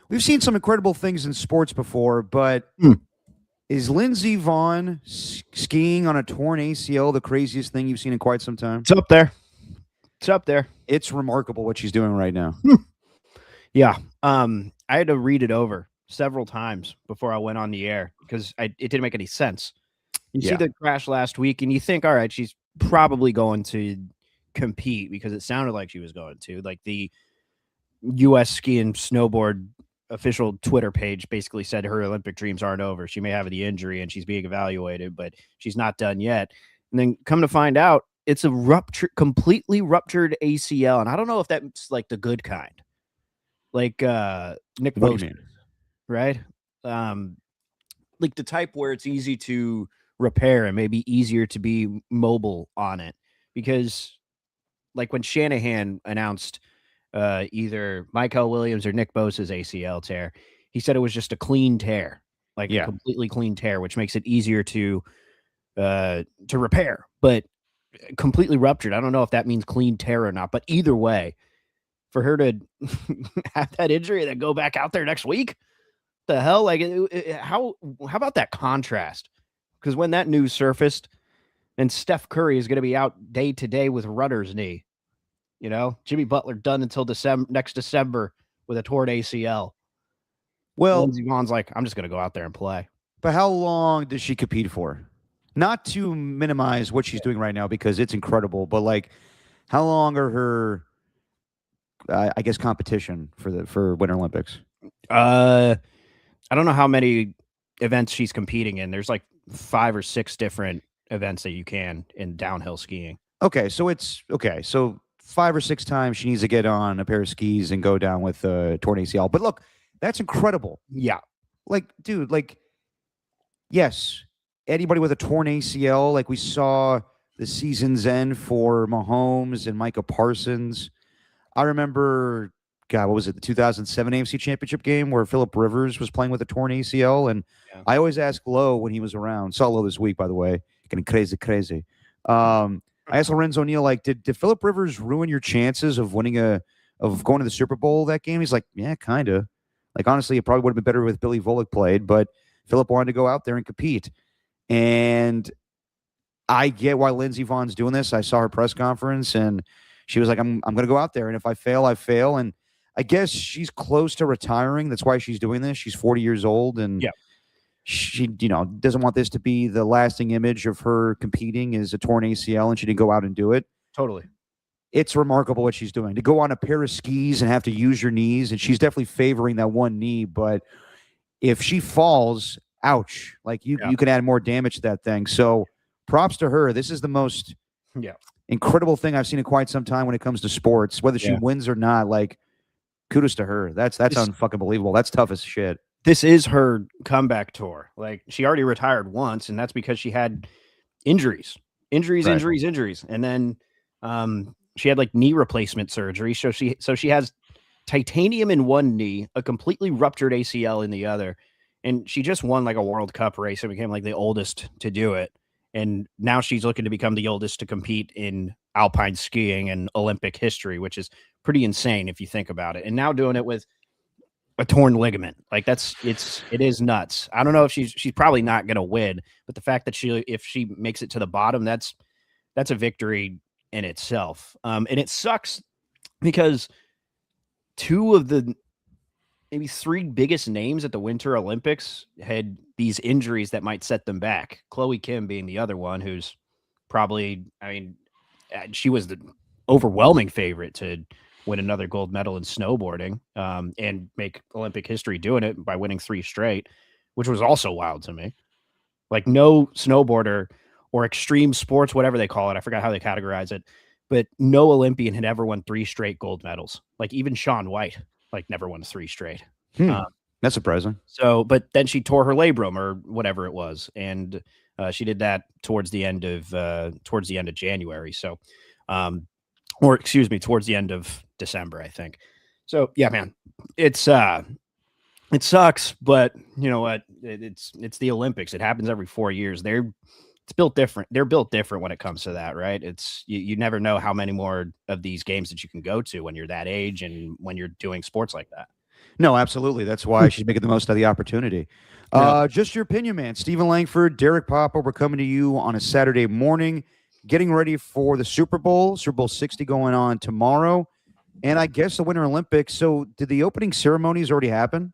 we've seen some incredible things in sports before, but is Lindsey Vonn skiing on a torn ACL the craziest thing you've seen in quite some time? It's up there. It's up there. It's remarkable what she's doing right now. Yeah. I had to read it over several times before I went on the air because it didn't make any sense. You see the crash last week and you think, all right, she's probably going to compete because it sounded like she was going to. Like the U.S. ski and snowboard official Twitter page basically said her Olympic dreams aren't over. She may have the injury and she's being evaluated, but she's not done yet. And then come to find out, it's a completely ruptured ACL. And I don't know if that's like the good kind. Like Nick Bosa, right? Like the type where it's easy to repair and maybe easier to be mobile on it. Because like when Shanahan announced either Michael Williams or Nick Bosa's ACL tear, he said it was just a clean tear, like a completely clean tear, which makes it easier to repair. But completely ruptured, I don't know if that means clean tear or not. But either way, for her to have that injury and then go back out there next week, the hell? Like, how about that contrast? Because when that news surfaced, and Steph Curry is going to be out day to day with Rutter's knee, you know, Jimmy Butler done until next December with a torn ACL. Well, Lindsey Vonn's like, I'm just going to go out there and play. But how long does she compete for? Not to minimize what she's doing right now because it's incredible, but like, how long are her? I guess competition for Winter Olympics. I don't know how many events she's competing in. There's like 5 or 6 different events that you can in downhill skiing. Okay, so 5 or 6 times she needs to get on a pair of skis and go down with a torn ACL. But look, that's incredible. Yeah, like, dude, like, yes, anybody with a torn ACL, like we saw the season's end for Mahomes and Micah Parsons. I remember, God, what was it, the 2007 AFC Championship game where Phillip Rivers was playing with a torn ACL? And I always ask Lowe when he was around. Saw Lowe this week, by the way. Getting crazy. I asked Lorenzo Neal, like, did Phillip Rivers ruin your chances of winning of going to the Super Bowl that game? He's like, yeah, kind of. Like, honestly, it probably would have been better with Billy Volek played, but Phillip wanted to go out there and compete. And I get why Lindsey Vonn's doing this. I saw her press conference, and she was like, I'm going to go out there, and if I fail, I fail. And I guess she's close to retiring. That's why she's doing this. She's 40 years old, and she, doesn't want this to be the lasting image of her competing is a torn ACL, and she didn't go out and do it. Totally. It's remarkable what she's doing. To go on a pair of skis and have to use your knees, and she's definitely favoring that one knee, but if she falls, ouch. Like, you can add more damage to that thing. So props to her. This is the most incredible thing I've seen in quite some time when it comes to sports, whether she wins or not. Like, kudos to her. That's unfucking believable. That's tough as shit. This is her comeback tour. Like, she already retired once, and that's because she had injuries. And then she had like knee replacement surgery. So she has titanium in one knee, a completely ruptured ACL in the other. And she just won like a World Cup race and became like the oldest to do it. And now she's looking to become the oldest to compete in alpine skiing and Olympic history, which is pretty insane if you think about it. And now doing it with a torn ligament, like it is nuts. I don't know if she's probably not going to win, but the fact that if she makes it to the bottom, that's a victory in itself. And it sucks because 2 of the maybe 3 biggest names at the Winter Olympics had these injuries that might set them back. Chloe Kim being the other one, who's probably, she was the overwhelming favorite to win another gold medal in snowboarding and make Olympic history doing it by winning 3 straight, which was also wild to me. Like, no snowboarder or extreme sports, whatever they call it, I forgot how they categorize it, but no Olympian had ever won 3 straight gold medals. Like, even Shaun White, like, never won 3 straight. That's surprising. So, but then she tore her labrum or whatever it was, and she did that towards the end of January. So, towards the end of December, I think. So, yeah, man, it sucks, but you know what? It's the Olympics. It happens every 4 years. It's built different. They're built different when it comes to that, right? It's you never know how many more of these games that you can go to when you're that age and when you're doing sports like that. No, absolutely. That's why she's making the most of the opportunity. Yeah. Just your opinion, man. Stephen Langford, Derek Papa, we're coming to you on a Saturday morning, getting ready for the Super Bowl, Super Bowl 60 going on tomorrow. And I guess the Winter Olympics. So, did the opening ceremonies already happen?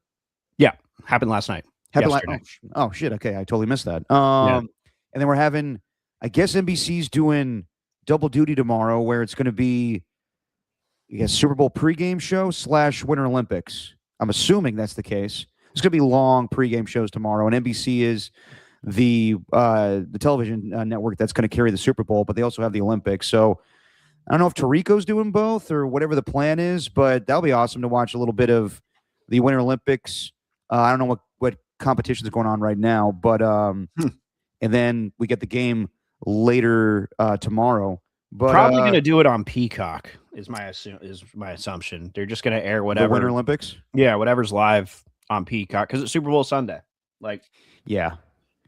Yeah, happened last night. Happened Yesterday. oh, shit. Okay, I totally missed that. Yeah. And then we're having, I guess NBC's doing double duty tomorrow, where it's going to be, I guess, Super Bowl pregame show / Winter Olympics. I'm assuming that's the case. It's going to be long pregame shows tomorrow, and NBC is the television network that's going to carry the Super Bowl, but they also have the Olympics. So I don't know if Tarico's doing both or whatever the plan is, but that'll be awesome to watch a little bit of the Winter Olympics. I don't know what competition is going on right now, but and then we get the game later tomorrow. But probably going to do it on Peacock is my assumption. They're just going to air whatever the Winter Olympics. Yeah, whatever's live on Peacock because it's Super Bowl Sunday. Like, yeah.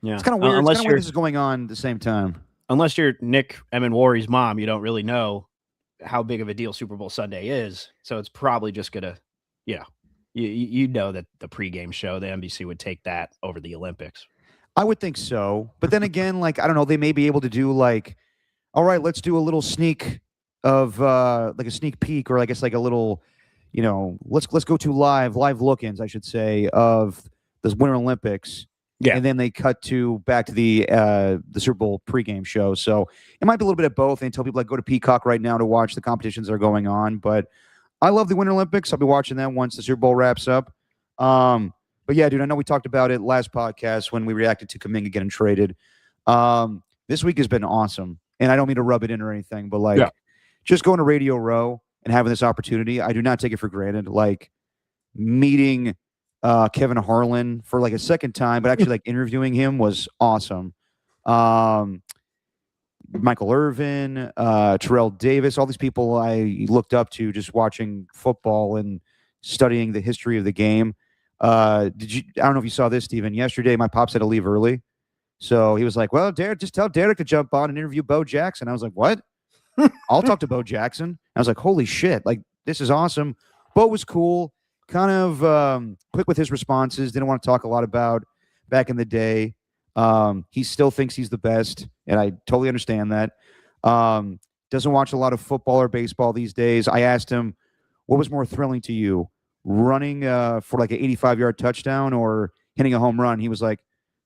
It's kind of weird. It's kind of weird this is going on at the same time. Unless you're Nick Eminwari's mom, you don't really know how big of a deal Super Bowl Sunday is. So it's probably just gonna, you know that the pregame show, the NBC would take that over the Olympics. I would think so, but then again, like I don't know, they may be able to do like, all right, let's do a little sneak of like a sneak peek, or I guess like a little, let's go to live look-ins, I should say, of the Winter Olympics. Yeah. And then they cut back to the Super Bowl pregame show. So it might be a little bit of both. They tell people like go to Peacock right now to watch the competitions that are going on. But I love the Winter Olympics. I'll be watching them once the Super Bowl wraps up. But yeah, dude, I know we talked about it last podcast when we reacted to Kuminga getting traded. This week has been awesome. And I don't mean to rub it in or anything, but just going to Radio Row and having this opportunity, I do not take it for granted. Like meeting Kevin Harlan for like a second time, but actually like interviewing him was awesome. Michael Irvin, Terrell Davis, all these people I looked up to just watching football and studying the history of the game. I don't know if you saw this, Steven. Yesterday, my pops had to leave early. So he was like, well, just tell Derek to jump on and interview Bo Jackson. I was like, what? I'll talk to Bo Jackson. I was like, holy shit. Like, this is awesome. Bo was cool. Kind of quick with his responses. Didn't want to talk a lot about back in the day. He still thinks he's the best, and I totally understand that. Doesn't watch a lot of football or baseball these days. I asked him, what was more thrilling to you, running for like an 85-yard touchdown or hitting a home run? He was like,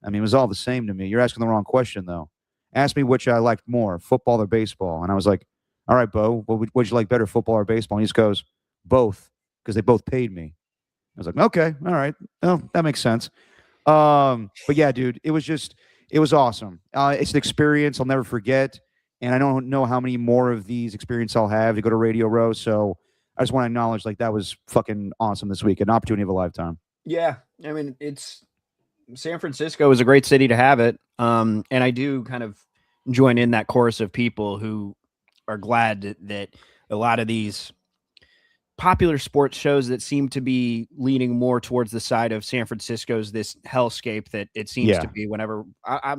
I mean, it was all the same to me. You're asking the wrong question, though. Ask me which I liked more, football or baseball. And I was like, all right, Bo, would you like better, football or baseball? And he just goes, both, because they both paid me. I was like, okay, all right. Oh, that makes sense. But yeah, dude, it was awesome. It's an experience I'll never forget. And I don't know how many more of these experiences I'll have to go to Radio Row. So I just want to acknowledge, like, that was fucking awesome this week. An opportunity of a lifetime. Yeah. I mean, San Francisco is a great city to have it. And I do kind of join in that chorus of people who are glad that a lot of these popular sports shows that seem to be leaning more towards the side of San Francisco's this hellscape that it seems to be whenever I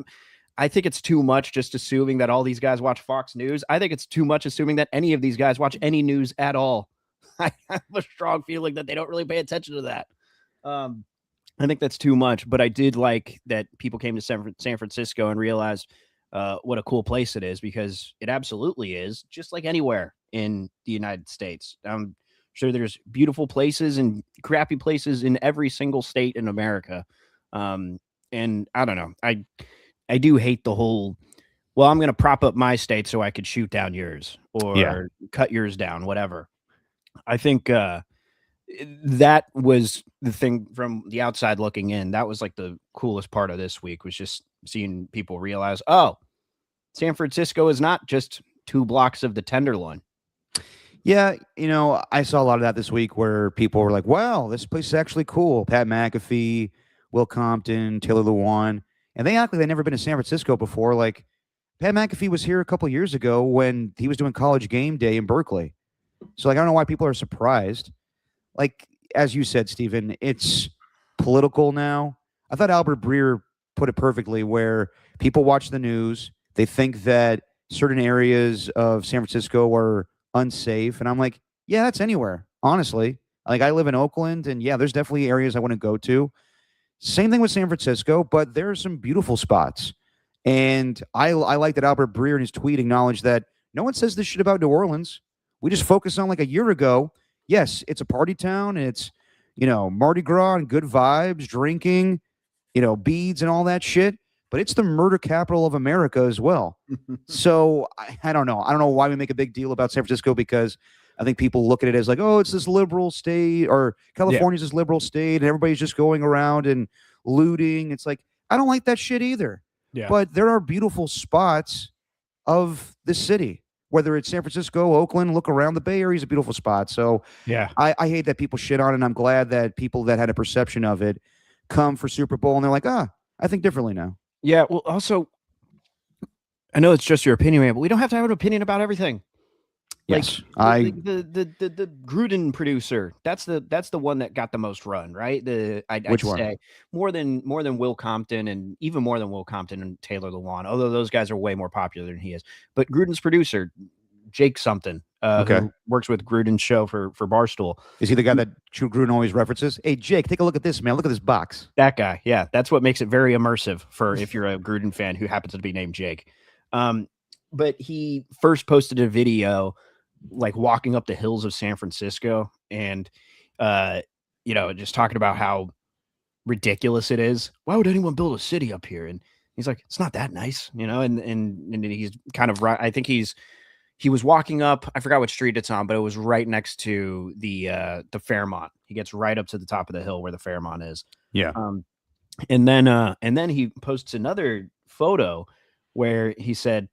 think it's too much just assuming that all these guys watch Fox News. I think it's too much assuming that any of these guys watch any news at all. I have a strong feeling that they don't really pay attention to that. I think that's too much, but I did like that people came to San Francisco and realized what a cool place it is, because it absolutely is, just like anywhere in the United States. I'm sure there's beautiful places and crappy places in every single state in America. And I don't know. I do hate the whole, well, I'm going to prop up my state so I could shoot down yours or cut yours down, whatever. I think that was the thing from the outside looking in. That was like the coolest part of this week, was just seeing people realize, oh, San Francisco is not just 2 blocks of the Tenderloin. Yeah, I saw a lot of that this week where people were like, wow, this place is actually cool. Pat McAfee, Will Compton, Taylor Lewan. And they act like they'd never been to San Francisco before. Like, Pat McAfee was here a couple of years ago when he was doing College Game Day in Berkeley. So, like, I don't know why people are surprised. Like, as you said, Stephen, it's political now. I thought Albert Breer put it perfectly, where people watch the news, they think that certain areas of San Francisco are unsafe. And I'm like, yeah, that's anywhere, honestly. Like I live in Oakland, and yeah, there's definitely areas I want to go to. Same thing with San Francisco, but there are some beautiful spots. And I like that Albert Breer in his tweet acknowledged that no one says this shit about New Orleans. We just focus on like a year ago. Yes, it's a party town. And it's, Mardi Gras and good vibes, drinking, beads and all that shit. But it's the murder capital of America as well. So I don't know. I don't know why we make a big deal about San Francisco, because I think people look at it as like, oh, it's this liberal state, or California's this liberal state, and everybody's just going around and looting. It's like, I don't like that shit either. Yeah. But there are beautiful spots of the city, whether it's San Francisco, Oakland. Look around. The Bay Area is a beautiful spot. So yeah, I hate that people shit on it, and I'm glad that people that had a perception of it come for Super Bowl and they're like, I think differently now. Yeah. Well, also, I know it's just your opinion, man, but we don't have to have an opinion about everything. Yes, the Gruden producer. That's the one that got the most run, right? I'd say more than Will Compton, and even more than Will Compton and Taylor Lewan. Although those guys are way more popular than he is. But Gruden's producer, Jake something, who works with Gruden's show for Barstool. Is he the guy that Gruden always references? Hey, Jake, take a look at this, man. Look at this box. That guy. Yeah, that's what makes it very immersive for if you're a Gruden fan who happens to be named Jake. But he first posted a video like walking up the hills of San Francisco and, just talking about how ridiculous it is. Why would anyone build a city up here? And he's like, it's not that nice, and he's kind of right. I think he was walking up, I forgot what street it's on, but it was right next to the Fairmont. He gets right up to the top of the hill where the Fairmont is. Yeah. And then he posts another photo where he said,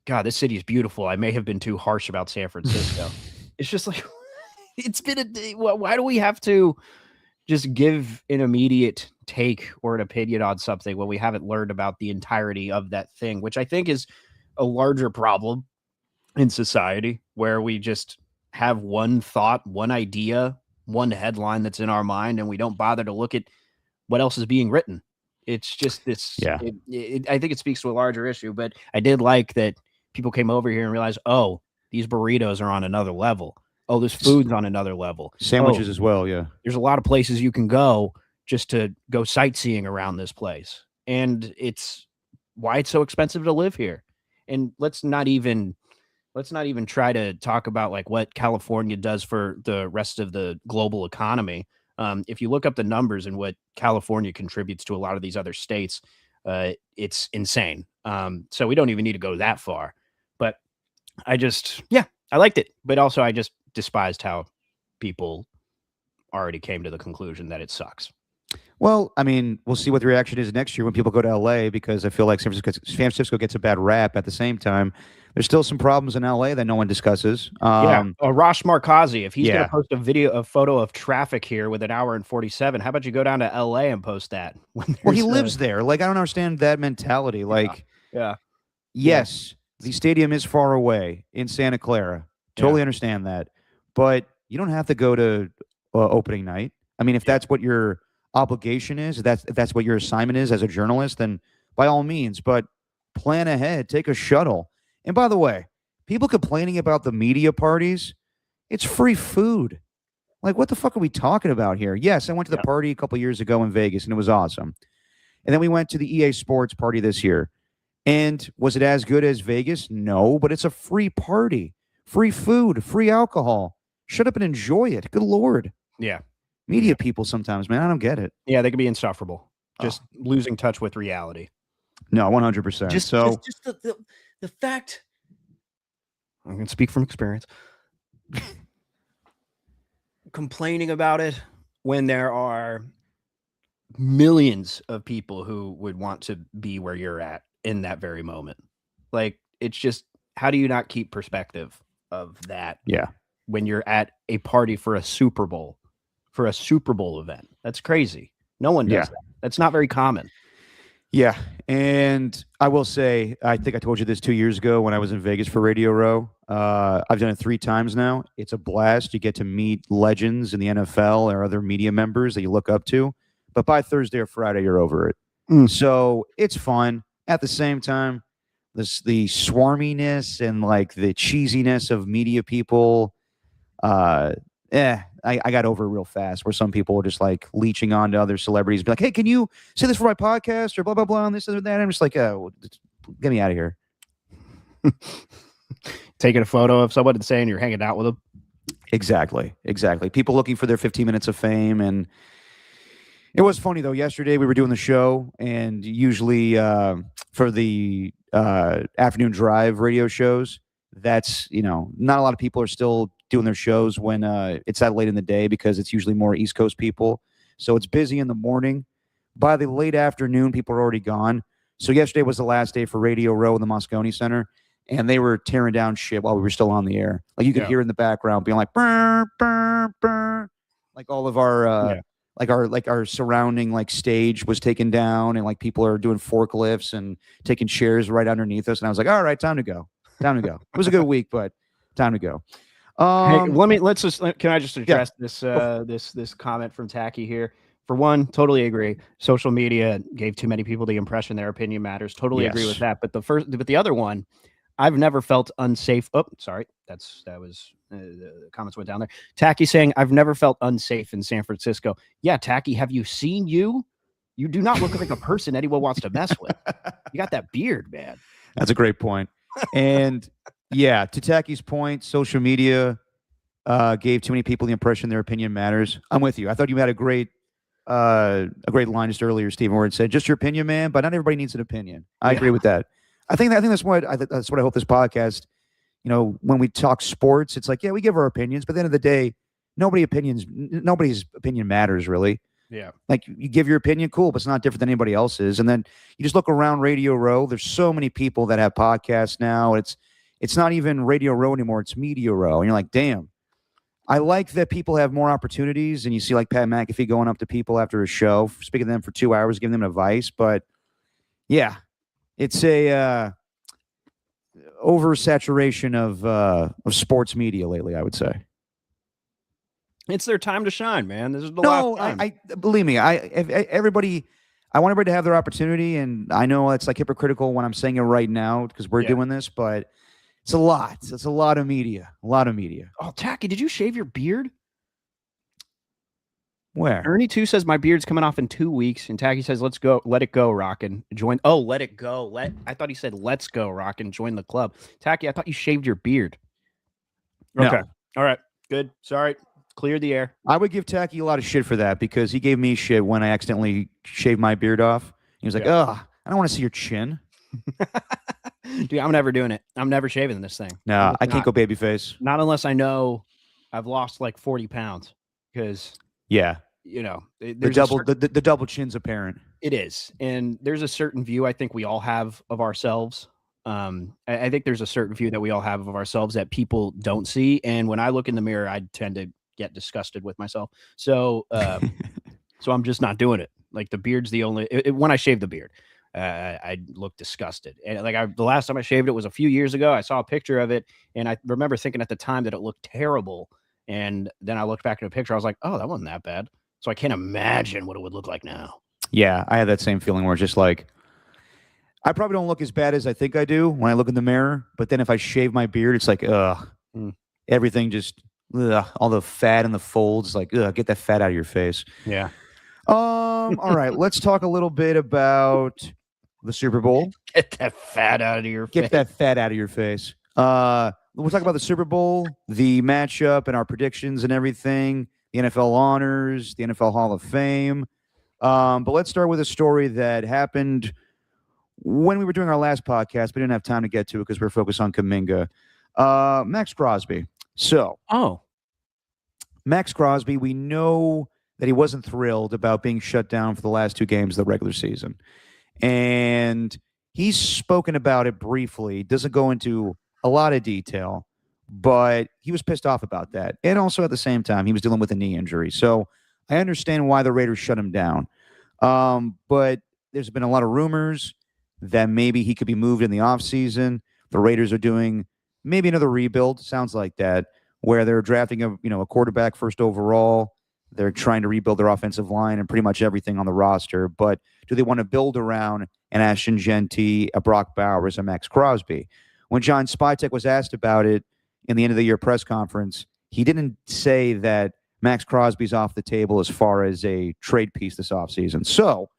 God, this city is beautiful. I may have been too harsh about San Francisco. It's just like, it's been a day. Why do we have to just give an immediate take or an opinion on something when we haven't learned about the entirety of that thing, which I think is a larger problem in society, where we just have one thought, one idea, one headline that's in our mind, and we don't bother to look at what else is being written. It's just this. Yeah. I think it speaks to a larger issue, but I did like that people came over here and realized, oh, these burritos are on another level. Oh, this food's on another level. Sandwiches as well, yeah. There's a lot of places you can go just to go sightseeing around this place. And it's why it's so expensive to live here. And let's not even try to talk about like what California does for the rest of the global economy. If you look up the numbers and what California contributes to a lot of these other states, it's insane. So we don't even need to go that far. But I liked it. But also I just despised how people already came to the conclusion that it sucks. Well, I mean, we'll see what the reaction is next year when people go to LA, because I feel like San Francisco gets a bad rap. At the same time, there's still some problems in LA that no one discusses. Rosh Markazi, if he's going to post a photo of traffic here with 1 hour and 47, how about you go down to LA and post that? Well, he lives there. Like, I don't understand that mentality. Like, yes, the stadium is far away in Santa Clara. Totally understand that. But you don't have to go to opening night. I mean, if that's what your obligation is, if that's what your assignment is as a journalist, then by all means, but plan ahead, take a shuttle. And by the way, people complaining about the media parties, it's free food. Like, what the fuck are we talking about here? Yes, I went to the party a couple years ago in Vegas, and it was awesome. And then we went to the EA Sports party this year. And was it as good as Vegas? No, but it's a free party, free food, free alcohol. Shut up and enjoy it. Good Lord. Yeah. Media people sometimes, man, I don't get it. Yeah, they can be insufferable. Just losing touch with reality. No, 100%. Just the fact, I'm going to speak from experience, complaining about it when there are millions of people who would want to be where you're at in that very moment. Like, it's just, how do you not keep perspective of that? Yeah. When you're at a party for a Super Bowl event. That's crazy. No one does that. That's not very common. Yeah. And I will say, I think I told you this 2 years ago when I was in Vegas for Radio Row. I've done it 3 times now. It's a blast. You get to meet legends in the NFL or other media members that you look up to. But by Thursday or Friday, you're over it. So it's fun. At the same time, the swarminess and like the cheesiness of media people, I got over it real fast. Where some people were just like leeching on to other celebrities, be like, "Hey, can you say this for my podcast or blah blah blah and this and that?" I'm just like, get me out of here. Taking a photo of someone and saying you're hanging out with them. Exactly. People looking for their 15 minutes of fame. And it was funny though. Yesterday we were doing the show, and usually for the afternoon drive radio shows, that's not a lot of people are still doing their shows when it's that late in the day, because it's usually more East Coast people. So it's busy in the morning. By the late afternoon, people are already gone. So yesterday was the last day for Radio Row in the Moscone Center, and they were tearing down shit while we were still on the air. Like you could hear in the background being like, burr, burr, burr. Like all of our our surrounding like stage was taken down, and like people are doing forklifts and taking chairs right underneath us. And I was like, all right, time to go. It was a good week, but time to go. Hey, can I just address this comment from Tacky here? For one, totally agree. Social media gave too many people the impression their opinion matters. Totally agree with that. But the other one, I've never felt unsafe. Oh, sorry. The comments went down there. Tacky saying, I've never felt unsafe in San Francisco. Yeah, Tacky, have you seen you? You do not look like a person anyone wants to mess with. You got that beard, man. That's a great point. And yeah, to Tacky's point, social media gave too many people the impression their opinion matters. I'm with you. I thought you had a great line just earlier, Stephen, where it said, just your opinion, man, but not everybody needs an opinion. I agree with that. I think that's what I hope this podcast, when we talk sports, it's like, yeah, we give our opinions, but at the end of the day, nobody's opinion matters really. Yeah. Like you give your opinion, cool, but it's not different than anybody else's. And then you just look around Radio Row. There's so many people that have podcasts now. It's not even Radio Row anymore. It's Media Row. And you're like, damn, I like that people have more opportunities. And you see like Pat McAfee going up to people after a show, speaking to them for 2 hours, giving them advice. But yeah, it's a oversaturation of sports media lately, I would say. It's their time to shine, man. This is the last time. I believe me. I want everybody to have their opportunity, and I know it's like hypocritical when I'm saying it right now because we're doing this, but it's a lot. It's a lot of media. Oh, Tacky, did you shave your beard? Where? Ernie 2 says my beard's coming off in 2 weeks, and Tacky says, "Let's go, let it go, rockin'. Join." Oh, let it go. I thought he said, "Let's go, rockin'. Join the club." Tacky, I thought you shaved your beard. No. Okay, all right, good. Sorry. Clear the air. I would give Tacky a lot of shit for that because he gave me shit when I accidentally shaved my beard off. He was like, "Ugh, I don't want to see your chin." Dude, I'm never doing it. I'm never shaving this thing. No, I can't go babyface. Not unless I know I've lost like 40 pounds because the double chin's apparent. It is, and there's a certain view I think we all have of ourselves. I think there's a certain view that we all have of ourselves that people don't see, and when I look in the mirror, I tend to get disgusted with myself. So I'm just not doing it. Like the beard's the only when I shave the beard, I look disgusted. And like the last time I shaved it was a few years ago. I saw a picture of it, and I remember thinking at the time that it looked terrible. And then I looked back at a picture. I was like, oh, that wasn't that bad. So I can't imagine what it would look like now. Yeah, I had that same feeling where it's just like, I probably don't look as bad as I think I do when I look in the mirror. But then if I shave my beard, it's like, everything just, all the fat in the folds, like, get that fat out of your face. Yeah. All right, let's talk a little bit about the Super Bowl. Get that fat out of your face. Get that fat out of your face. We'll talk about the Super Bowl, the matchup, and our predictions and everything. The NFL honors, the NFL Hall of Fame. But let's start with a story that happened when we were doing our last podcast. We didn't have time to get to it because we're focused on Kuminga. Maxx Crosby. Maxx Crosby, we know that he wasn't thrilled about being shut down for the last 2 games of the regular season. And he's spoken about it briefly. Doesn't go into a lot of detail, but he was pissed off about that. And also at the same time, he was dealing with a knee injury. So I understand why the Raiders shut him down. But there's been a lot of rumors that maybe he could be moved in the offseason. The Raiders are doing maybe another rebuild, sounds like that, where they're drafting a quarterback first overall. They're trying to rebuild their offensive line and pretty much everything on the roster. But do they want to build around an Ashton Genty, a Brock Bowers, a Maxx Crosby? When John Spytek was asked about it in the end of the year press conference, he didn't say that Maxx Crosby's off the table as far as a trade piece this offseason. So,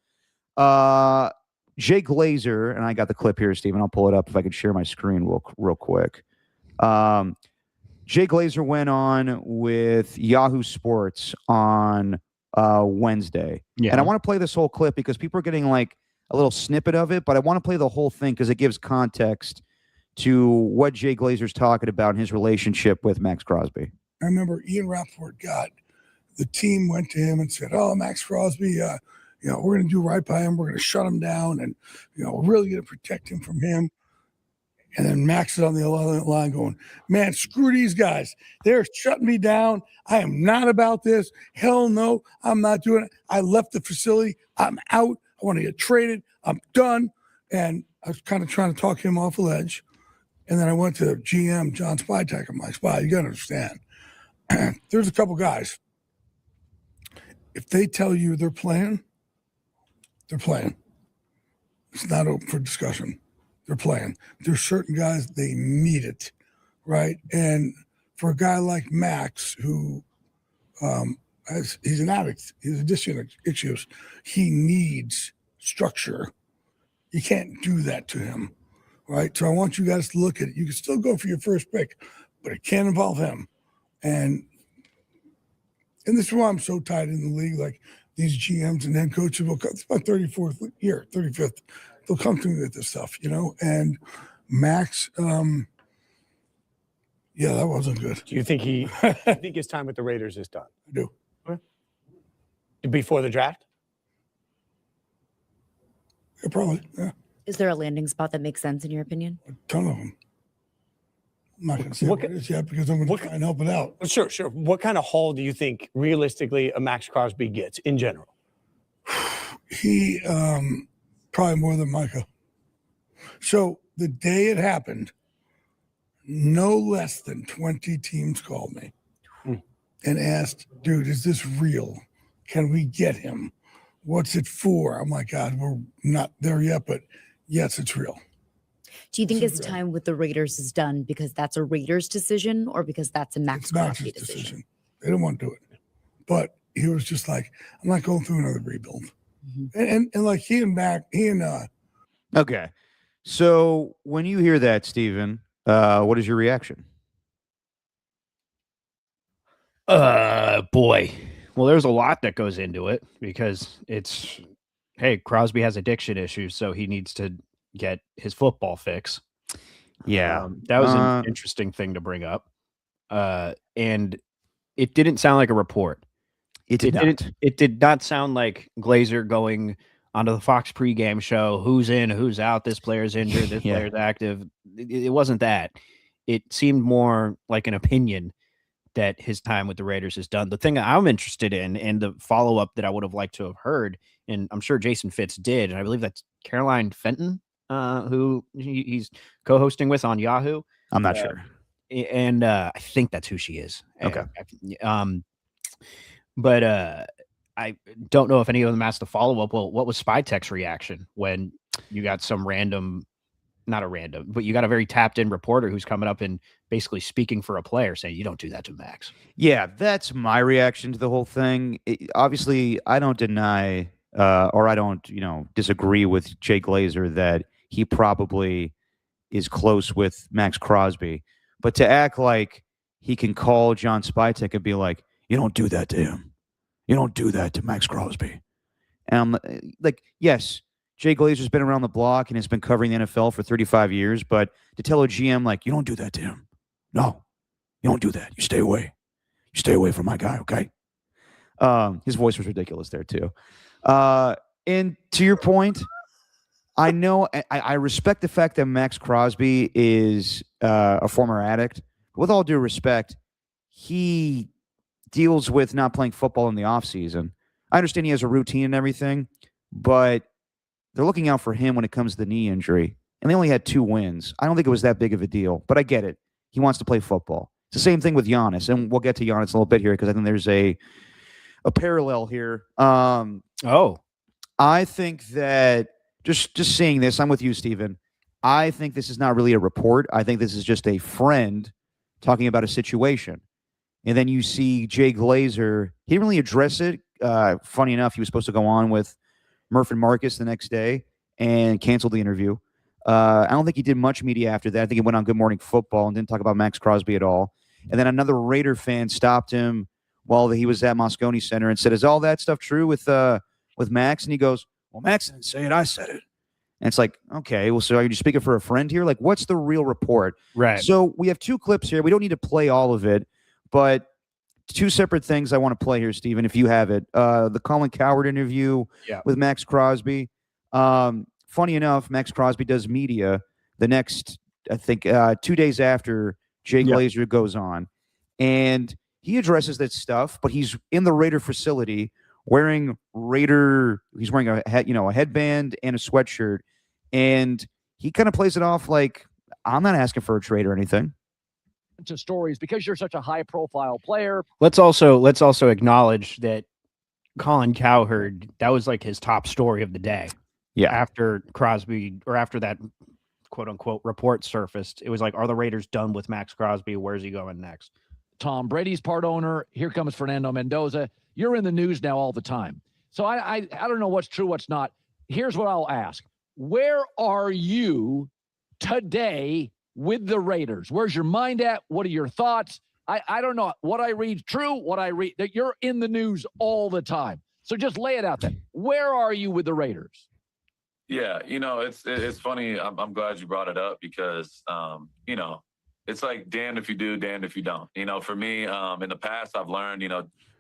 Jay Glazer, and I got the clip here, Steven. I'll pull it up if I could share my screen real quick. Jay Glazer went on with Yahoo Sports on Wednesday. Yeah. And I want to play this whole clip because people are getting like a little snippet of it, but I want to play the whole thing because it gives context to what Jay Glazer's talking about in his relationship with Maxx Crosby. I remember Ian Rappaport the team went to him and said, "Oh, Maxx Crosby, we're going to do right by him. We're going to shut him down, and we're really going to protect him from him." And then Max is on the other line going, "Man, screw these guys. They're shutting me down. I am not about this. Hell no, I'm not doing it. I left the facility. I'm out. I want to get traded. I'm done." And I was kind of trying to talk him off a ledge. And then I went to GM John Spytek. I'm like, "Spy, you got to understand. There's a couple guys. If they tell you they're playing, they're playing. It's not open for discussion. They're playing. There's certain guys, they need it, right? And for a guy like Maxx, who he's an addict, he's addiction issues, he needs structure. You can't do that to him, right? So I want you guys to look at it. You can still go for your first pick, but it can't involve him. And this is why I'm so tied in the league. Like these GMs and head coaches will come. It's my 34th year, 35th. They'll come to me with this stuff, And Maxx, that wasn't good. Do you think I think his time with the Raiders is done? I do. Okay. Before the draft? Yeah, probably. Yeah, Is there a landing spot that makes sense in your opinion? a ton of them. I'm not going to say what it is yet because I'm going to try and help it out. Sure. What kind of haul do you think realistically a Maxx Crosby gets in general? He probably more than Micah. So the day it happened, no less than 20 teams called me and asked, "Dude, is this real? Can we get him? What's it for?" I'm like, "God, we're not there yet, but yes, it's real." Do you think his time with the Raiders is done because that's a Raiders decision or because that's a Maxx Crosby decision? They didn't want to do it. But he was just like, "I'm not going through another rebuild." And like he and Okay. So when you hear that, Steven, what is your reaction? Boy. Well, there's a lot that goes into it because Crosby has addiction issues, so he needs to get his football fix. Yeah. That was an interesting thing to bring up. And it didn't sound like a report. It did not sound like Glazer going onto the Fox pregame show, who's in, who's out, this player's injured, this player's active. It wasn't that. It seemed more like an opinion that his time with the Raiders is done. The thing I'm interested in and the follow-up that I would have liked to have heard, and I'm sure Jason Fitz did, and I believe that's Caroline Fenton, who he's co-hosting with on Yahoo. I'm not sure. And I think that's who she is. Okay. But I don't know if any of them asked the follow-up. Well, what was Spytek's reaction when you got but you got a very tapped-in reporter who's coming up and basically speaking for a player saying, "You don't do that to Maxx." Yeah, that's my reaction to the whole thing. Obviously, I don't deny or I don't, disagree with Jay Glazer that he probably is close with Maxx Crosby. But to act like he can call John Spytek and be like, "You don't do that to him. You don't do that to Maxx Crosby." And I'm like, yes, Jay Glazer's been around the block and has been covering the NFL for 35 years. But to tell a GM, like, "You don't do that to him. No, you don't do that. You stay away. You stay away from my guy, okay?" His voice was ridiculous there, too. And to your point, I know I respect the fact that Maxx Crosby is a former addict. But with all due respect, he deals with not playing football in the offseason. I understand he has a routine and everything, but they're looking out for him when it comes to the knee injury. And they only had 2 wins. I don't think it was that big of a deal, but I get it. He wants to play football. It's the same thing with Giannis, and we'll get to Giannis a little bit here because I think there's a parallel here. I think that just seeing this, I'm with you, Steven. I think this is not really a report. I think this is just a friend talking about a situation. And then you see Jay Glazer. He didn't really address it. Funny enough, he was supposed to go on with Murph and Marcus the next day and canceled the interview. I don't think he did much media after that. I think he went on Good Morning Football and didn't talk about Maxx Crosby at all. And then another Raider fan stopped him while he was at Moscone Center and said, "Is all that stuff true with Maxx?" And he goes, "Well, Maxx didn't say it. I said it." And it's like, okay, well, so are you just speaking for a friend here? Like, what's the real report? Right. So we have 2 clips here. We don't need to play all of it, but 2 separate things I want to play here, Steven, if you have it. The Colin Cowherd interview with Maxx Crosby. Funny enough, Maxx Crosby does media the next, I think, 2 days after Jay Glazer goes on. And he addresses that stuff, but he's in the Raider facility wearing he's wearing a headband and a sweatshirt. And he kind of plays it off like, I'm not asking for a trade or anything. To stories because you're such a high profile player. Let's also acknowledge that Colin Cowherd, that was like his top story of the day. Yeah. After Crosby, or after that quote unquote report surfaced, it was like, are the Raiders done with Maxx Crosby? Where's he going next? Tom Brady's part owner. Here comes Fernando Mendoza. You're in the news now all the time. So I don't know what's true, what's not. Here's what I'll ask. Where are you today with the Raiders? Where's your mind at? What are your thoughts? I don't know. What I read true, what I read, that you're in the news all the time. So just lay it out there. Where are you with the Raiders? Yeah, it's funny. I'm glad you brought it up because, it's like damned if you do, damned if you don't. For me, in the past, I've learned,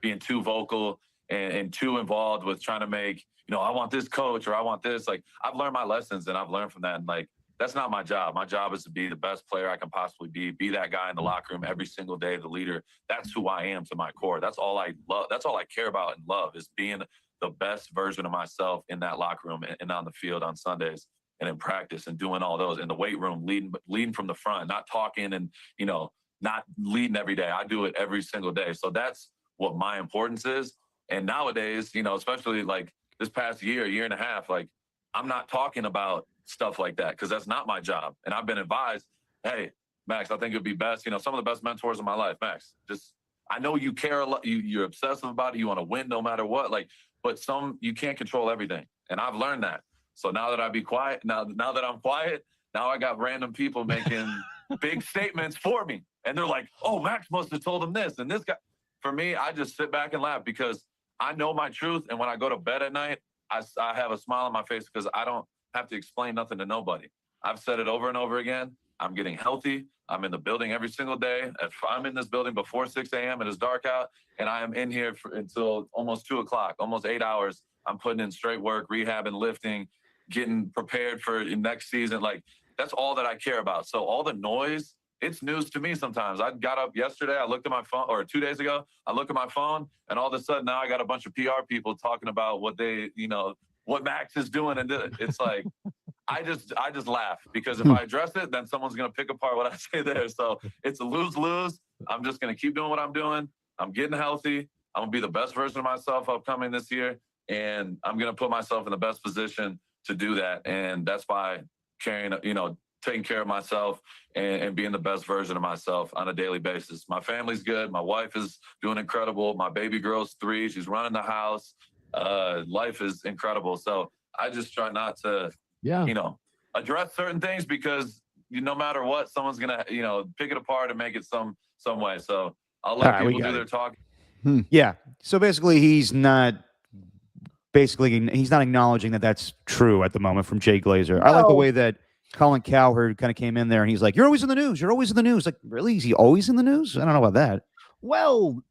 being too vocal and too involved with trying to make, I want this coach or I want this. Like, I've learned my lessons and I've learned from that. And like, that's not my job. My job is to be the best player I can possibly be that guy in the locker room every single day, the leader. That's who I am to my core. That's all I love. That's all I care about and love is being the best version of myself in that locker room and on the field on Sundays and in practice and doing all those in the weight room, leading from the front, not talking and, not leading every day. I do it every single day. So that's what my importance is. And nowadays, especially like this past year and a half, like I'm not talking about stuff like that because that's not my job. And I've been advised, hey, Maxx, I think it'd be best, some of the best mentors in my life, Maxx, I know you care a lot. You're obsessive about it. You want to win no matter what. Like, but you can't control everything. And I've learned that. So now that I be quiet, now that I'm quiet, now I got random people making big statements for me. And they're like, oh, Maxx must have told him this. And this guy, for me, I just sit back and laugh because I know my truth. And when I go to bed at night, I have a smile on my face because I don't have to explain nothing to nobody. I've said it over and over again. I'm getting healthy. I'm in the building every single day. I'm in this building before 6 a.m. It is dark out, and I am in here until almost 2 o'clock, almost 8 hours. I'm putting in straight work, rehab and lifting, getting prepared for next season. Like, that's all that I care about. So all the noise, it's news to me sometimes. I got up yesterday, I looked at my phone, or 2 days ago, I look at my phone, and all of a sudden now I got a bunch of PR people talking about what they, what Maxx is doing. And it's like, I just laugh because if I address it, then someone's going to pick apart what I say there. So it's a lose-lose. I'm just going to keep doing what I'm doing. I'm getting healthy. I'm going to be the best version of myself upcoming this year. And I'm going to put myself in the best position to do that. And that's by taking care of myself and being the best version of myself on a daily basis. My family's good. My wife is doing incredible. My baby girl's 3. She's running the house. Life is incredible. So I just try not to, address certain things because no matter what, someone's going to, pick it apart and make it some way. So I'll let people do their talking. Yeah. So basically he's not acknowledging that that's true at the moment from Jay Glazer. No. I like the way that Colin Cowherd kind of came in there and he's like, you're always in the news. You're always in the news. Like, really? Is he always in the news? I don't know about that. Well,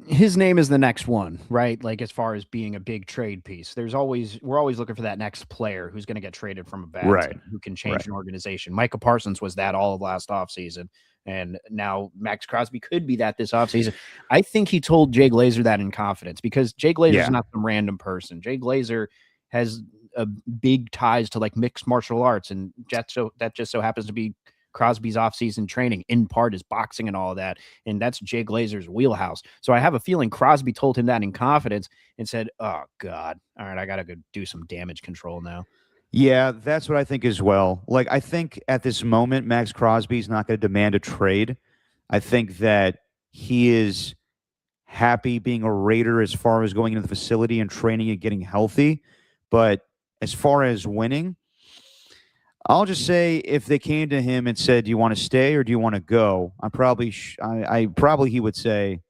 his name is the next one, right? Like, as far as being a big trade piece, we're always looking for that next player who's going to get traded from a bad team, who can change an organization. Micah Parsons was that all of last offseason. And now Maxx Crosby could be that this offseason. I think he told Jay Glazer that in confidence because Jay Glazer is not some random person. Jay Glazer has big ties to like mixed martial arts, and that just so happens to be Crosby's offseason training, in part, is boxing and all of that. And that's Jay Glazer's wheelhouse. So I have a feeling Crosby told him that in confidence and said, oh, God, all right, I got to go do some damage control now. Yeah, that's what I think as well. Like, I think at this moment, Maxx Crosby is not going to demand a trade. I think that he is happy being a Raider as far as going into the facility and training and getting healthy. But as far as winning, I'll just say if they came to him and said, "Do you want to stay or do you want to go?" I probably he would say,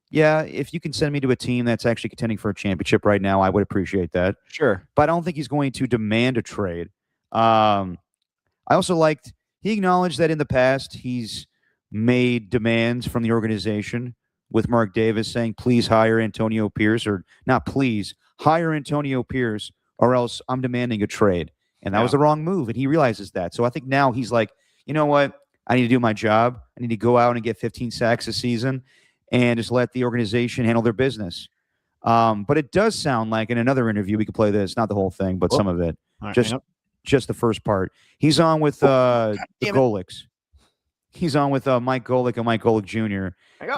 "Yeah, if you can send me to a team that's actually contending for a championship right now, I would appreciate that." Sure. But I don't think he's going to demand a trade. I also liked he acknowledged that in the past he's made demands from the organization with Mark Davis saying, "Please hire Antonio Pierce," or not please, hire Antonio Pierce or else I'm demanding a trade. And that was the wrong move. And he realizes that. So I think now he's like, you know what? I need to do my job. I need to go out and get 15 sacks a season and just let the organization handle their business. But it does sound like in another interview, we could play this, not the whole thing, but some of it. All right, Just the first part. He's on with the Golics. He's on with Mike Golick and Mike Golick Jr.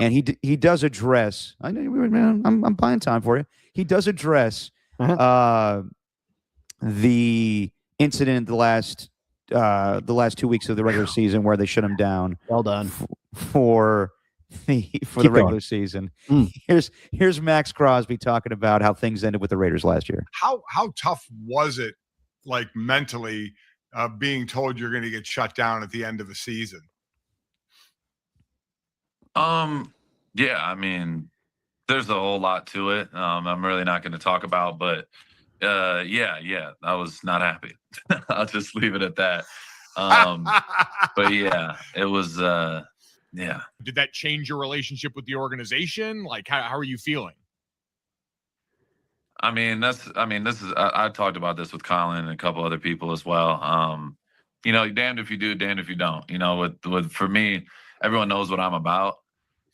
And he does address. I know, man. I'm buying time for you. He does address the incident the last 2 weeks of the regular season where they shut him down. Well done for the regular season. Here's Maxx Crosby talking about how things ended with the Raiders last year. How tough was it, like mentally, being told you're going to get shut down at the end of a season? Yeah, I mean, there's a whole lot to it. I'm really not going to talk about, but yeah, I was not happy. I'll just leave it at that. But yeah, it was yeah. Did that change your relationship with the organization? Like, how are you feeling? I mean, I talked about this with Colin and a couple other people as well. You know, damned if you do, damned if you don't. You know, with for me, everyone knows what I'm about.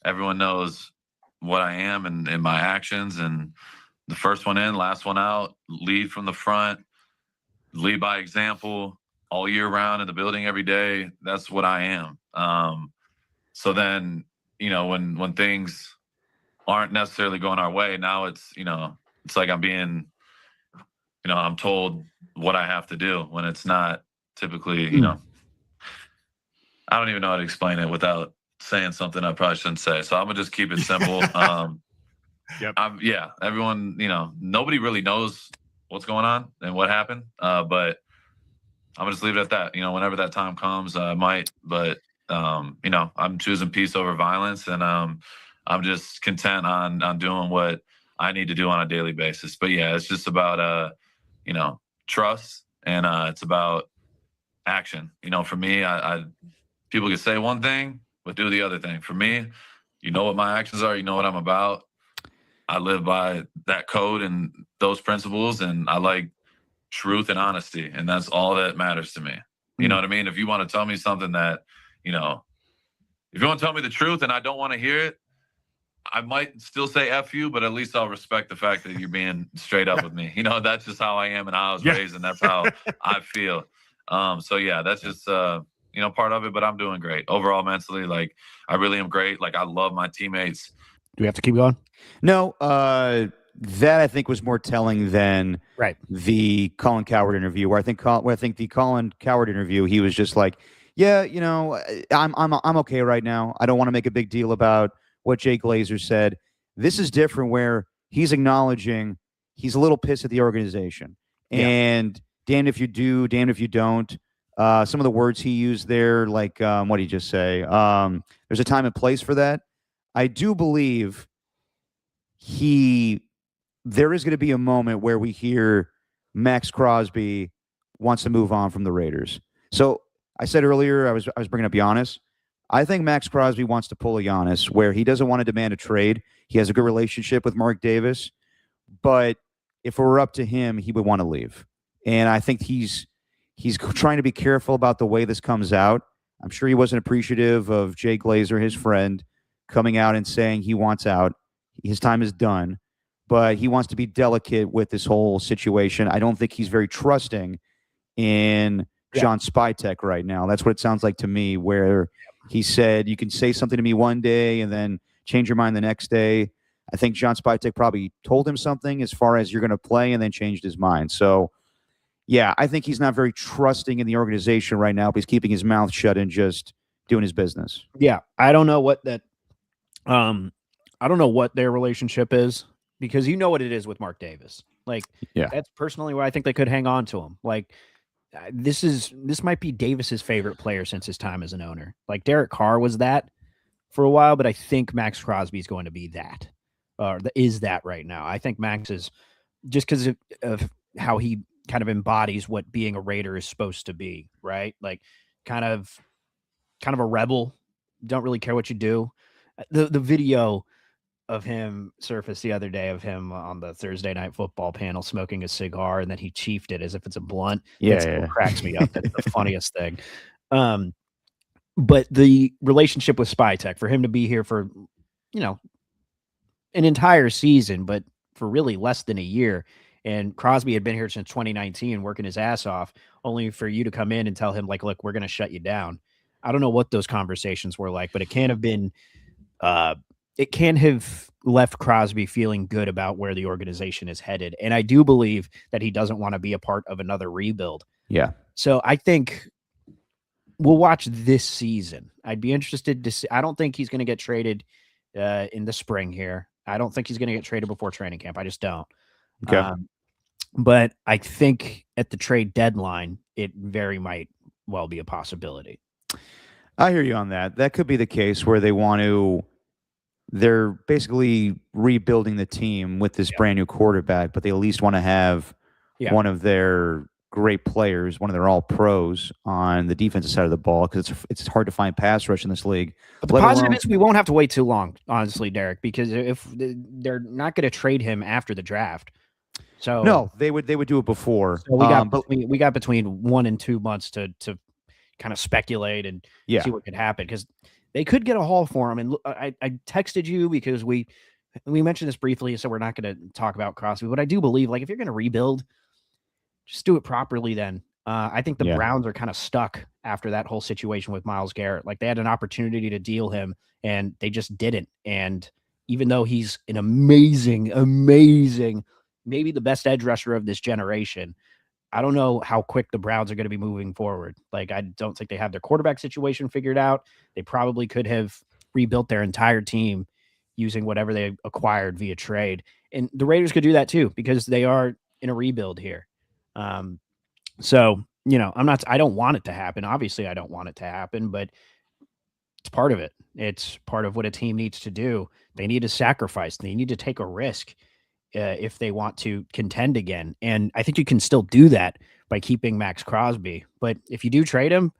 Everyone knows what I am and my actions, and the first one in, last one out, lead from the front, lead by example all year round in the building every day. That's what I am. So then, you know, when things aren't necessarily going our way, now it's like I'm being, I'm told what I have to do when it's not typically, I don't even know how to explain it without saying something I probably shouldn't say. So I'm gonna just keep it simple. Everyone, nobody really knows what's going on and what happened. But I'm gonna just leave it at that. Whenever that time comes, I might. But I'm choosing peace over violence, and I'm just content on doing what I need to do on a daily basis. But yeah, it's just about trust, and it's about action. For me, I people can say one thing but do the other thing. For me, what my actions are, what I'm about. I live by that code and those principles, and I like truth and honesty, and that's all that matters to me. You know what I mean? If you want to tell me something that, if you want to tell me the truth and I don't want to hear it, I might still say F you, but at least I'll respect the fact that you're being straight up with me. That's just how I am and how I was raised, and that's how I feel. So yeah, that's just part of it, but I'm doing great. Overall, mentally, like, I really am great. Like, I love my teammates. Do we have to keep going? No, that I think was more telling than the Colin Cowherd interview, where I think the Colin Cowherd interview, he was just like, yeah, I'm okay right now. I don't want to make a big deal about what Jay Glazer said. This is different, where he's acknowledging he's a little pissed at the organization, and damned if you do, damned if you don't. Some of the words he used there, like what did he just say? There's a time and place for that. I do believe there is going to be a moment where we hear Maxx Crosby wants to move on from the Raiders. So I said earlier, I was bringing up Giannis. I think Maxx Crosby wants to pull a Giannis, where he doesn't want to demand a trade. He has a good relationship with Mark Davis, but if it were up to him, he would want to leave. And I think he's trying to be careful about the way this comes out. I'm sure he wasn't appreciative of Jay Glazer, his friend, coming out and saying he wants out. His time is done, but he wants to be delicate with this whole situation. I don't think he's very trusting in John Spytek right now. That's what it sounds like to me, where he said, you can say something to me one day and then change your mind the next day. I think John Spytek probably told him something as far as you're going to play, and then changed his mind. So yeah, I think he's not very trusting in the organization right now, but he's keeping his mouth shut and just doing his business. Yeah, I don't know what that I don't know what their relationship is, because you know what it is with Mark Davis. Like, Yeah. that's personally why I think they could hang on to him. Like, this might be Davis's favorite player since his time as an owner. Like, Derek Carr was that for a while, but I think Maxx Crosby is going to be that, or is that right now. I think Maxx is, just because of how he kind of embodies what being a Raider is supposed to be, right? Like, kind of a rebel, don't really care what you do. The video of him surfaced the other day of him on the Thursday Night Football panel smoking a cigar, and then he chiefed it as if it's a blunt. Yeah, It still yeah. cracks me up. That's the funniest thing. But the relationship with Spytech, for him to be here for, an entire season, but for really less than a year. And Crosby had been here since 2019 working his ass off, only for you to come in and tell him, like, look, we're going to shut you down. I don't know what those conversations were like, but it can't have been, it can have left Crosby feeling good about where the organization is headed. And I do believe that he doesn't want to be a part of another rebuild. Yeah. So I think we'll watch this season. I'd be interested to see. I don't think he's going to get traded in the spring here. I don't think he's going to get traded before training camp. I just don't. Okay. But I think at the trade deadline, it very might well be a possibility. I hear you on that. That could be the case where they're basically rebuilding the team with this brand new quarterback, but they at least want to have one of their great players, one of their all pros on the defensive side of the ball, because it's hard to find pass rush in this league. But the positive is we won't have to wait too long, honestly, Derek, because if they're not going to trade him after the draft. So no, they would do it before. So we got between 1 and 2 months to kind of speculate and see what could happen, because they could get a haul for him. And I texted you because we mentioned this briefly, so we're not going to talk about Crosby. But I do believe, like, if you're going to rebuild, just do it properly then. I think the Browns are kind of stuck after that whole situation with Myles Garrett. Like, they had an opportunity to deal him, and they just didn't. And even though he's an amazing, maybe the best edge rusher of this generation, I don't know how quick the Browns are going to be moving forward. Like, I don't think they have their quarterback situation figured out. They probably could have rebuilt their entire team using whatever they acquired via trade. And the Raiders could do that too, because they are in a rebuild here. So, I don't want it to happen. Obviously, I don't want it to happen, but it's part of it. It's part of what a team needs to do. They need to sacrifice. They need to take a risk if they want to contend again. And I think you can still do that by keeping Maxx Crosby. But if you do trade him,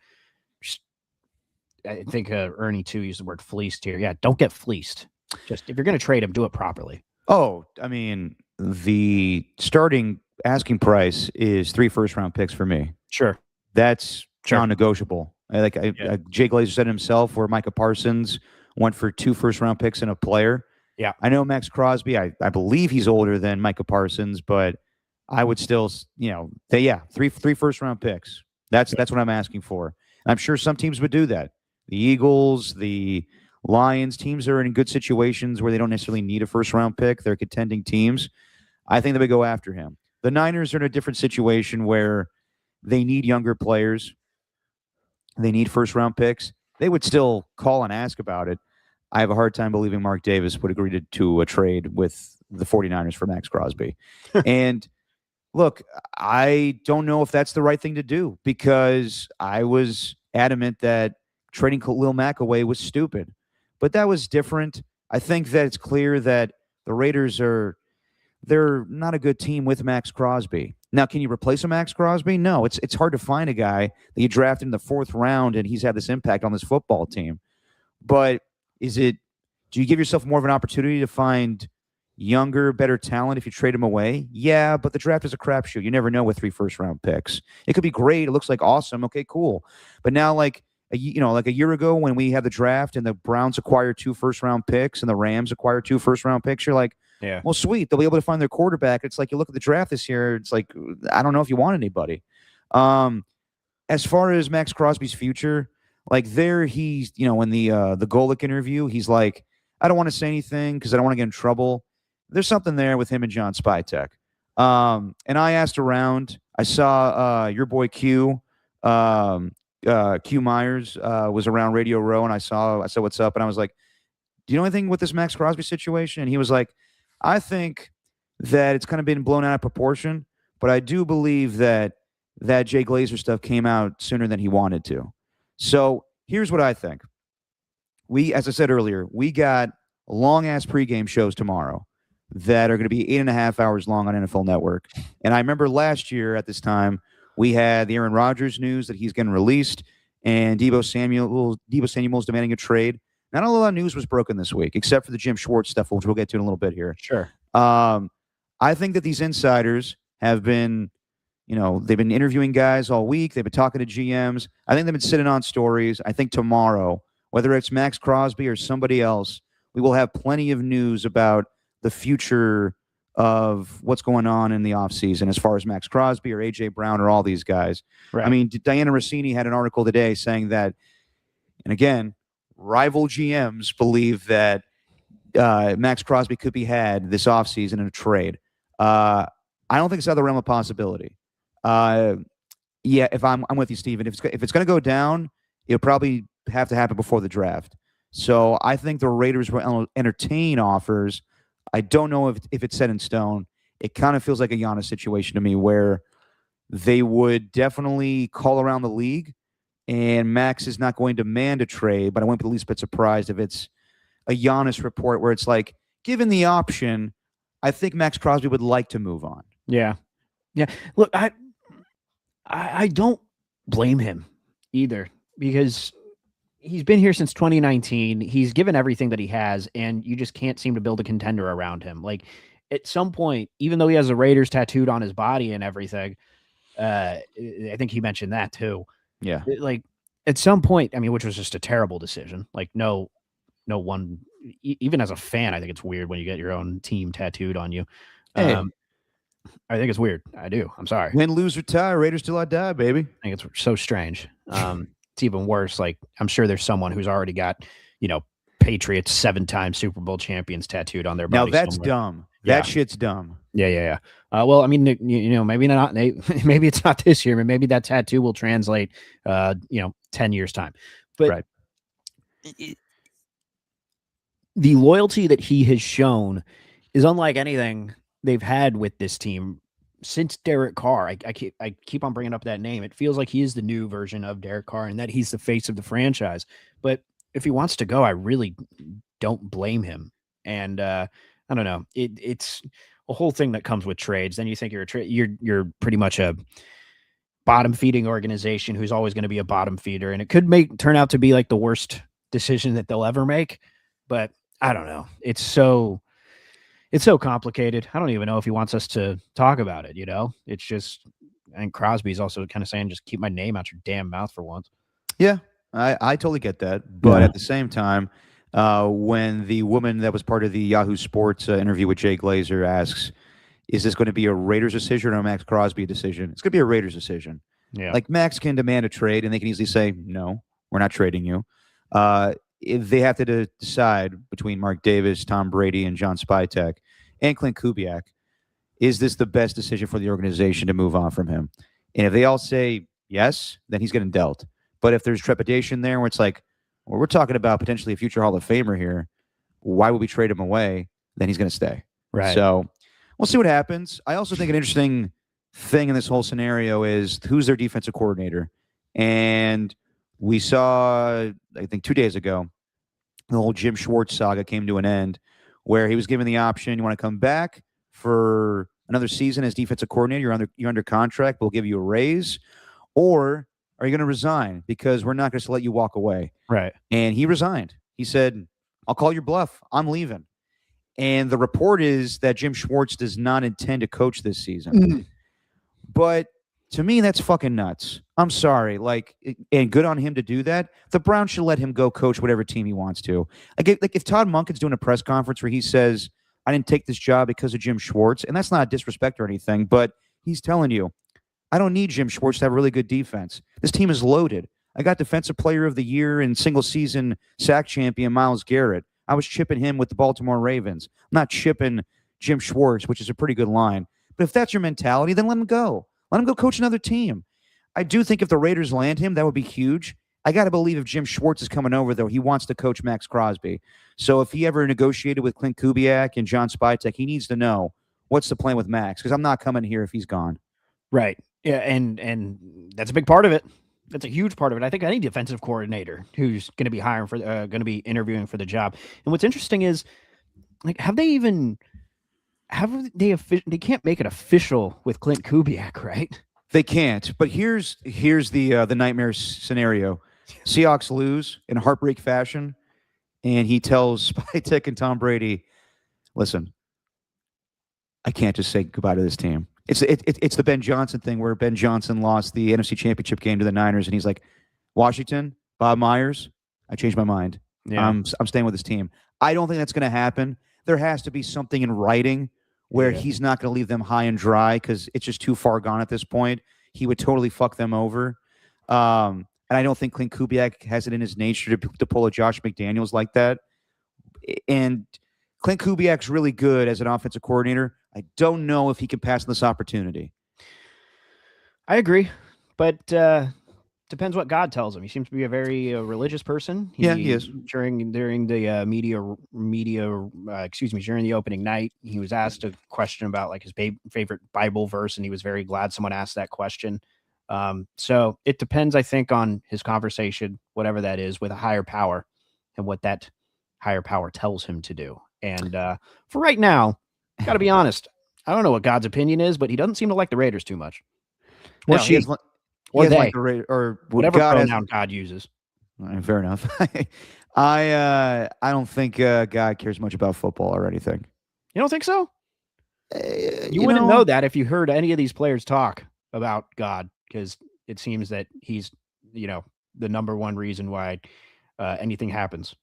I think Ernie too used the word fleeced here. Yeah, don't get fleeced. Just, if you're going to trade him, do it properly. Oh, I mean, the starting asking price is 3 first-round picks for me. Sure. That's non-negotiable. Jay Glazer said himself, where Micah Parsons went for 2 first-round picks and a player. Yeah. I know Maxx Crosby, I believe he's older than Micah Parsons, but I would still, 3 first-round picks. That's what I'm asking for. And I'm sure some teams would do that. The Eagles, the Lions, teams are in good situations where they don't necessarily need a first-round pick. They're contending teams. I think they would go after him. The Niners are in a different situation where they need younger players. They need first-round picks. They would still call and ask about it. I have a hard time believing Mark Davis would agree to a trade with the 49ers for Maxx Crosby. And look, I don't know if that's the right thing to do, because I was adamant that trading Khalil Mack away was stupid. But that was different. I think that it's clear that the Raiders they're not a good team with Maxx Crosby. Now, can you replace a Maxx Crosby? No, it's hard to find a guy that you draft in the 4th round and he's had this impact on this football team. But do you give yourself more of an opportunity to find younger, better talent if you trade him away? Yeah, but the draft is a crapshoot. You never know with 3 first-round picks. It could be great. It looks like awesome. Okay, cool. But now, like a year ago when we had the draft and the Browns acquired 2 first-round picks and the Rams acquired 2 first-round picks, you're like, yeah, well, sweet. They'll be able to find their quarterback. It's like you look at the draft this year. It's like, I don't know if you want anybody. As far as Maxx Crosby's future, like he's, in the Golick interview, he's like, I don't want to say anything because I don't want to get in trouble. There's something there with him and John Spytek. And I asked around. I saw your boy Q Myers was around Radio Row, and I said, what's up? And I was like, do you know anything with this Maxx Crosby situation? And he was like, I think that it's kind of been blown out of proportion, but I do believe that Jay Glazer stuff came out sooner than he wanted to. So here's what I think. As I said earlier, we got long ass pregame shows tomorrow that are going to be 8.5 hours long on NFL Network. And I remember last year at this time, we had the Aaron Rodgers news that he's getting released, and Deebo Samuel's demanding a trade. Not a lot of news was broken this week, except for the Jim Schwartz stuff, which we'll get to in a little bit here. Sure. I think that these insiders have been, they've been interviewing guys all week. They've been talking to GMs. I think they've been sitting on stories. I think tomorrow, whether it's Maxx Crosby or somebody else, we will have plenty of news about the future of what's going on in the offseason as far as Maxx Crosby or A.J. Brown or all these guys. Right. I mean, Diana Rossini had an article today saying that, and again, rival GMs believe that Maxx Crosby could be had this offseason in a trade. I don't think it's out of the realm of possibility. Yeah, if I'm with you, Steven. If it's going to go down, it'll probably have to happen before the draft. So I think the Raiders will entertain offers. I don't know if it's set in stone. It kind of feels like a Giannis situation to me where they would definitely call around the league, and Maxx is not going to demand a trade, but I wouldn't be the least bit surprised if it's a Giannis report where it's like, given the option, I think Maxx Crosby would like to move on. Yeah. Yeah. Look, I don't blame him either, because he's been here since 2019. He's given everything that he has, and you just can't seem to build a contender around him. Like, at some point, even though he has the Raiders tattooed on his body and everything, I think he mentioned that too. Yeah. Like, at some point, I mean, which was just a terrible decision. Like, no one, even as a fan, I think it's weird when you get your own team tattooed on you. Hey. I think it's weird. I do. I'm sorry. Win, lose, or tie, Raiders till I die, baby. I think it's so strange. It's even worse. Like, I'm sure there's someone who's already got, Patriots 7-time Super Bowl champions tattooed on their body. Now that's somewhere. dumb. Yeah. That shit's dumb. Yeah. Well, I mean, maybe not. Maybe it's not this year. Maybe that tattoo will translate, 10 years time. But right. The loyalty that he has shown is unlike anything they've had with this team since Derek Carr. I keep on bringing up that name. It feels like he is the new version of Derek Carr and that he's the face of the franchise. But if he wants to go, I really don't blame him. And I don't know. It's a whole thing that comes with trades. Then you think you're pretty much a bottom feeding organization who's always going to be a bottom feeder, and it could turn out to be like the worst decision that they'll ever make. But I don't know. It's so complicated. I don't even know if he wants us to talk about it. It's just, and Crosby's also kind of saying, just keep my name out your damn mouth for once. Yeah, I totally get that. But at the same time, when the woman that was part of the Yahoo Sports interview with Jay Glazer asks, is this going to be a Raiders decision or a Maxx Crosby decision? It's going to be a Raiders decision. Like, Maxx can demand a trade, and they can easily say, no, we're not trading you. If they have to decide between Mark Davis, Tom Brady, and John Spytek, and Clint Kubiak, is this the best decision for the organization to move on from him? And if they all say yes, then he's getting dealt. But if there's trepidation there where it's like, well, we're talking about potentially a future Hall of Famer here, why would we trade him away? Then he's going to stay. Right. So we'll see what happens. I also think an interesting thing in this whole scenario is who's their defensive coordinator. And we saw, I think 2 days ago, the whole Jim Schwartz saga came to an end where he was given the option, you want to come back for another season as defensive coordinator, you're under contract, we'll give you a raise, or are you going to resign because we're not going to let you walk away? Right. And he resigned. He said, I'll call your bluff. I'm leaving. And the report is that Jim Schwartz does not intend to coach this season. But to me, that's fucking nuts. I'm sorry. And good on him to do that. The Browns should let him go coach whatever team he wants to. If Todd Monken's doing a press conference where he says, I didn't take this job because of Jim Schwartz, and that's not a disrespect or anything, but he's telling you, I don't need Jim Schwartz to have a really good defense. This team is loaded. I got Defensive Player of the Year and single-season sack champion Myles Garrett. I was chipping him with the Baltimore Ravens. I'm not chipping Jim Schwartz, which is a pretty good line. But if that's your mentality, then let him go. Let him go coach another team. I do think if the Raiders land him, that would be huge. I got to believe if Jim Schwartz is coming over, though, he wants to coach Maxx Crosby. So if he ever negotiated with Clint Kubiak and John Spytek, he needs to know what's the plan with Maxx, because I'm not coming here if he's gone. Right. Yeah, and that's a big part of it. That's a huge part of it. I think any defensive coordinator who's going to be hiring for, going to be interviewing for the job. And what's interesting is, like, they can't make it official with Clint Kubiak, right? They can't. But here's the nightmare scenario: Seahawks lose in heartbreak fashion, and he tells Spytek and Tom Brady, "Listen, I can't just say goodbye to this team." It's the Ben Johnson thing, where Ben Johnson lost the NFC Championship game to the Niners, and he's like, "Washington, Bob Myers, I changed my mind. Yeah. I'm staying with this team." I don't think that's going to happen. There has to be something in writing where he's not going to leave them high and dry, because it's just too far gone at this point. He would totally fuck them over. And I don't think Clint Kubiak has it in his nature to pull a Josh McDaniels like that. And Clint Kubiak's really good as an offensive coordinator. I don't know if he can pass on this opportunity. I agree, but depends what God tells him. He seems to be a very religious person. He is. During the during the opening night, he was asked a question about like his favorite Bible verse, and he was very glad someone asked that question. So it depends, I think, on his conversation, whatever that is, with a higher power, and what that higher power tells him to do. And for right now, got to be honest, I don't know what God's opinion is, but he doesn't seem to like the Raiders too much. Or she. Or they, or whatever God pronoun God uses. Fair enough. I don't think God cares much about football or anything. You don't think so? You wouldn't know that if you heard any of these players talk about God, because it seems that he's, the number one reason why anything happens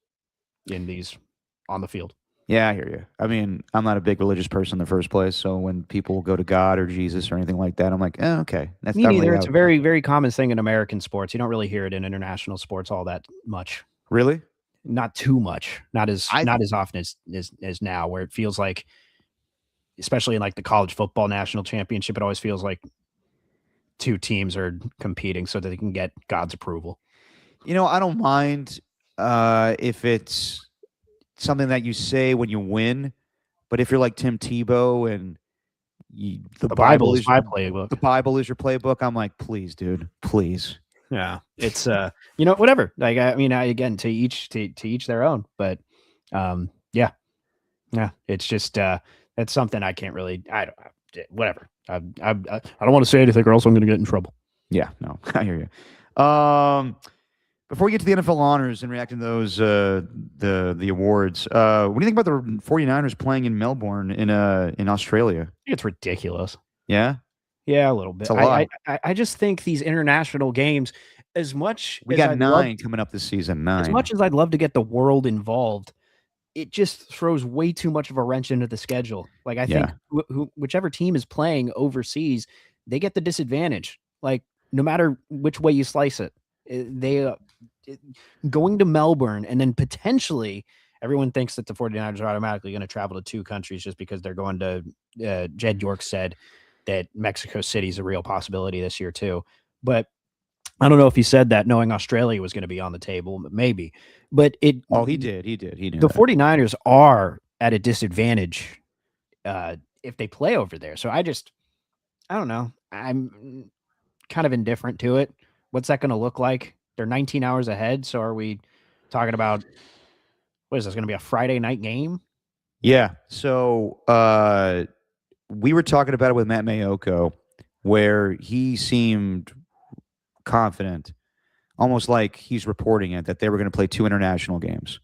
on the field. Yeah, I hear you. I mean, I'm not a big religious person in the first place, so when people go to God or Jesus or anything like that, I'm like, okay. That's Me neither. It's a very, very common thing in American sports. You don't really hear it in international sports all that much. Really? Not too much. Not as often as now, where it feels like, especially in like the college football national championship, it always feels like two teams are competing so that they can get God's approval. I don't mind if it's something that you say when you win, but if you're like Tim Tebow and the Bible is my playbook, the Bible is your playbook, I'm like, please, dude, please. Yeah, it's whatever. Like, I mean, again, to each their own, but yeah, it's just that's something I can't really. Whatever. I don't want to say anything, or else I'm going to get in trouble. Yeah, no, I hear you. Before we get to the NFL honors and reacting to those, the awards, what do you think about the 49ers playing in Melbourne in Australia? I think it's ridiculous. Yeah? Yeah, a little bit. It's a lot. I just think these international games, as much we as got 9 coming up this season. 9. As much as I'd love to get the world involved, it just throws way too much of a wrench into the schedule. Like, I think whichever team is playing overseas, they get the disadvantage. Like, no matter which way you slice it, they going to Melbourne, and then potentially everyone thinks that the 49ers are automatically going to travel to 2 countries just because they're going to Jed York said that Mexico City is a real possibility this year too. But I don't know if he said that knowing Australia was going to be on the table, maybe. But he did. He knew the 49ers are at a disadvantage if they play over there. So I don't know. I'm kind of indifferent to it. What's that going to look like? They're 19 hours ahead. So are we talking about, what is this going to be, a Friday night game? Yeah. So we were talking about it with Matt Mayoko, where he seemed confident, almost like he's reporting it, that they were going to play 2 international games.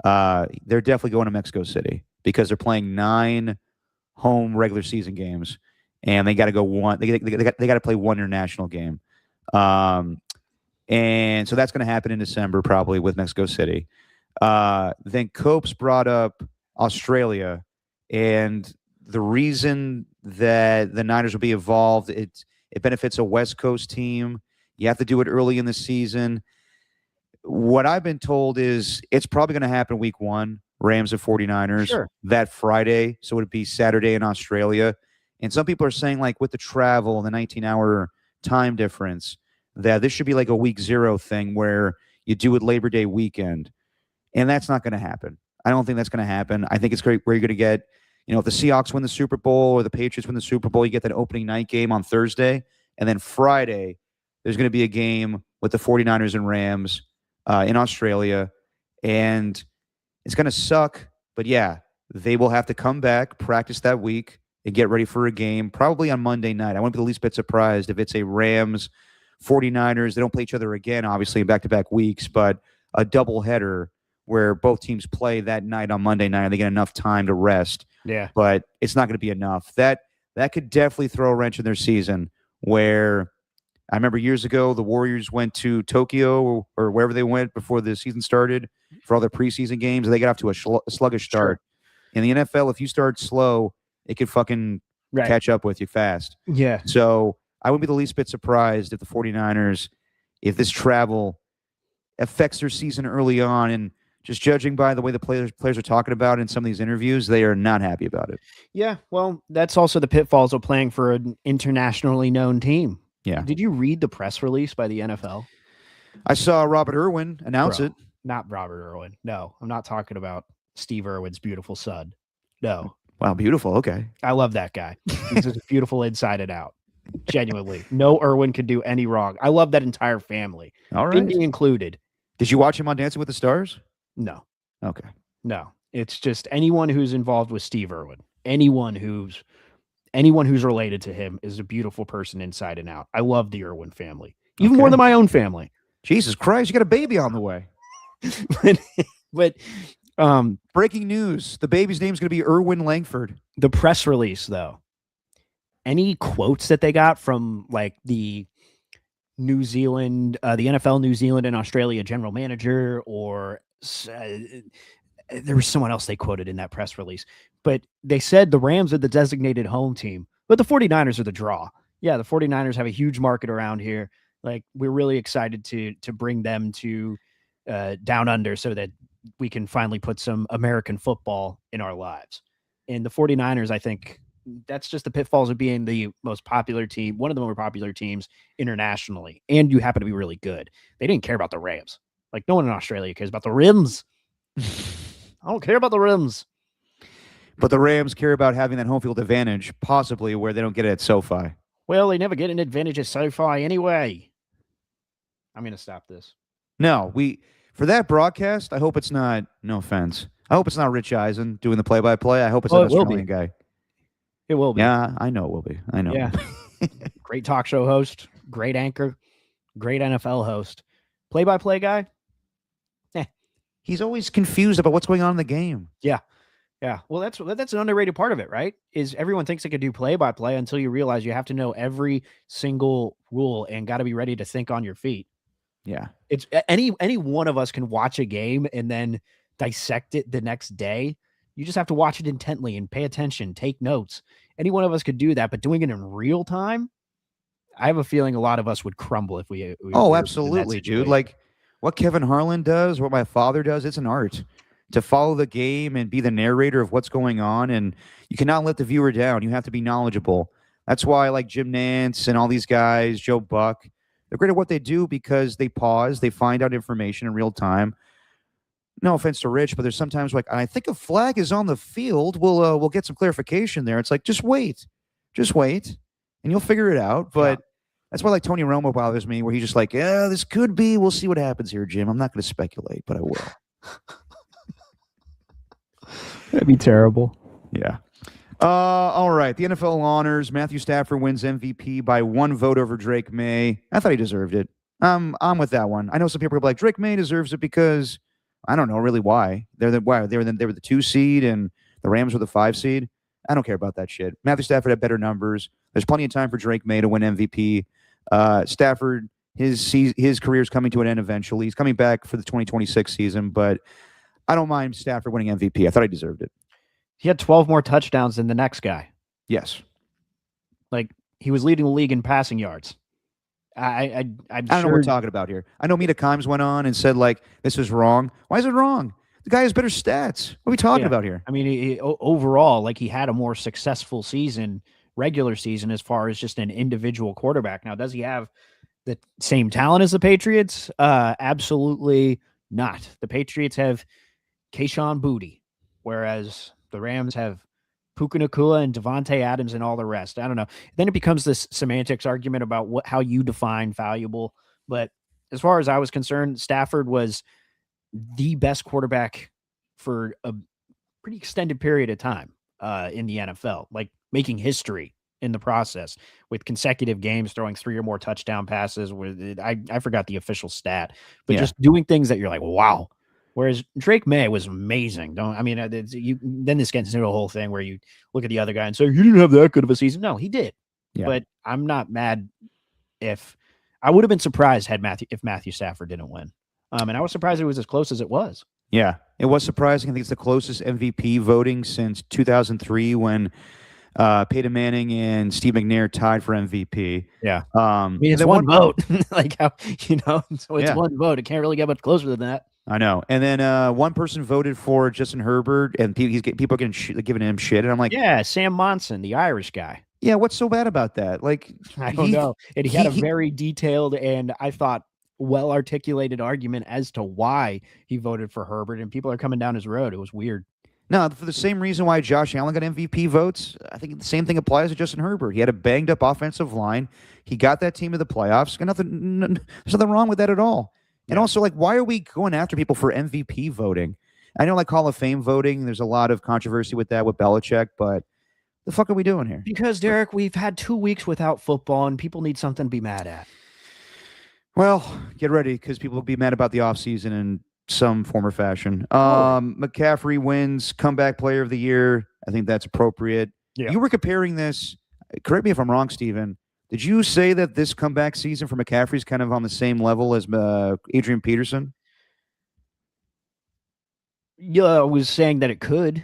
They're definitely going to Mexico City because they're playing 9 home regular season games, and they got to go one. They got to play 1 international game. And so that's going to happen in December, probably with Mexico City. Then Copes brought up Australia, and the reason that the Niners will be involved, it benefits a West Coast team. You have to do it early in the season. What I've been told is it's probably going to happen week 1, Rams and 49ers, that Friday. So it would be Saturday in Australia. And some people are saying, like, with the travel and the 19-hour time difference, that this should be like a week 0 thing where you do it Labor Day weekend. And that's not going to happen. I don't think that's going to happen. I think it's great where you're going to get, if the Seahawks win the Super Bowl or the Patriots win the Super Bowl, you get that opening night game on Thursday. And then Friday, there's going to be a game with the 49ers and Rams in Australia. And it's going to suck. But yeah, they will have to come back, practice that week, and get ready for a game probably on Monday night. I wouldn't be the least bit surprised if it's a Rams 49ers. They don't play each other again, obviously, in back-to-back weeks, but a doubleheader where both teams play that night on Monday night and they get enough time to rest. Yeah. But it's not going to be enough. That could definitely throw a wrench in their season, where I remember years ago the Warriors went to Tokyo or wherever they went before the season started for all their preseason games, and they got off to a sluggish start. In the NFL, if you start slow, it could fucking catch up with you fast. Yeah. So I wouldn't be the least bit surprised if the 49ers, if this travel affects their season early on. And just judging by the way the players are talking about in some of these interviews, they are not happy about it. Yeah, well, that's also the pitfalls of playing for an internationally known team. Yeah. Did you read the press release by the NFL? I saw Robert Irwin announce it. Not Robert Irwin. No, I'm not talking about Steve Irwin's beautiful son. No. Wow, beautiful. Okay. I love that guy. He's just beautiful inside and out. Genuinely. No Irwin could do any wrong. I love that entire family. All right. Indy included. Did you watch him on Dancing with the Stars? No. Okay. No. It's just anyone who's involved with Steve Irwin. Anyone who's related to him is a beautiful person inside and out. I love the Irwin family. Even more than my own family. Jesus Christ, you got a baby on the way. but breaking news. The baby's name's going to be Irwin Langford. The press release, though. Any quotes that they got from like the New Zealand, the NFL New Zealand and Australia general manager, or there was someone else they quoted in that press release, but they said the Rams are the designated home team, but the 49ers are the draw. Yeah, the 49ers have a huge market around here. Like, we're really excited to bring them to down under so that we can finally put some American football in our lives. And the 49ers, I think that's just the pitfalls of being the most popular team, one of the more popular teams internationally, and you happen to be really good. They didn't care about the Rams. Like, no one in Australia cares about the Rims. I don't care about the Rims. But the Rams care about having that home field advantage, possibly where they don't get it at SoFi. Well, they never get an advantage at SoFi anyway. I'm going to stop this. No, for that broadcast, I hope it's not, no offense, I hope it's not Rich Eisen doing the play-by-play. I hope it's an Australian guy. It will be. Yeah, I know it will be. I know. Yeah. Great talk show host, great anchor, great NFL host. Play-by-play guy? He's always confused about what's going on in the game. Yeah. Yeah. Well, that's an underrated part of it, right? Is everyone thinks they could do play-by-play until you realize you have to know every single rule and got to be ready to think on your feet. Yeah. It's any one of us can watch a game and then dissect it the next day. You just have to watch it intently and pay attention, take notes. Any one of us could do that, but doing it in real time, I have a feeling a lot of us would crumble if we absolutely, dude. Like what Kevin Harlan does, what my father does, it's an art to follow the game and be the narrator of what's going on. And you cannot let the viewer down. You have to be knowledgeable. That's why I like Jim Nantz and all these guys, Joe Buck. They're great at what they do because they pause, they find out information in real time. No offense to Rich, but there's sometimes like, I think a flag is on the field. We'll get some clarification there. It's like, just wait, and you'll figure it out. But that's why like Tony Romo bothers me, where he's just like, yeah, this could be. We'll see what happens here, Jim. I'm not going to speculate, but I will. That'd be terrible. Yeah. All right. The NFL honors. Matthew Stafford wins MVP by 1 vote over Drake May. I thought he deserved it. I'm with that one. I know some people are like, Drake May deserves it because I don't know really why. They were the 2 seed and the Rams were the 5 seed. I don't care about that shit. Matthew Stafford had better numbers. There's plenty of time for Drake May to win MVP. Stafford, his career is coming to an end eventually. He's coming back for the 2026 season, but I don't mind Stafford winning MVP. I thought he deserved it. He had 12 more touchdowns than the next guy. Yes. Like, he was leading the league in passing yards. I'm I don't know what we're talking about here. I know Mina Kimes went on and said, like, this is wrong. Why is it wrong? The guy has better stats. What are we talking about here? I mean, overall, like, he had a more successful season, regular season, as far as just an individual quarterback. Now, does he have the same talent as the Patriots? Absolutely not. The Patriots have Kayshon Boutte, whereas the Rams have Puka Nacua and Devontae Adams and all the rest. I don't know. Then it becomes this semantics argument about how you define valuable. But as far as I was concerned, Stafford was the best quarterback for a pretty extended period of time in the NFL, like making history in the process with consecutive games, throwing 3 or more touchdown passes. I forgot the official stat, but just doing things that you're like, wow. Whereas Drake May was amazing. Then this gets into a whole thing where you look at the other guy and say, he didn't have that good of a season. No, he did. Yeah. But I'm not mad if I would have been surprised if Matthew Stafford didn't win. And I was surprised it was as close as it was. Yeah, it was surprising. I think it's the closest MVP voting since 2003 when Peyton Manning and Steve McNair tied for MVP. Yeah. It's one vote. Like how, so it's one vote. It can't really get much closer than that. I know. And then one person voted for Justin Herbert, and people are giving him shit. And I'm like, yeah, Sam Monson, the Irish guy. Yeah, what's so bad about that? Like, I don't know. And he had a very detailed and I thought well-articulated argument as to why he voted for Herbert, and people are coming down his road. It was weird. No, for the same reason why Josh Allen got MVP votes, I think the same thing applies to Justin Herbert. He had a banged-up offensive line. He got that team to the playoffs. There's nothing wrong with that at all. And also, like, why are we going after people for MVP voting? I know, like, Hall of Fame voting, there's a lot of controversy with that with Belichick, but the fuck are we doing here? Because, Derek, we've had 2 weeks without football, and people need something to be mad at. Well, get ready, because people will be mad about the offseason in some form or fashion. McCaffrey wins comeback player of the year. I think that's appropriate. Yeah. You were comparing this, correct me if I'm wrong, Steven. Did you say that this comeback season for McCaffrey is kind of on the same level as Adrian Peterson? Yeah, I was saying that it could.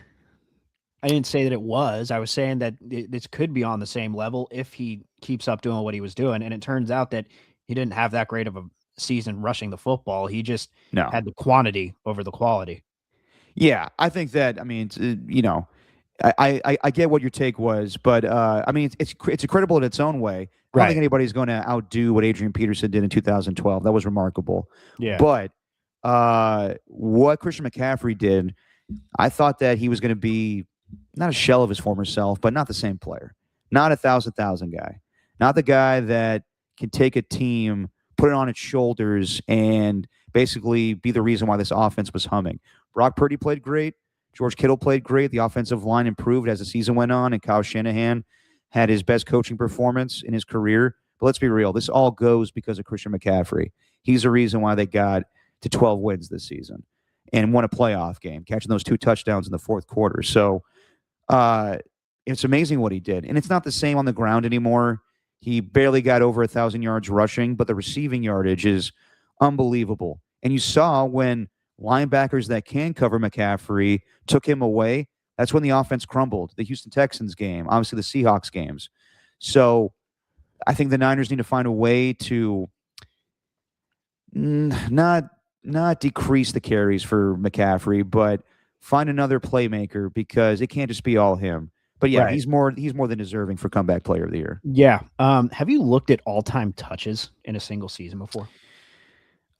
I didn't say that it was. I was saying that this could be on the same level if he keeps up doing what he was doing. And it turns out that he didn't have that great of a season rushing the football. He just had the quantity over the quality. Yeah, I think that, I mean, I get what your take was, but I mean, it's incredible in its own way. I don't think anybody's going to outdo what Adrian Peterson did in 2012. That was remarkable. Yeah. But what Christian McCaffrey did, I thought that he was going to be not a shell of his former self, but not the same player. Not a 1,000 guy. Not the guy that can take a team, put it on its shoulders, and basically be the reason why this offense was humming. Brock Purdy played great. George Kittle played great. The offensive line improved as the season went on, and Kyle Shanahan had his best coaching performance in his career. But let's be real. This all goes because of Christian McCaffrey. He's the reason why they got to 12 wins this season and won a playoff game, catching those 2 touchdowns in the fourth quarter. So it's amazing what he did. And it's not the same on the ground anymore. He barely got over 1,000 yards rushing, but the receiving yardage is unbelievable. And you saw when linebackers that can cover McCaffrey took him away, that's when the offense crumbled. The Houston Texans game, obviously the Seahawks games. So I think the Niners need to find a way to not decrease the carries for McCaffrey, but find another playmaker, because it can't just be all him. But yeah, he's more than deserving for comeback player of the year. Yeah. Have you looked at all-time touches in a single season before?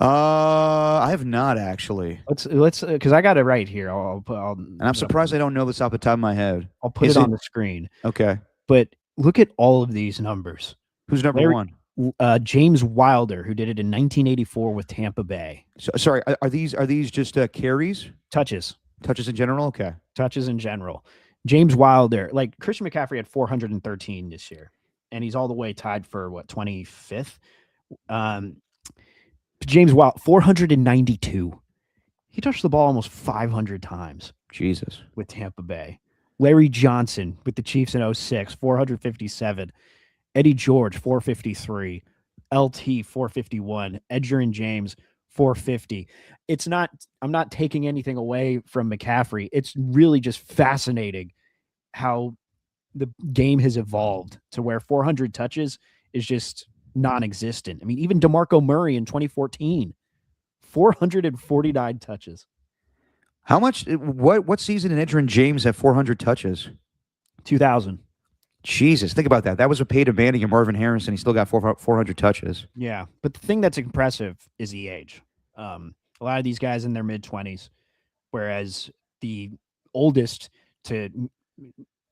I have not actually. Let's because I got it right here. And I'm surprised I don't know this off the top of my head. I'll put it on the screen. Okay. But look at all of these numbers. Who's number one? James Wilder, who did it in 1984 with Tampa Bay. So, sorry, are these just carries? Touches in general. Okay. Touches in general. James Wilder, like Christian McCaffrey had 413 this year, and he's all the way tied for 25th. James Wilder, 492. He touched the ball almost 500 times. Jesus. With Tampa Bay. Larry Johnson with the Chiefs in 06, 457. Eddie George, 453. LT, 451. Edgerrin James, 450. I'm not taking anything away from McCaffrey. It's really just fascinating how the game has evolved to where 400 touches is just non-existent. I mean, even DeMarco Murray in 2014, 449 touches. How much? What season did Edgerrin James have 400 touches? 2000. Jesus, think about that. That was a Peyton Manning and Marvin Harrison. He still got 400 touches. Yeah, but the thing that's impressive is the age. A lot of these guys in their mid-20s, whereas the oldest to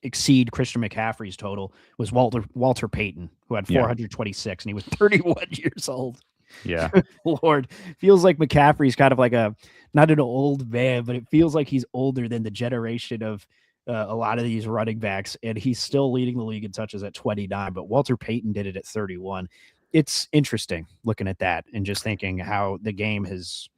exceed Christian McCaffrey's total was Walter Payton, who had 426, and he was 31 years old. Yeah. Lord, feels like McCaffrey's kind of like not an old man, but it feels like he's older than the generation of a lot of these running backs, and he's still leading the league in touches at 29, but Walter Payton did it at 31. It's interesting looking at that and just thinking how the game has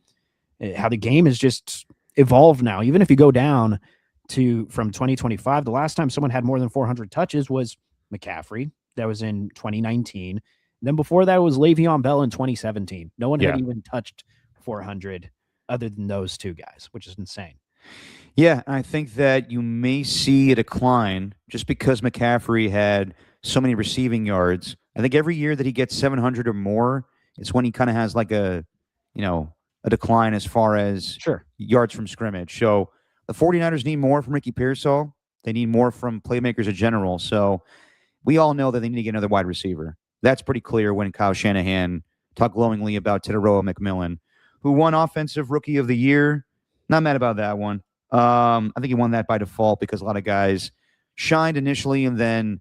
just evolved now. Even if you go down from 2025, the last time someone had more than 400 touches was McCaffrey. That was in 2019. And then before that was Le'Veon Bell in 2017. No one had even touched 400 other than those two guys, which is insane. Yeah, I think that you may see a decline just because McCaffrey had so many receiving yards. I think every year that he gets 700 or more, it's when he kind of has like a decline as far as yards from scrimmage. So the 49ers need more from Ricky Pearsall. They need more from playmakers in general. So we all know that they need to get another wide receiver. That's pretty clear when Kyle Shanahan talked glowingly about Teteroa McMillan, who won Offensive Rookie of the Year. Not mad about that one. I think he won that by default because a lot of guys shined initially and then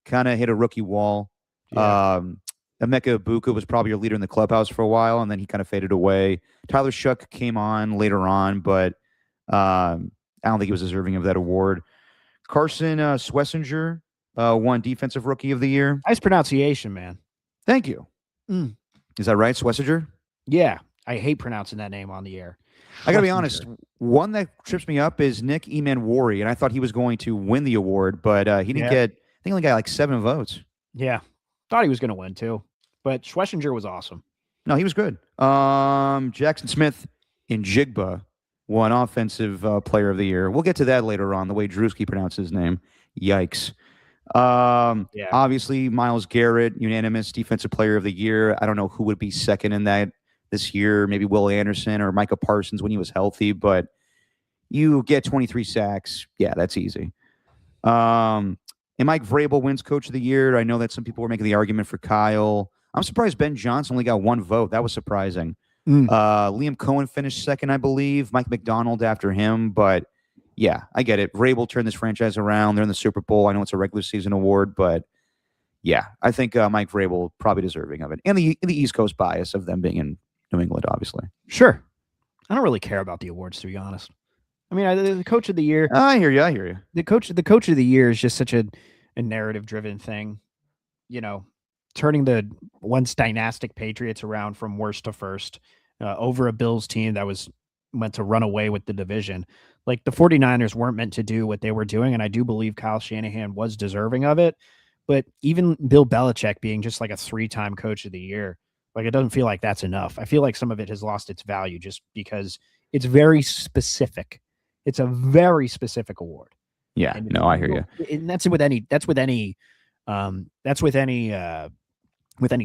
kind of hit a rookie wall. Yeah. Emeka Ibuka was probably your leader in the clubhouse for a while, and then he kind of faded away. Tyler Shuck came on later on, but I don't think he was deserving of that award. Carson Schlesinger won Defensive Rookie of the Year. Nice pronunciation, man. Thank you. Is that right, Schlesinger? Yeah, I hate pronouncing that name on the air. I got to be honest. One that trips me up is Nick Emanwari, and I thought he was going to win the award, but he didn't get. I think he only got like 7 votes. Yeah, thought he was going to win too, but Schlesinger was awesome. No, he was good. Jackson Smith in Jigba won Offensive Player of the Year. We'll get to that later on. The way Drewski pronounces his name, yikes. Obviously, Myles Garrett, unanimous Defensive Player of the Year. I don't know who would be second in that this year. Maybe Will Anderson or Micah Parsons when he was healthy, but you get 23 sacks. Yeah, that's easy. And Mike Vrabel wins Coach of the Year. I know that some people were making the argument for Kyle. I'm surprised Ben Johnson only got 1 vote. That was surprising. Liam Cohen finished second, I believe. Mike McDonald after him, but yeah, I get it. Vrabel turned this franchise around. They're in the Super Bowl. I know it's a regular season award, but yeah, I think Mike Vrabel probably deserving of it. And the East Coast bias of them being in New England, obviously. Sure. I don't really care about the awards, to be honest. I mean, the Coach of the Year. I hear you. The Coach of the Year is just such a narrative-driven thing. You know, turning the once dynastic Patriots around from worst to first over a Bills team that was meant to run away with the division. Like, the 49ers weren't meant to do what they were doing, and I do believe Kyle Shanahan was deserving of it. But even Bill Belichick being just like a 3-time Coach of the Year, like, it doesn't feel like that's enough. I feel like some of it has lost its value just because it's very specific. It's a very specific award. Yeah, and no, I hear you. And that's with any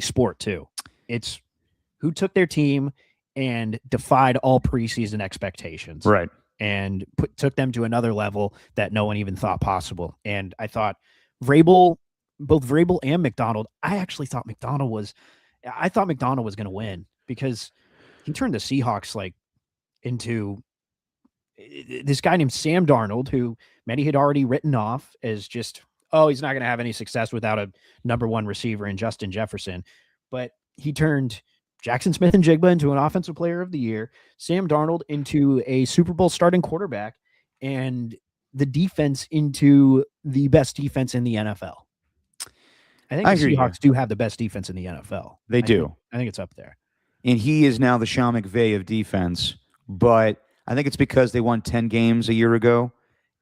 sport too. It's who took their team and defied all preseason expectations. Right. And took them to another level that no one even thought possible. And I thought both Vrabel and McDonald, I actually thought McDonald was going to win because he turned the Seahawks like into this guy named Sam Darnold, who many had already written off as just, he's not going to have any success without a number 1 receiver in Justin Jefferson. But he turned Jackson Smith and Jigba into an Offensive Player of the Year, Sam Darnold into a Super Bowl starting quarterback, and the defense into the best defense in the NFL. I think the Seahawks do have the best defense in the NFL. They do. I think it's up there. And he is now the Sean McVay of defense, but I think it's because they won 10 games a year ago,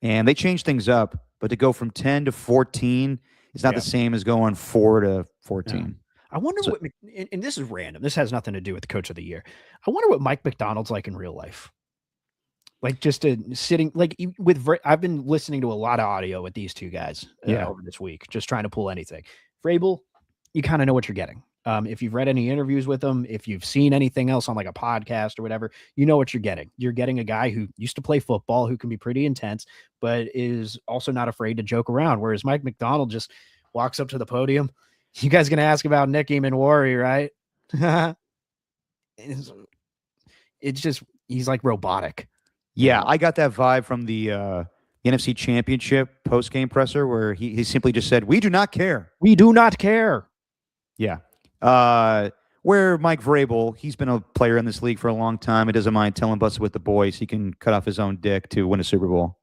and they changed things up. But to go from 10 to 14 is not the same as going 4 to 14. Yeah. I wonder what, and this is random. This has nothing to do with the Coach of the Year. I wonder what Mike McDonald's like in real life. Like just sitting, like I've been listening to a lot of audio with these two guys over this week, just trying to pull anything. Vrabel, you kind of know what you're getting. If you've read any interviews with him, if you've seen anything else on like a podcast or whatever, you know what you're getting. You're getting a guy who used to play football, who can be pretty intense, but is also not afraid to joke around. Whereas Mike McDonald just walks up to the podium. You guys going to ask about Nick Eamon-Wari, right? It's just, he's like robotic. Yeah, I got that vibe from the NFC Championship post-game presser where he simply just said, "We do not care. We do not care." Yeah. Where Mike Vrabel, he's been a player in this league for a long time. He doesn't mind telling Busted with the boys he can cut off his own dick to win a Super Bowl.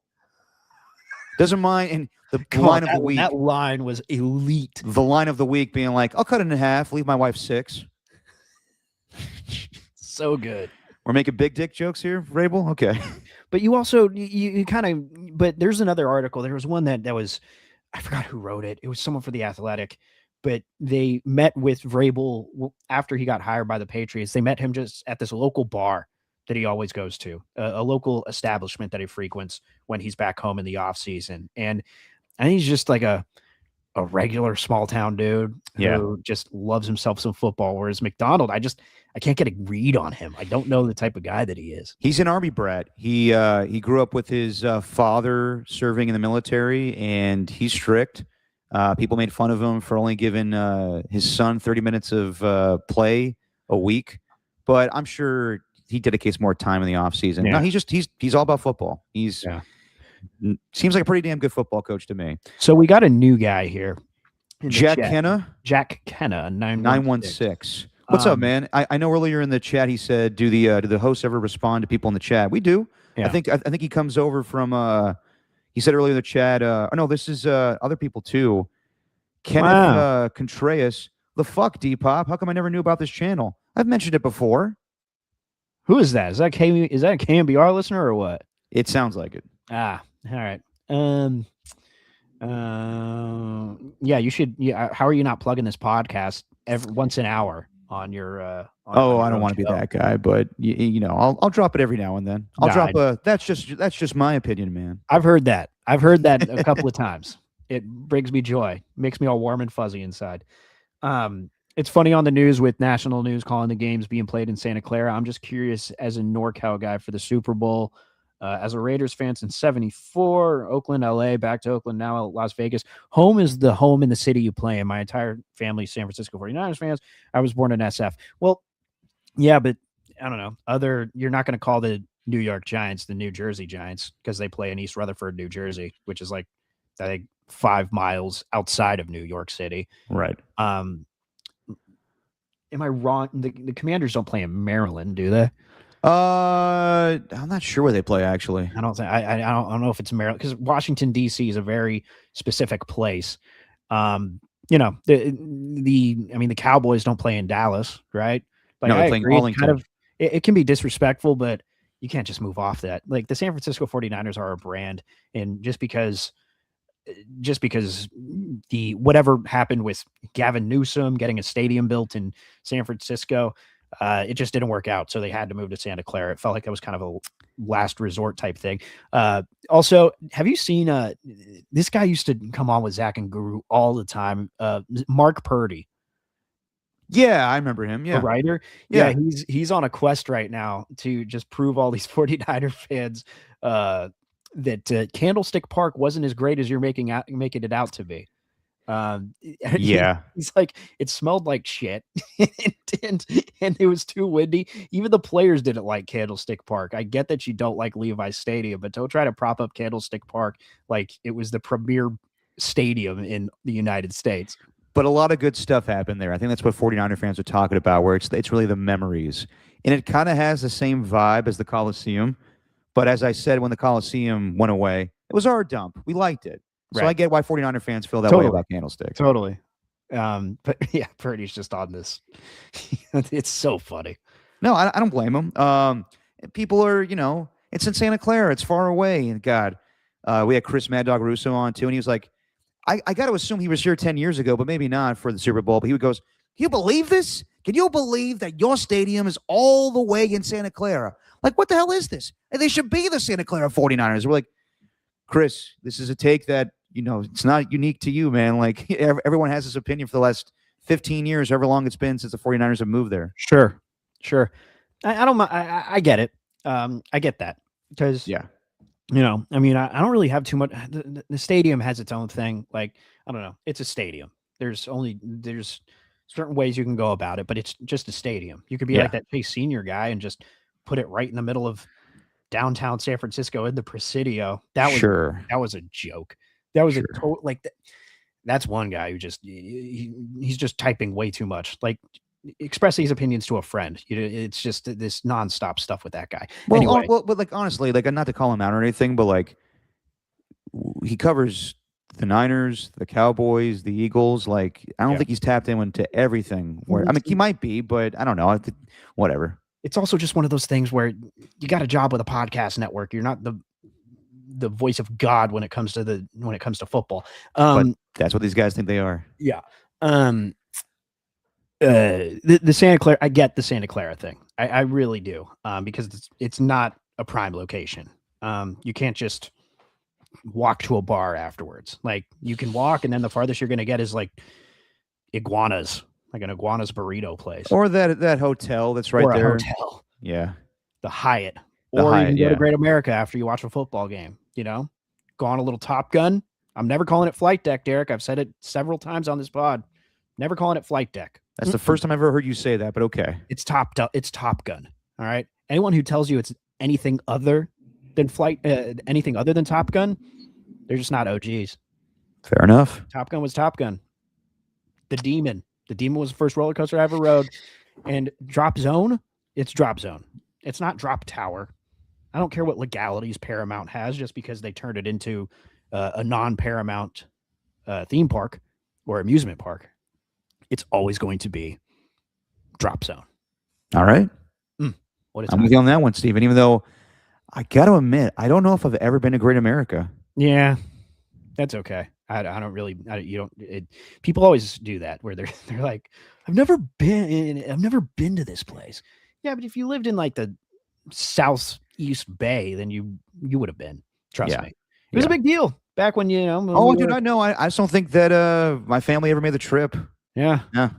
Doesn't mind. And the line of the week. That line was elite. The line of the week being like, "I'll cut it in half, leave my wife 6." So good. We're making big dick jokes here, Vrabel? Okay. But you also, you kind of, but there's another article. There was one that was, I forgot who wrote it. It was someone for The Athletic, but they met with Vrabel after he got hired by the Patriots. They met him just at this local bar that he always goes to, a local establishment that he frequents when he's back home in the off season. And I think he's just like a regular small town dude who just loves himself some football. Whereas McDonald, I can't get a read on him. I don't know the type of guy that he is. He's an Army brat. He grew up with his father serving in the military, and he's strict. People made fun of him for only giving his son 30 minutes of play a week, but I'm sure he dedicates more time in the off season. No, he's all about football. Seems like a pretty damn good football coach to me. So we got a new guy here. Jack Kenna? Jack Kenna, 916. What's up, man? I know earlier in the chat he said, do the hosts ever respond to people in the chat? We do. Yeah. I think he comes over from he said earlier in the chat, no, this is other people too. Kenneth Contreras. The fuck, Depop? How come I never knew about this channel? I've mentioned it before. Who is that? Is that a KMBR listener or what? It sounds like it. All right. Yeah, you should. Yeah, how are you not plugging this podcast once an hour on your? I don't want to be that guy, but you know, I'll drop it every now and then. That's just my opinion, man. I've heard that a couple of times. It brings me joy, makes me all warm and fuzzy inside. It's funny on the news with national news calling the games being played in Santa Clara. I'm just curious, as a NorCal guy for the Super Bowl. As a Raiders fan since 74, Oakland, LA, back to Oakland, now Las Vegas. Home is the home in the city you play in. My entire family is San Francisco 49ers fans. I was born in SF. Well, yeah, but I don't know. You're not going to call the New York Giants the New Jersey Giants because they play in East Rutherford, New Jersey, which is like, I think, 5 miles outside of New York City. Right. Am I wrong? The Commanders don't play in Maryland, do they? I'm not sure where they play actually. I don't know if it's Maryland, because Washington D.C. is a very specific place. You know, the Cowboys don't play in Dallas, right? Like, no, they're playing Arlington. It can be disrespectful, but you can't just move off that. Like, the San Francisco 49ers are a brand, and just because the whatever happened with Gavin Newsom getting a stadium built in San Francisco, it just didn't work out. So they had to move to Santa Clara. It felt like that was kind of a last resort type thing. Also, have you seen this guy used to come on with Zach and Guru all the time? Mark Purdy. Yeah, I remember him. Yeah. The writer. Yeah, he's on a quest right now to just prove all these 49er fans that Candlestick Park wasn't as great as you're making it out to be. He's like, it smelled like shit and it was too windy. Even the players didn't like Candlestick Park. I get that you don't like Levi's Stadium, but don't try to prop up Candlestick Park like it was the premier stadium in the United States. But a lot of good stuff happened there. I think that's what 49er fans are talking about, where it's really the memories. And it kind of has the same vibe as the Coliseum. But as I said, when the Coliseum went away, it was our dump. We liked it. So I get why 49er fans feel that way about Candlestick. Totally. But yeah, Purdy's just on this. It's so funny. No, I don't blame him. People are, it's in Santa Clara. It's far away. And God, we had Chris Mad Dog Russo on too. And he was like, I got to assume he was here 10 years ago, but maybe not for the Super Bowl. But he goes, can you believe this? Can you believe that your stadium is all the way in Santa Clara? Like, what the hell is this? And they should be the Santa Clara 49ers. We're like, Chris, this is a take that, it's not unique to you, man. Like, everyone has this opinion for the last 15 years, however long it's been since the 49ers have moved there. Sure. I don't mind. I get it. I get that because Yeah. you know, I mean, I don't really have too much. The stadium has its own thing. Like, I don't know. It's a stadium. There's certain ways you can go about it, but it's just a stadium. You could be like that Chase Senior guy and just put it right in the middle of downtown San Francisco in the Presidio. That was a joke. That was that's one guy who just he's just typing way too much. Like, expressing his opinions to a friend. It's just this nonstop stuff with that guy. Well, anyway. But like honestly, like not to call him out or anything, but like he covers the Niners, the Cowboys, the Eagles. Like I don't think he's tapped into everything. Where I mean, he might be, but I don't know. Whatever. It's also just one of those things where you got a job with a podcast network. You're not the voice of God when it comes to football. But that's what these guys think they are. Yeah. The Santa Clara, I get the Santa Clara thing. I really do. Because it's not a prime location. You can't just walk to a bar afterwards. Like you can walk and then the farthest you're going to get is like iguanas, like an iguanas burrito place. Or that hotel that's right there. Hotel. Yeah. The Hyatt. The or Hyatt, you can go to Great America after you watch a football game, you know? Go on a little Top Gun. I'm never calling it Flight Deck, Derek. I've said it several times on this pod. Never calling it Flight Deck. That's the first time I've ever heard you say that, but okay. It's Top Gun. All right. Anyone who tells you it's anything other than anything other than Top Gun, they're just not OGs. Fair enough. Top Gun was Top Gun. The Demon was the first roller coaster I ever rode. And Drop Zone, it's Drop Zone. It's not Drop Tower. I don't care what legalities Paramount has just because they turned it into a non-Paramount theme park or amusement park. It's always going to be Drop Zone. All right. I'm with you on that one, Steven, even though I got to admit, I don't know if I've ever been to Great America. Yeah, that's okay. I don't really, people always do that where they're like, I've never been to this place. Yeah, but if you lived in like the Southeast Bay, then you would have been. Trust me. It was a big deal back when, you know. Oh, dude, I know. I just don't think that my family ever made the trip. Yeah. Yeah.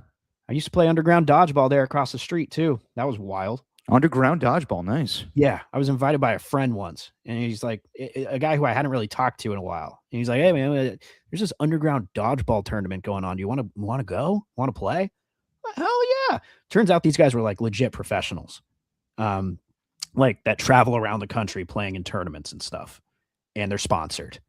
I used to play underground dodgeball there across the street too. That was wild. Underground dodgeball. Nice. Yeah. I was invited by a friend once and he's like a guy who I hadn't really talked to in a while. And he's like, hey man, there's this underground dodgeball tournament going on. Do you want to go? Want to play? Hell yeah. Turns out these guys were like legit professionals. Like that travel around the country playing in tournaments and stuff. And they're sponsored.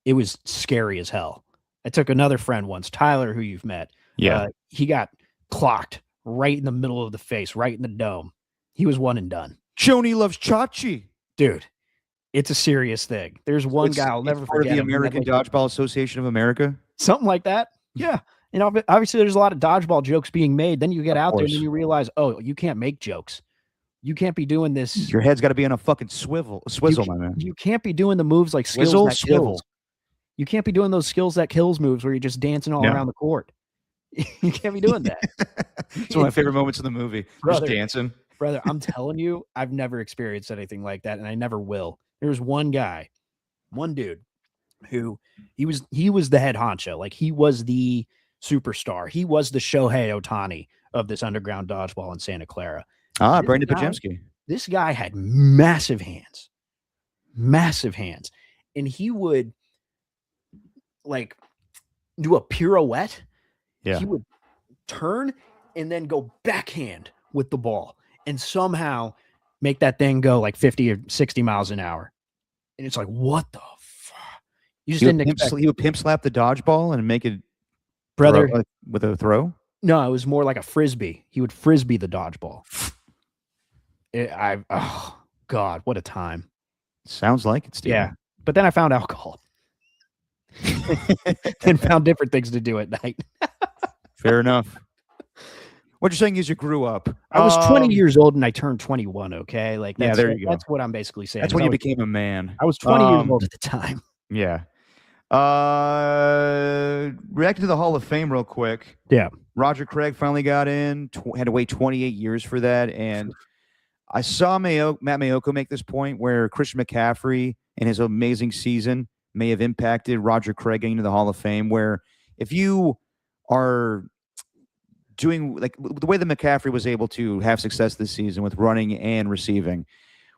It was scary as hell. I took another friend once, Tyler, who you've met. Yeah. He got clocked right in the middle of the face, right in the dome. He was one and done. Joni loves Chachi. Dude, it's a serious thing. There's one guy I'll never forget. The American Dodgeball Association of America? Something like that. Yeah. And obviously there's a lot of dodgeball jokes being made. Then you get out there and then you realize, oh, you can't make jokes. You can't be doing this. Your head's got to be on a fucking swizzle, my man. You can't be doing the moves like skills that kills. You can't be doing those skills that kills moves where you're just dancing all around the court. You can't be doing that. It's one of my favorite moments in the movie. Brother, just dancing. Brother, I'm telling you, I've never experienced anything like that, and I never will. There was one guy, one dude, who he was the head honcho. Like he was the superstar. He was the Shohei Ohtani of this underground dodgeball in Santa Clara. Brandon Pajemski. This guy had massive hands. And he would like do a pirouette. Yeah. He would turn and then go backhand with the ball and somehow make that thing go like 50 or 60 miles an hour. And it's like, what the fuck? You just didn't expect. He would pimp slap the dodgeball and make it brother with a throw? No, it was more like a frisbee. He would frisbee the dodgeball. Oh God, what a time. Sounds like it, Steve. Yeah. But then I found alcohol. And found different things to do at night. Fair enough. What you're saying is you grew up. I was 20 years old and I turned 21. Okay. Like, that's, there you go. That's what I'm basically saying. That's when you became a man. I was 20 years old at the time. Yeah. Reacting to the Hall of Fame real quick. Yeah. Roger Craig finally got in, had to wait 28 years for that. And I saw Matt Mayoko make this point where Christian McCaffrey and his amazing season may have impacted Roger Craig getting into the Hall of Fame, where if you are doing like the way that McCaffrey was able to have success this season with running and receiving.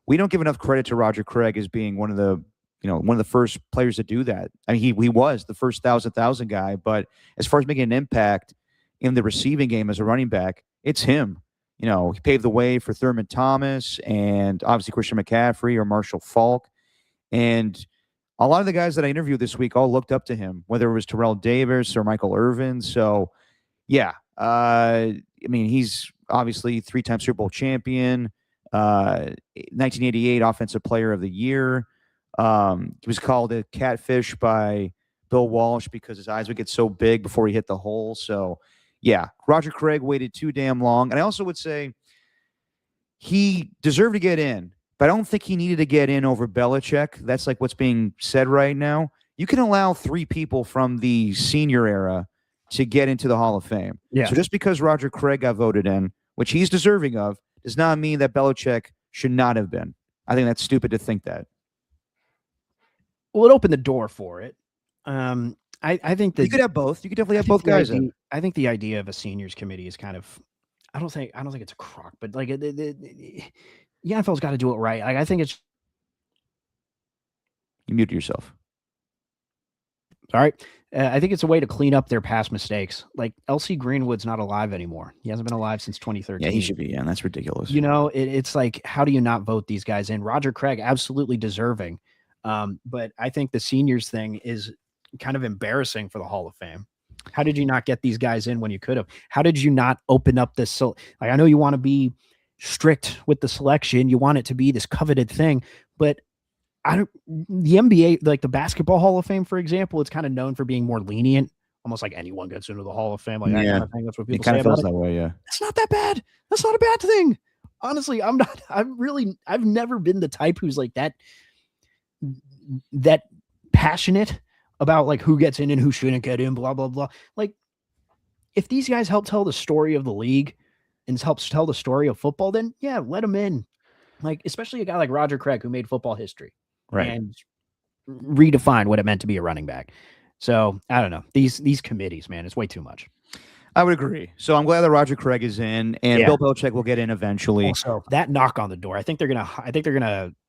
We don't give enough credit to Roger Craig as being one of the first players to do that. I mean, he was the first thousand guy, but as far as making an impact in the receiving game as a running back, it's him. He paved the way for Thurman Thomas and obviously Christian McCaffrey or Marshall Faulk. And a lot of the guys that I interviewed this week all looked up to him, whether it was Terrell Davis or Michael Irvin. So, yeah, I mean, he's obviously 3-time Super Bowl champion, 1988 Offensive Player of the Year. He was called a catfish by Bill Walsh because his eyes would get so big before he hit the hole. So, yeah, Roger Craig waited too damn long. And I also would say he deserved to get in, but I don't think he needed to get in over Belichick. That's like what's being said right now. You can allow 3 people from the senior era to get into the Hall of Fame. Yeah. So just because Roger Craig got voted in, which he's deserving of, does not mean that Belichick should not have been. I think that's stupid to think that. Well, it opened the door for it. I think that You could have both. You could definitely have both guys in. I think the idea of a seniors committee is kind of, I don't think it's a crock, but like the NFL's got to do it right. Like, I think it's. You muted yourself. All right. I think it's a way to clean up their past mistakes. Like LC Greenwood's not alive anymore. He hasn't been alive since 2013. Yeah, he should be. Yeah, that's ridiculous. It's like, how do you not vote these guys in? Roger Craig, absolutely deserving. But I think the seniors thing is kind of embarrassing for the Hall of Fame. How did you not get these guys in when you could have? How did you not open up this? So, like, I know you want to be strict with the selection. You want it to be this coveted thing, but the NBA, like the Basketball Hall of Fame, for example, it's kind of known for being more lenient, almost like anyone gets into the Hall of Fame. Like that kind of thing. That's what people say about it. That way, yeah. It's not that bad. That's not a bad thing. Honestly, I've never been the type who's like that passionate about like who gets in and who shouldn't get in, blah, blah, blah. Like, if these guys help tell the story of the league and helps tell the story of football, then yeah, let them in. Like, especially a guy like Roger Craig, who made football history. Right. And redefined what it meant to be a running back. So I don't know. These committees, man, it's way too much. I would agree. So I'm glad that Roger Craig is in, and Bill Belichick will get in eventually. Also, that knock on the door, I think they're gonna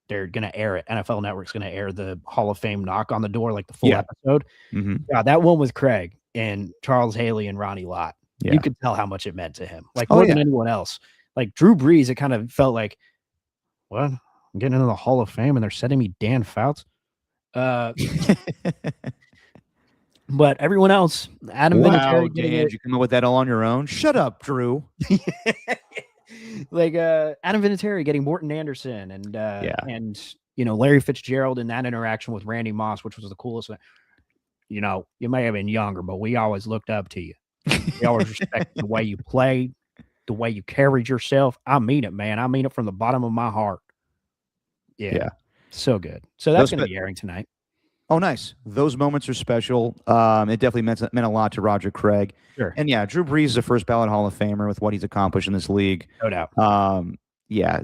air it. NFL Network's gonna air the Hall of Fame knock on the door, like the full episode. Mm-hmm. Yeah, that one with Craig and Charles Haley and Ronnie Lott. Yeah. You could tell how much it meant to him, like more than anyone else. Like Drew Brees, it kind of felt like, what? I'm getting into the Hall of Fame and they're sending me Dan Fouts. But everyone else, Adam Vinatieri, Dan, you come up with that all on your own? Shut up, Drew. Like Adam Vinatieri getting Morton Anderson and Larry Fitzgerald in that interaction with Randy Moss, which was the coolest. You may have been younger, but we always looked up to you. We always respected the way you played, the way you carried yourself. I mean it, man. I mean it from the bottom of my heart. Yeah. So good. So that's going to be airing tonight. Oh, nice. Those moments are special. It definitely meant a lot to Roger Craig. Sure. And yeah, Drew Brees is a first ballot Hall of Famer with what he's accomplished in this league. No doubt.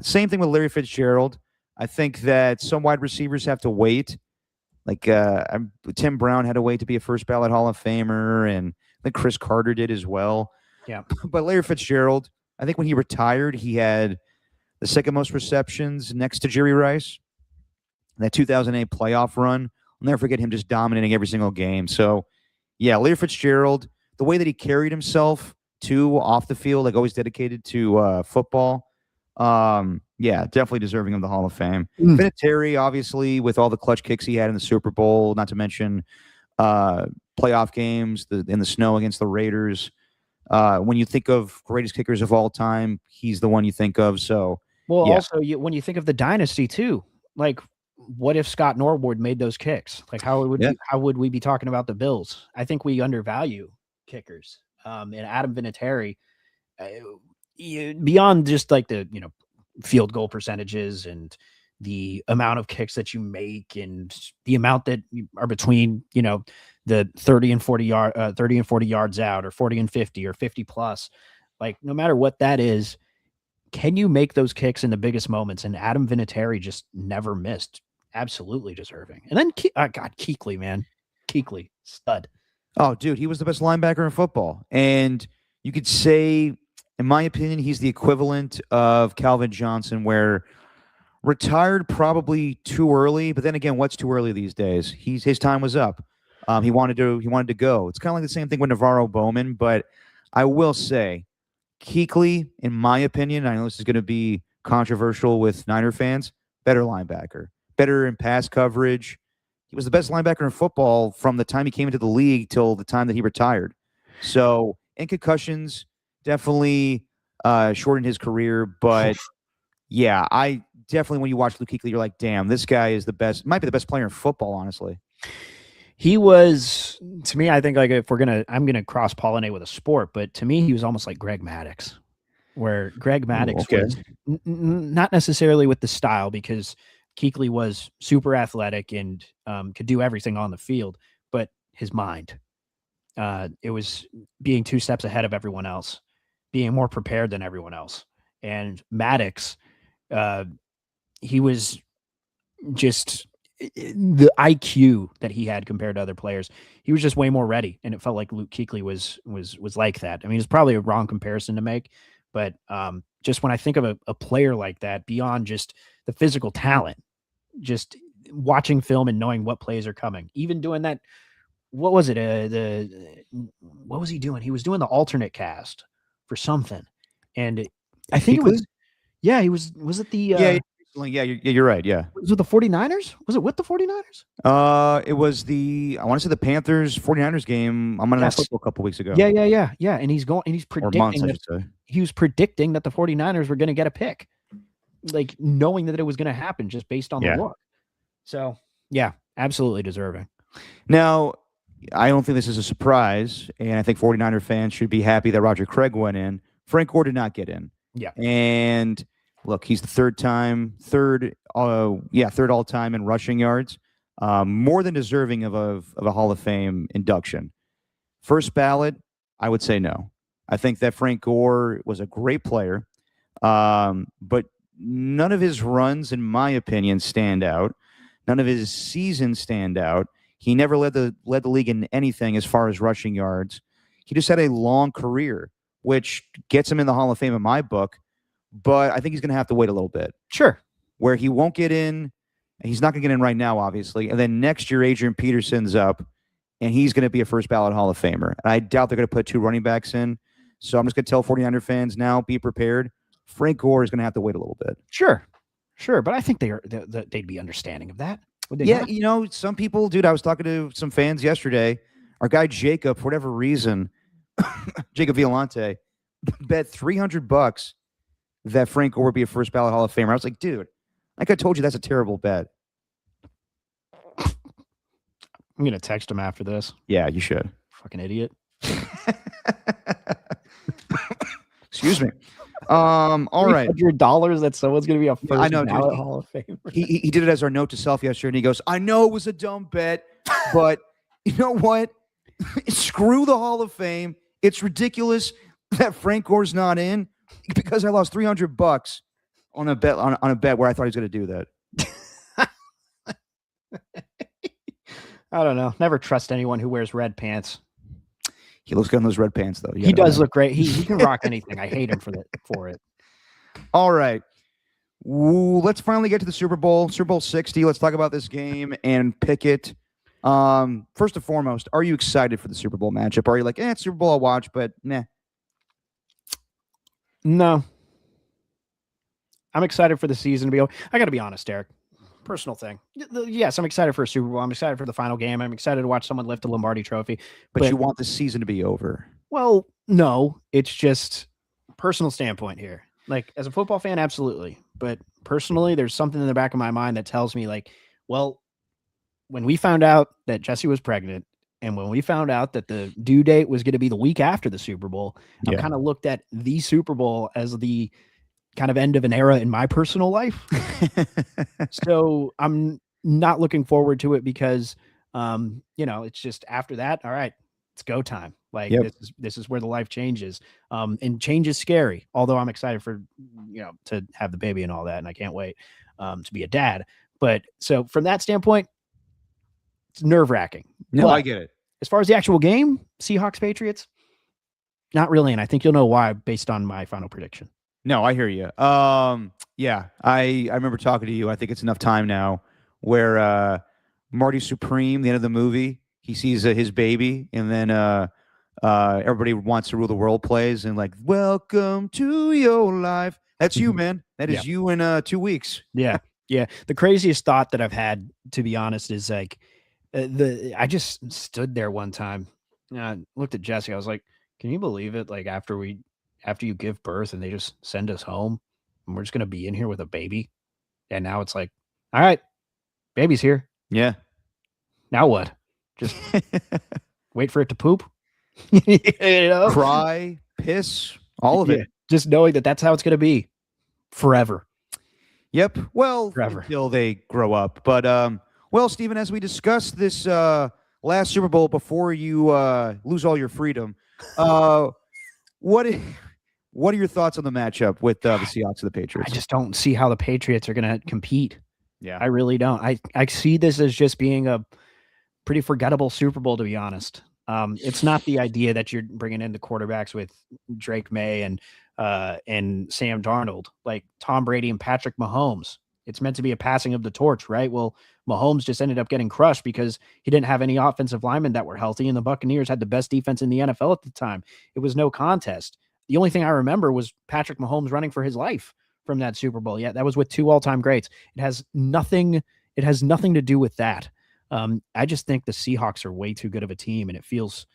Same thing with Larry Fitzgerald. I think that some wide receivers have to wait. Like Tim Brown had to wait to be a first ballot Hall of Famer, and I think Chris Carter did as well. Yeah. But Larry Fitzgerald, I think when he retired, he had the second most receptions next to Jerry Rice. That 2008 playoff run, I'll never forget him just dominating every single game. So, yeah, Larry Fitzgerald, the way that he carried himself too off the field, like always dedicated to football. Definitely deserving of the Hall of Fame. Vinatieri, obviously, with all the clutch kicks he had in the Super Bowl, not to mention playoff games in the snow against the Raiders. When you think of greatest kickers of all time, he's the one you think of. So, also when you think of the dynasty too, like, what if Scott Norwood made those kicks? Like, how would we be talking about the Bills? I think we undervalue kickers. And Adam Vinatieri, beyond just like the field goal percentages and the amount of kicks that you make and the amount that are between the 30 and 40 yards out, or 40 and 50, or 50 plus, like no matter what that is, can you make those kicks in the biggest moments? And Adam Vinatieri just never missed. Absolutely deserving. And then Kuechly, man. Kuechly, stud. Oh, dude, he was the best linebacker in football. And you could say, in my opinion, he's the equivalent of Calvin Johnson, where retired probably too early. But then again, what's too early these days? His time was up. He wanted to go. It's kind of like the same thing with Navarro Bowman. But I will say, Kuechly, in my opinion, I know this is going to be controversial with Niner fans, better linebacker, better in pass coverage. He was the best linebacker in football from the time he came into the league till the time that he retired. So, and concussions definitely shortened his career. But yeah, I definitely, when you watch Luke Kuechly, you're like, damn, this guy is the best, might be the best player in football, honestly. He was, to me, I think, like, if I'm going to cross pollinate with a sport, but to me, he was almost like Greg Maddux, where Greg Maddux was not necessarily with the style, because Kuechly was super athletic and could do everything on the field, but his mind, it was being 2 steps ahead of everyone else, being more prepared than everyone else. And Maddux, he was just the IQ that he had compared to other players. He was just way more ready, and it felt like Luke Kuechly was like that. I mean, it's probably a wrong comparison to make, but just when I think of a player like that, beyond just the physical talent, just watching film and knowing what plays are coming, even doing that. What was it? What was he doing? He was doing the alternate cast for something, and I think it was. Yeah, he was. Was it the? Yeah, you're right. Yeah. Was it the 49ers? Was it with the 49ers? It was I want to say the Panthers 49ers game on Monday Night Football a couple weeks ago. Yeah. And he's predicting, months, I should say. He was predicting that the 49ers were going to get a pick, like knowing that it was going to happen just based on the look. So yeah, absolutely deserving. Now, I don't think this is a surprise, and I think 49er fans should be happy that Roger Craig went in. Frank Gore did not get in. Yeah. And look, he's the third all-time in rushing yards, more than deserving of a Hall of Fame induction. First ballot, I would say no. I think that Frank Gore was a great player, but none of his runs, in my opinion, stand out. None of his seasons stand out. He never led the league in anything as far as rushing yards. He just had a long career, which gets him in the Hall of Fame in my book. But I think he's going to have to wait a little bit. Sure. Where he won't get in. He's not going to get in right now, obviously. And then next year, Adrian Peterson's up, and he's going to be a first ballot Hall of Famer. And I doubt they're going to put 2 running backs in. So I'm just going to tell 49er fans now, be prepared. Frank Gore is going to have to wait a little bit. Sure. But I think they'd be understanding of that. Yeah, not? Some people, dude, I was talking to some fans yesterday. Our guy Jacob, for whatever reason, Jacob Violante, bet $300 that Frank Gore would be a first ballot Hall of Famer. I was like, dude, like I told you, that's a terrible bet. I'm going to text him after this. Yeah, you should. Fucking idiot. Excuse me. All right. $100 that someone's going to be a first ballot Hall of Famer. He did it as our note to self yesterday, and he goes, I know it was a dumb bet, but you know what? Screw the Hall of Fame. It's ridiculous that Frank Gore's not in, because I lost $300 on a bet on a bet where I thought he was going to do that. I don't know. Never trust anyone who wears red pants. He looks good in those red pants, though. He does look great. He can rock anything. I hate him for it. All right. Let's finally get to the Super Bowl 60. Let's talk about this game and pick it. First and foremost, are you excited for the Super Bowl matchup? Are you like, it's Super Bowl I'll watch, but nah? No. I'm excited for the season to be over. I got to be honest, Derek. Personal thing. Yes, I'm excited for a Super Bowl. I'm excited for the final game. I'm excited to watch someone lift a Lombardi trophy. But you want the season to be over. Well, no. It's just personal standpoint here. Like, as a football fan, absolutely. But personally, there's something in the back of my mind that tells me, like, well, when we found out that Jessie was pregnant, and when we found out that the due date was going to be the week after the Super Bowl, I kind of looked at the Super Bowl as the kind of end of an era in my personal life. So I'm not looking forward to it because, it's just after that. All right, it's go time. Like this is where the life changes. And change is scary, although I'm excited for, to have the baby and all that. And I can't wait to be a dad. But so from that standpoint, it's nerve wracking. No, I get it. As far as the actual game, Seahawks, Patriots, Not really, and I think you'll know why based on my final prediction. No, I hear you. Yeah, I remember talking to you. I think it's enough time now where Marty Supreme, the end of the movie, he sees his baby, and then everybody wants to rule the world plays, and like, welcome to your life. That's you, man. That is you in 2 weeks. Yeah. The craziest thought that I've had, to be honest, is like I just stood there one time, looked at Jesse. I was like, can you believe it? Like after you give birth and they just send us home and we're just going to be in here with a baby. And now it's like, all right, baby's here. Yeah. Now what? Just wait for it to poop. You know? Cry, piss, all of it. Just knowing that that's how it's going to be forever. Yep. Well, forever until they grow up. But well, Stephen, as we discussed this last Super Bowl before you lose all your freedom, what are your thoughts on the matchup with the Seahawks and the Patriots? I just don't see how the Patriots are going to compete. Yeah, I really don't. I see this as just being a pretty forgettable Super Bowl, to be honest. It's not the idea that you're bringing in the quarterbacks with Drake May and Sam Darnold, like Tom Brady and Patrick Mahomes. It's meant to be a passing of the torch, right? Well, Mahomes just ended up getting crushed because he didn't have any offensive linemen that were healthy, and the Buccaneers had the best defense in the NFL at the time. It was no contest. The only thing I remember was Patrick Mahomes running for his life from that Super Bowl. Yeah, that was with 2 all-time greats. It has nothing to do with that. I just think the Seahawks are way too good of a team, and it feels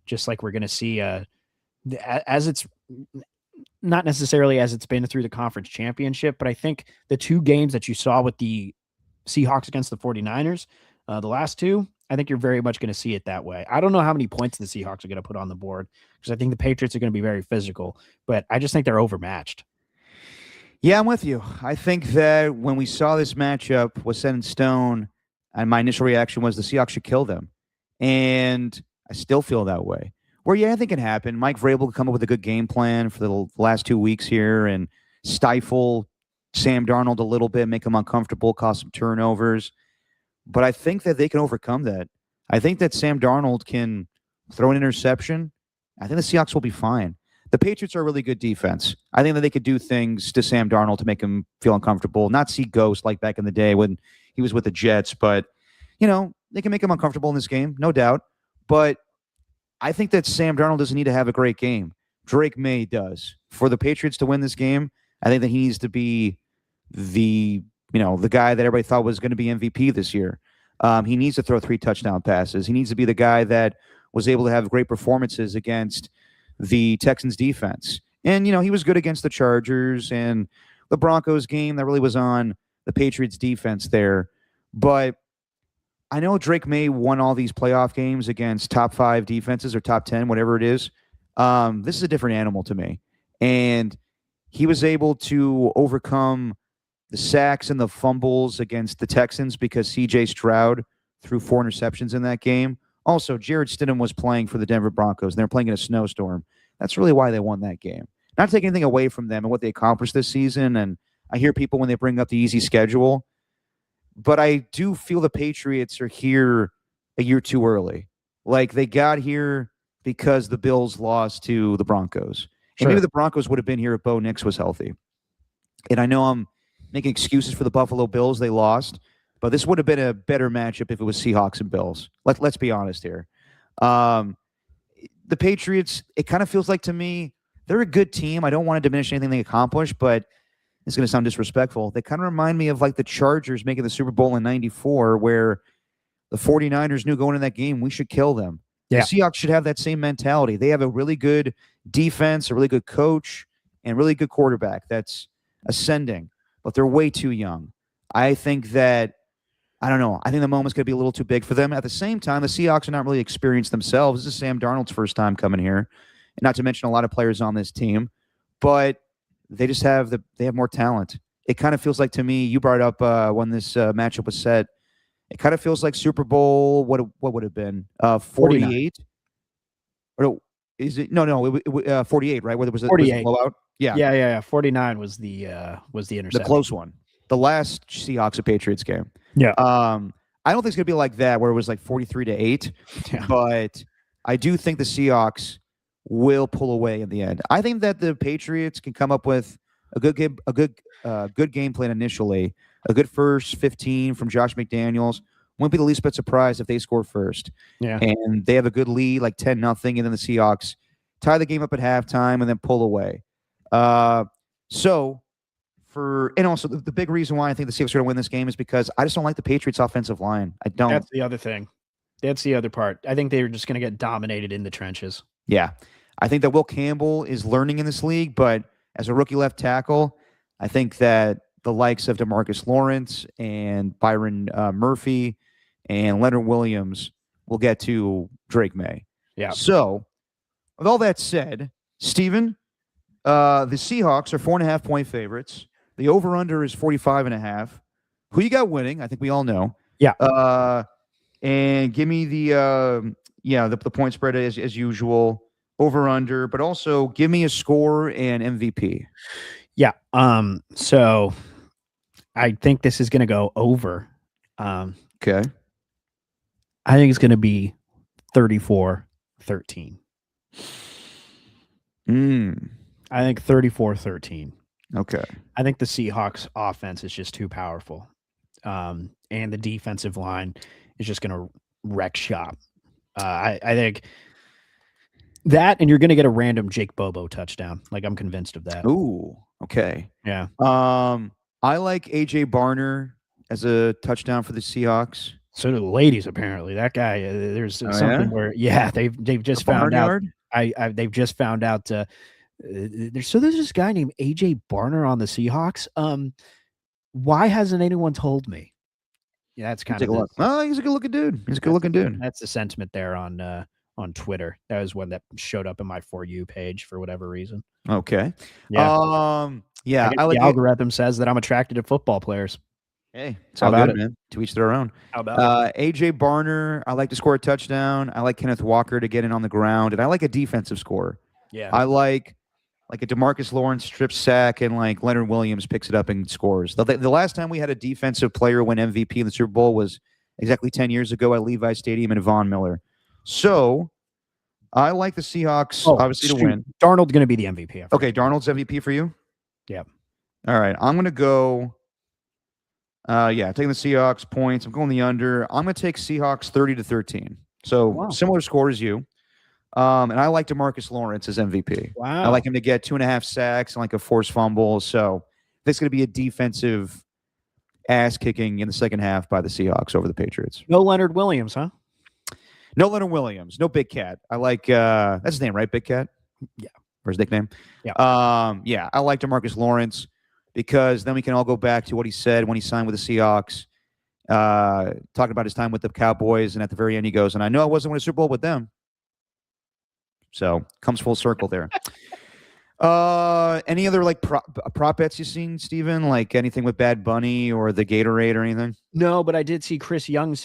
just like we're going to see as it's not necessarily as it's been through the conference championship, but I think the 2 games that you saw with the Seahawks against the 49ers, the last 2, I think you're very much going to see it that way. I don't know how many points the Seahawks are going to put on the board because I think the Patriots are going to be very physical, but I just think they're overmatched. Yeah, I'm with you. I think that when we saw this matchup was set in stone, and my initial reaction was the Seahawks should kill them. And I still feel that way. Where, yeah, I think it happened. Mike Vrabel could come up with a good game plan for the last 2 weeks here and stifle Sam Darnold a little bit, make him uncomfortable, cause some turnovers. But I think that they can overcome that. I think that Sam Darnold can throw an interception. I think the Seahawks will be fine. The Patriots are a really good defense. I think that they could do things to Sam Darnold to make him feel uncomfortable, not see ghosts like back in the day when he was with the Jets. But, you know, they can make him uncomfortable in this game, no doubt. But I think that Sam Darnold doesn't need to have a great game. Drake May does. For the Patriots to win this game, I think that he needs to be the guy that everybody thought was going to be MVP this year. He needs to throw 3 touchdown passes. He needs to be the guy that was able to have great performances against the Texans defense. And, he was good against the Chargers and the Broncos game. That really was on the Patriots defense there. But I know Drake May won all these playoff games against top 5 defenses or top 10, whatever it is. This is a different animal to me. And he was able to overcome the sacks and the fumbles against the Texans because C.J. Stroud threw 4 interceptions in that game. Also, Jared Stidham was playing for the Denver Broncos, and they were playing in a snowstorm. That's really why they won that game. Not taking anything away from them and what they accomplished this season, and I hear people when they bring up the easy schedule, but I do feel the Patriots are here a year too early. Like, they got here because the Bills lost to the Broncos. Sure. And maybe the Broncos would have been here if Bo Nix was healthy. And I know I'm making excuses for the Buffalo Bills. They lost. But this would have been a better matchup if it was Seahawks and Bills. Let's be honest here. The Patriots, it kind of feels like to me, they're a good team. I don't want to diminish anything they accomplished, but it's going to sound disrespectful. They kind of remind me of like the Chargers making the Super Bowl in '94, where the 49ers knew going in that game, we should kill them. Yeah. The Seahawks should have that same mentality. They have a really good defense, a really good coach, and really good quarterback that's ascending, but they're way too young. I think that I don't know. I think the moment's going to be a little too big for them. At the same time, the Seahawks are not really experienced themselves. This is Sam Darnold's first time coming here, and not to mention a lot of players on this team. But they just have more talent. It kind of feels like to me. You brought up when this matchup was set. It kind of feels like Super Bowl. What would have been 48? Or no, is it? No. 48, right? Where there was a 48 blowout. Yeah. 49 was the interception. The close one. The last Seahawks and Patriots game. Yeah. I don't think it's going to be like that where it was like 43-8, Yeah. but I do think the Seahawks will pull away in the end. I think that the Patriots can come up with a good game plan initially. A good first 15 from Josh McDaniels. Won't be the least bit surprised if they score first. Yeah. And they have a good lead, like 10-0, and then the Seahawks tie the game up at halftime and then pull away. And also the big reason why I think the Seahawks are going to win this game is because I just don't like the Patriots' offensive line. I don't. That's the other thing. That's the other part. I think they're just going to get dominated in the trenches. Yeah. I think that Will Campbell is learning in this league, but as a rookie left tackle, I think that the likes of DeMarcus Lawrence and Byron Murphy and Leonard Williams will get to Drake May. Yeah. So, with all that said, Steven, the Seahawks are 4.5-point favorites. The over-under is 45.5. Who you got winning? I think we all know. Yeah. And give me the point spread as usual, over-under, but also give me a score and MVP. Yeah. So I think this is going to go over. Okay. I think it's going to be 34-13. I think 34-13. Okay. I think the Seahawks offense is just too powerful. And the defensive line is just going to wreck shop. I think that, and you're going to get a random Jake Bobo touchdown. Like, I'm convinced of that. Ooh, okay. Yeah. I like AJ Barner as a touchdown for the Seahawks. So do the ladies, apparently. That guy, there's something where, they've just found out. They've just found out. There's this guy named AJ Barner on the Seahawks. Why hasn't anyone told me? Yeah, that's kind of. Oh, he's a good-looking dude. He's a good-looking dude. That's the sentiment there on Twitter. That was one that showed up in my For You page for whatever reason. Okay. Yeah. Yeah. I like the algorithm says that I'm attracted to football players. Hey, it's all good, man. To each their own. How about AJ Barner, I like to score a touchdown. I like Kenneth Walker to get in on the ground, and I like a defensive score. Yeah. I like a DeMarcus Lawrence strip sack, and like Leonard Williams picks it up and scores. The last time we had a defensive player win MVP in the Super Bowl was exactly 10 years ago at Levi Stadium and Von Miller. So I like the Seahawks obviously to win. Darnold's going to be the MVP. Okay, Darnold's MVP for you? Yeah. All right, I'm going to go. Taking the Seahawks points. I'm going the under. I'm going to take Seahawks 30-13. So similar score as you. And I like DeMarcus Lawrence as MVP. Wow. I like him to get 2.5 sacks and like a forced fumble. So this is going to be a defensive ass kicking in the second half by the Seahawks over the Patriots. No Leonard Williams, huh? No Leonard Williams. No Big Cat. I like that's his name, right? Big Cat? Yeah. Or his nickname? Yeah. I like DeMarcus Lawrence because then we can all go back to what he said when he signed with the Seahawks, talking about his time with the Cowboys, and at the very end he goes, and I know I wasn't winning a Super Bowl with them. So comes full circle there. Any other like prop bets you've seen, Steven? Like anything with Bad Bunny or the Gatorade or anything? No, but I did see Chris Long's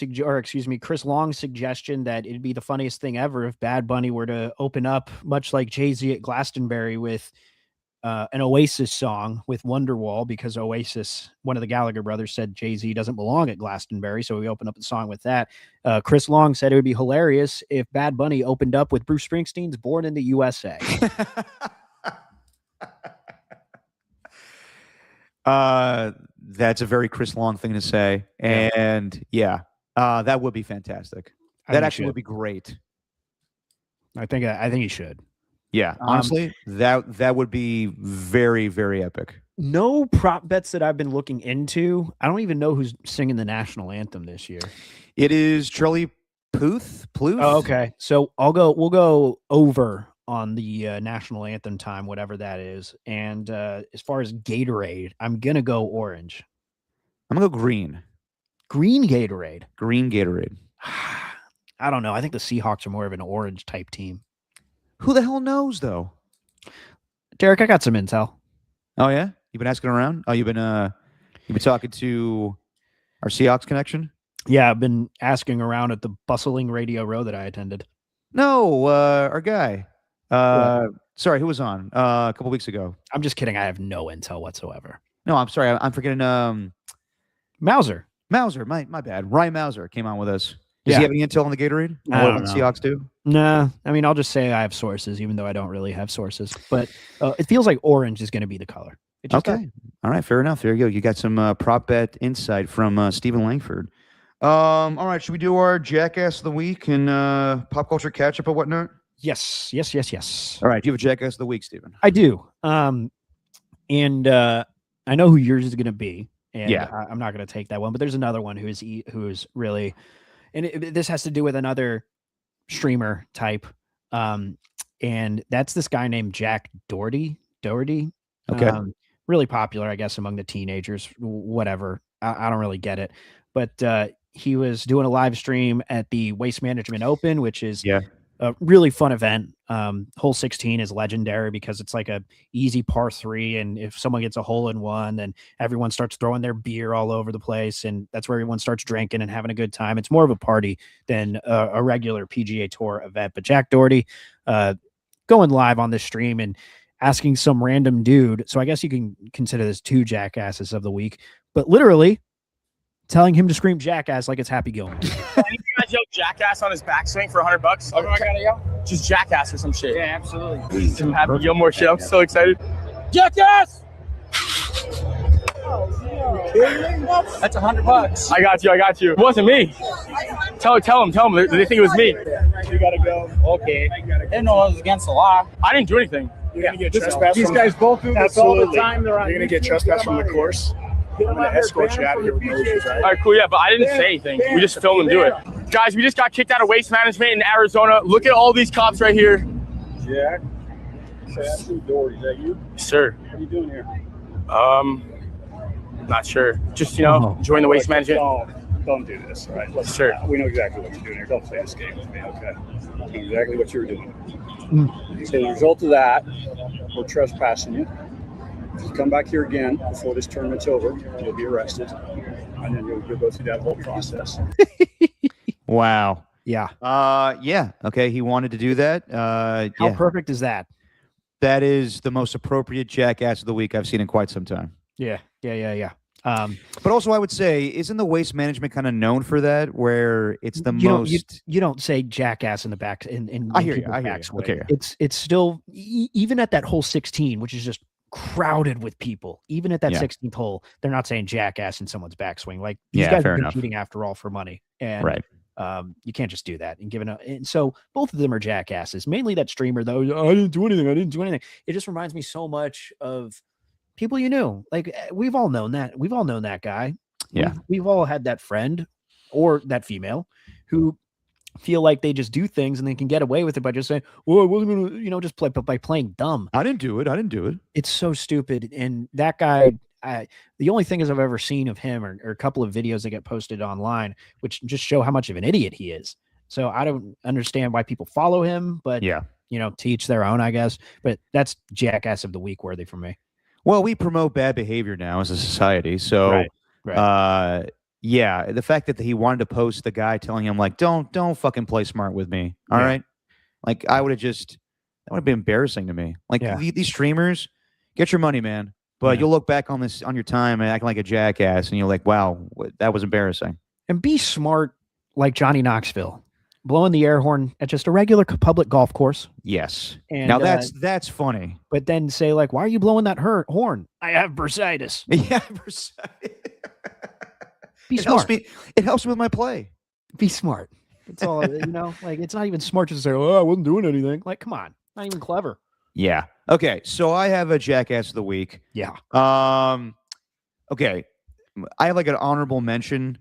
suggestion that it'd be the funniest thing ever if Bad Bunny were to open up, much like Jay-Z at Glastonbury, with an Oasis song with Wonderwall, because Oasis, one of the Gallagher brothers, said Jay-Z doesn't belong at Glastonbury, so we opened up the song with that. Chris Long said it would be hilarious if Bad Bunny opened up with Bruce Springsteen's Born in the USA. That's a very Chris Long thing to say, and that would be fantastic. That actually would be great. I think he should. Yeah, honestly, that would be very, very epic. No prop bets that I've been looking into. I don't even know who's singing the national anthem this year. It is Charlie Puth. Oh, okay, so we'll go over on the national anthem time, whatever that is. And as far as Gatorade, I'm gonna go orange. I'm gonna go green. Green Gatorade. Green Gatorade. I don't know. I think the Seahawks are more of an orange type team. Who the hell knows, though? Derek, I got some intel. Oh yeah, you've been asking around. Oh, you've been talking to our Seahawks connection. Yeah, I've been asking around at the bustling Radio Row that I attended. No, our guy. Sorry, who was on a couple weeks ago? I'm just kidding. I have no intel whatsoever. No, I'm sorry. I'm forgetting. Mauser. My bad. Ryan Mauser came on with us. Does he have any intel on the Gatorade? I What don't about know. Seahawks do? Nah, I mean, I'll just say I have sources, even though I don't really have sources. But it feels like orange is going to be the color. It just Okay. All right. Fair enough. There you go. You got some prop bet insight from Stephen Langford. All right. Should we do our Jackass of the Week and pop culture catch up or whatnot? Yes. All right. Do you have a Jackass of the Week, Stephen? I do. And I know who yours is going to be. And Yeah. I'm not going to take that one. But there's another one who is really, and this has to do with another streamer type. And that's this guy named Jack Doherty. Okay. Really popular, I guess, among the teenagers, whatever. I don't really get it. But he was doing a live stream at the Waste Management Open, which is a really fun event. Hole 16 is legendary because it's like a easy par 3. And if someone gets a hole in one, then everyone starts throwing their beer all over the place. And that's where everyone starts drinking and having a good time. It's more of a party than a regular PGA Tour event. But Jack Doherty going live on this stream and asking some random dude. So I guess you can consider this 2 jackasses of the week, but literally telling him to scream jackass like it's Happy Gilmore. You guys yell jackass on his backswing for $100? Oh, I gotta yell? Just jackass or some shit. Yeah, absolutely. Some Happy Gilmore shit. I'm so excited. Jackass! That's $100. I got you. It wasn't me. Tell them. They think it was me. You gotta go. Okay. They didn't know it was against the law. I didn't do anything. You're gonna get trespassed. These guys both do this all the time. You're gonna get trespassed from the course. I'm gonna escort you out of here with no issues, right? All right, cool. Yeah, but I didn't say anything. We just filmed him do it. Guys, we just got kicked out of Waste Management in Arizona. Look at all these cops right here. Jack. Doherty, is that you? Sir. What are you doing here? Not sure. Just, join the Waste Management. Don't do this, all right? Sure. We know exactly what you're doing here. Don't play this game with me, okay? We know exactly what you're doing. So as a result of that, we're trespassing you. If you come back here again before this tournament's over, you'll be arrested, and then you'll go through that whole process. Wow. Yeah. Yeah. Okay. He wanted to do that. How perfect is that? That is the most appropriate Jackass of the Week I've seen in quite some time. Yeah. But also, I would say, isn't the Waste Management kind of known for that, where it's the most? You don't say jackass in the back. I hear you. Okay. It's still even at that hole 16, which is just crowded with people. Even at that 16th hole, they're not saying jackass in someone's backswing. Like these guys are competing after all for money, and you can't just do that and give it. And so both of them are jackasses. Mainly that streamer though. I didn't do anything. It just reminds me so much of people you knew. Like we've all known that. We've all known that guy. Yeah. We've all had that friend or that female who feel like they just do things and they can get away with it by just saying, "Well, I wasn't gonna," just play by playing dumb. I didn't do it. It's so stupid. And that guy, the only thing is I've ever seen of him are a couple of videos that get posted online, which just show how much of an idiot he is. So I don't understand why people follow him, but to each their own, I guess. But that's Jackass of the Week worthy for me. Well, we promote bad behavior now as a society. So, the fact that he wanted to post the guy telling him like, don't fucking play smart with me. All right. Like that would have been embarrassing to me. Like these streamers, get your money, man. But you'll look back on your time and acting like a jackass and you're like, wow, that was embarrassing. And be smart like Johnny Knoxville. Blowing the air horn at just a regular public golf course. Yes. And, now that's funny. But then say like, why are you blowing that horn? I have bursitis. Yeah, bursitis. Be smart. It helps me with my play. Be smart. It's all like it's not even smart to say, "Oh, I wasn't doing anything." Like, come on, not even clever. Yeah. Okay. So I have a Jackass of the Week. Yeah. Okay. I have like an honorable mention.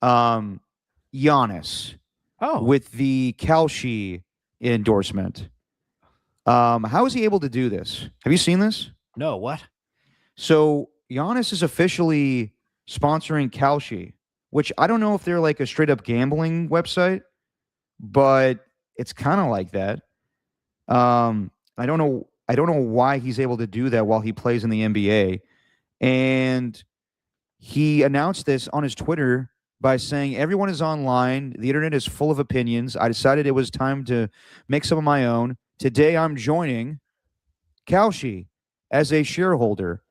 Giannis. Oh. With the Kalshi endorsement. How is he able to do this? Have you seen this? No. What? So Giannis is officially sponsoring Kalshi, which I don't know if they're like a straight up gambling website, but it's kind of like that. I don't know why he's able to do that while he plays in the NBA. And he announced this on his Twitter by saying, everyone is online. The internet is full of opinions. I decided it was time to make some of my own. Today, I'm joining Kalshi as a shareholder.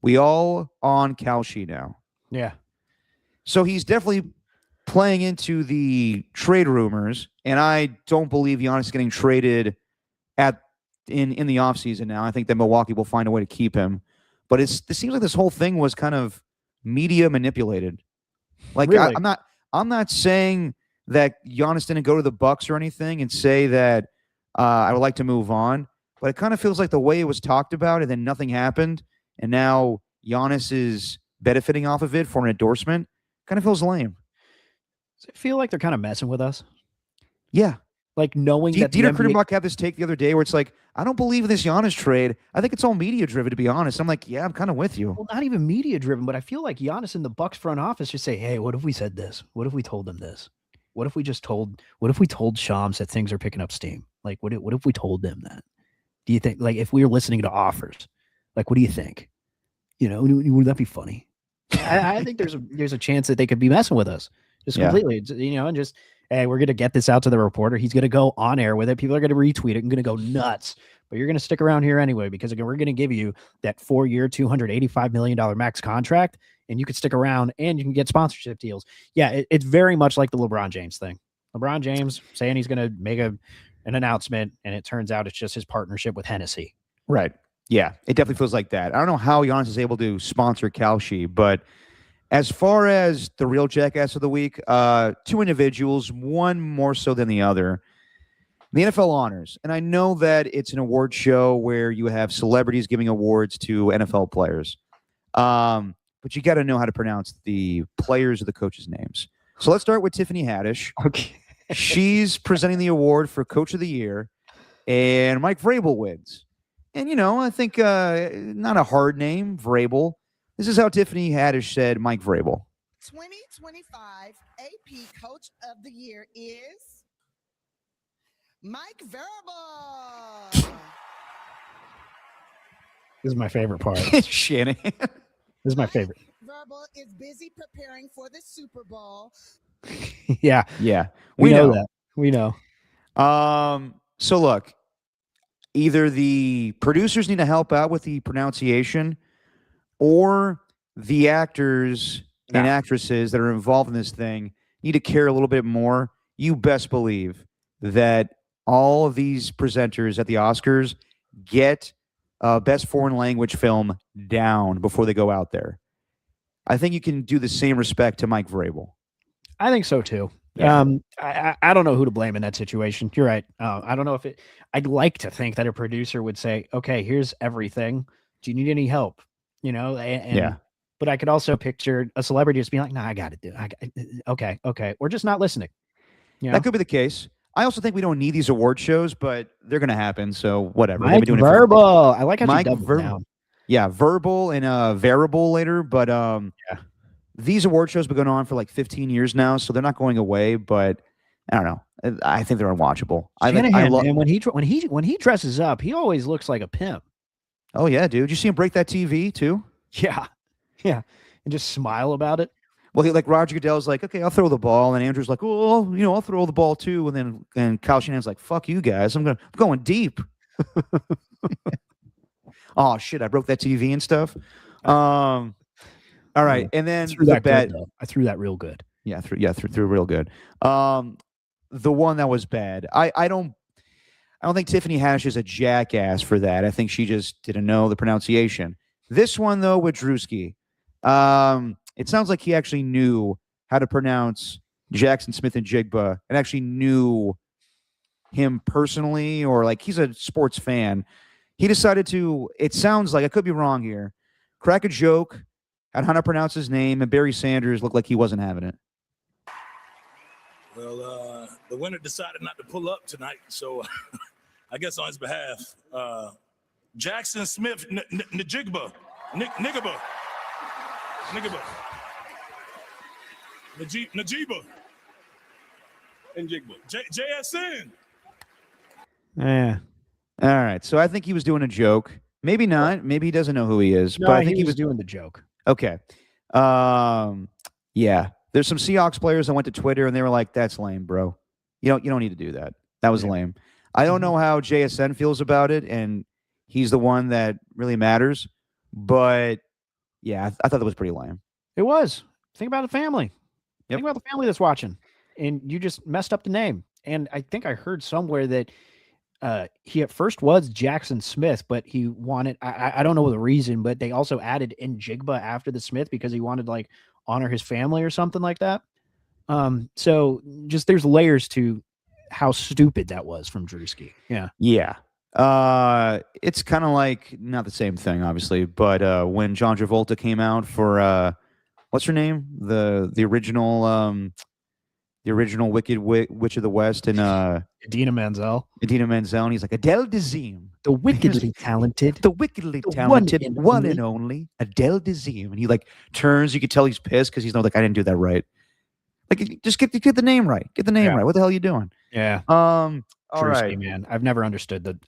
We all on Kalshi now. Yeah. So he's definitely playing into the trade rumors, and I don't believe Giannis is getting traded in the offseason now. I think that Milwaukee will find a way to keep him. But it seems like this whole thing was kind of media manipulated. Like Really? I'm not saying that Giannis didn't go to the Bucks or anything and say that I would like to move on, but it kind of feels like the way it was talked about and then nothing happened, and now Giannis is benefiting off of it for an endorsement. Kind of feels lame. Does it feel like they're kind of messing with us? Yeah. Like knowing that Dieter the NBA Krudenbach had this take the other day where it's like, I don't believe in this Giannis trade. I think it's all media driven, to be honest. I'm like, yeah, I'm kind of with you. Well, not even media driven, but I feel like Giannis in the Bucks front office just say, hey, what if we said this? What if we told them this? What if we told Shams that things are picking up steam? Like, what if we told them that? Do you think, like, if we were listening to offers, like, what do you think? You know, would that be funny? I think there's a chance that they could be messing with us just completely, you know, and just, hey, we're going to get this out to the reporter. He's going to go on air with it. People are going to retweet it and going to go nuts. But you're going to stick around here anyway, because again, we're going to give you that 4-year, $285 million max contract, and you could stick around and you can get sponsorship deals. Yeah, it's very much like the LeBron James thing. LeBron James saying he's going to make an announcement, and it turns out it's just his partnership with Hennessy. Right. Yeah, it definitely feels like that. I don't know how Giannis is able to sponsor Kalshi, but as far as the real jackass of the week, two individuals, one more so than the other. The NFL honors. And I know that it's an award show where you have celebrities giving awards to NFL players. But you got to know how to pronounce the players or the coaches' names. So let's start with Tiffany Haddish. Okay. She's presenting the award for Coach of the Year, and Mike Vrabel wins. And, you know, I think not a hard name, Vrabel. This is how Tiffany Haddish said Mike Vrabel. 2025 AP Coach of the Year is Mike Vrabel. This is my favorite part. Shanahan. This is my favorite. Vrabel is busy preparing for the Super Bowl. Yeah. Yeah. We know that. We know. So look, either the producers need to help out with the pronunciation, or the actors and actresses that are involved in this thing need to care a little bit more. You best believe that all of these presenters at the Oscars get best foreign language film down before they go out there. I think you can do the same respect to Mike Vrabel. I think so too. Yeah. I don't know who to blame in that situation. You're right. I don't know if I'd like to think that a producer would say, okay, here's everything. Do you need any help? You know, and but I could also picture a celebrity just being like, nah, I got to do it. Okay. Or just not listening. You know? That could be the case. I also think we don't need these award shows, but they're going to happen. So whatever. Mike Verbal. I like how you doubled down. Yeah, verbal and variable later. But these award shows have been going on for like 15 years now, so they're not going away. But I don't know. I think they're unwatchable. And when he dresses up, he always looks like a pimp. Oh yeah, dude. Did you see him break that TV too? Yeah. And just smile about it. Well, like Roger Goodell's like, okay, I'll throw the ball, and Andrew's like, oh, you know, I'll throw the ball too, and Kyle Shanahan's like, fuck you guys, I'm going deep. Oh shit, I broke that TV and stuff. All right, and then I threw that real good. Yeah, threw real good. The one that was bad, I don't think Tiffany Haddish is a jackass for that. I think she just didn't know the pronunciation. This one though, with Drewski, it sounds like he actually knew how to pronounce Jackson Smith and Jigba, and actually knew him personally, or like he's a sports fan. He decided to, it sounds like, I could be wrong here, crack a joke at how to pronounce his name, and Barry Sanders looked like he wasn't having it. Well, the winner decided not to pull up tonight, so I guess on his behalf, Jackson Smith Njigba, Nigaba, Najiba, and Jigba, JSN. Yeah. All right. So I think he was doing a joke. Maybe not. Maybe he doesn't know who he is. No, but I think he was doing the joke. Okay. Yeah. There's some Seahawks players that went to Twitter and they were like, "That's lame, bro. You don't need to do that. That was lame." I don't know how JSN feels about it, and he's the one that really matters. But yeah, I thought that was pretty lame. It was. Think about the family. Think about the family that's watching, and you just messed up the name. And I think I heard somewhere that he at first was Jackson Smith, but he wanted, I don't know the reason, but they also added Njigba after the Smith because he wanted to like honor his family or something like that. So just there's layers to how stupid that was from Drewski. Yeah. Yeah. It's kind of like not the same thing, obviously, but when John Travolta came out for what's her name? The original Wicked Witch of the West, and Idina Menzel, and he's like Adele Dazeem, the wickedly talented, one and only Adele Dazeem, and he like turns. You could tell he's pissed because he's like, I didn't do that right. Like, just get the name right. Get the name right. What the hell are you doing? Yeah. All Drewski, right, man. I've never understood the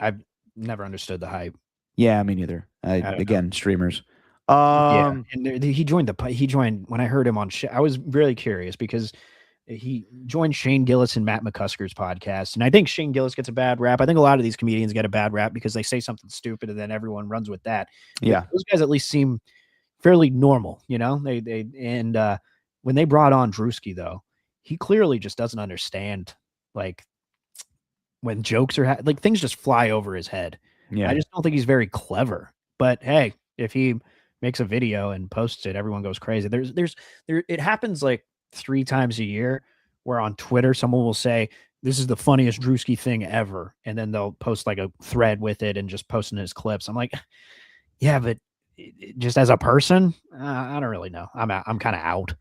hype. Yeah, me neither. Again, streamers. Yeah, and he joined when I heard him on. I was really curious because he joined Shane Gillis and Matt McCusker's podcast, and I think Shane Gillis gets a bad rap. I think a lot of these comedians get a bad rap because they say something stupid and then everyone runs with that. Yeah, but those guys at least seem fairly normal, you know. When they brought on Drewski, though, he clearly just doesn't understand like when jokes are like things just fly over his head. Yeah, I just don't think he's very clever. But hey, if he makes a video and posts it, everyone goes crazy. It happens like 3 times a year where on Twitter someone will say this is the funniest Drewski thing ever, and then they'll post like a thread with it and just posting his clips. I'm like, yeah, but just as a person, I don't really know. I'm kind of out.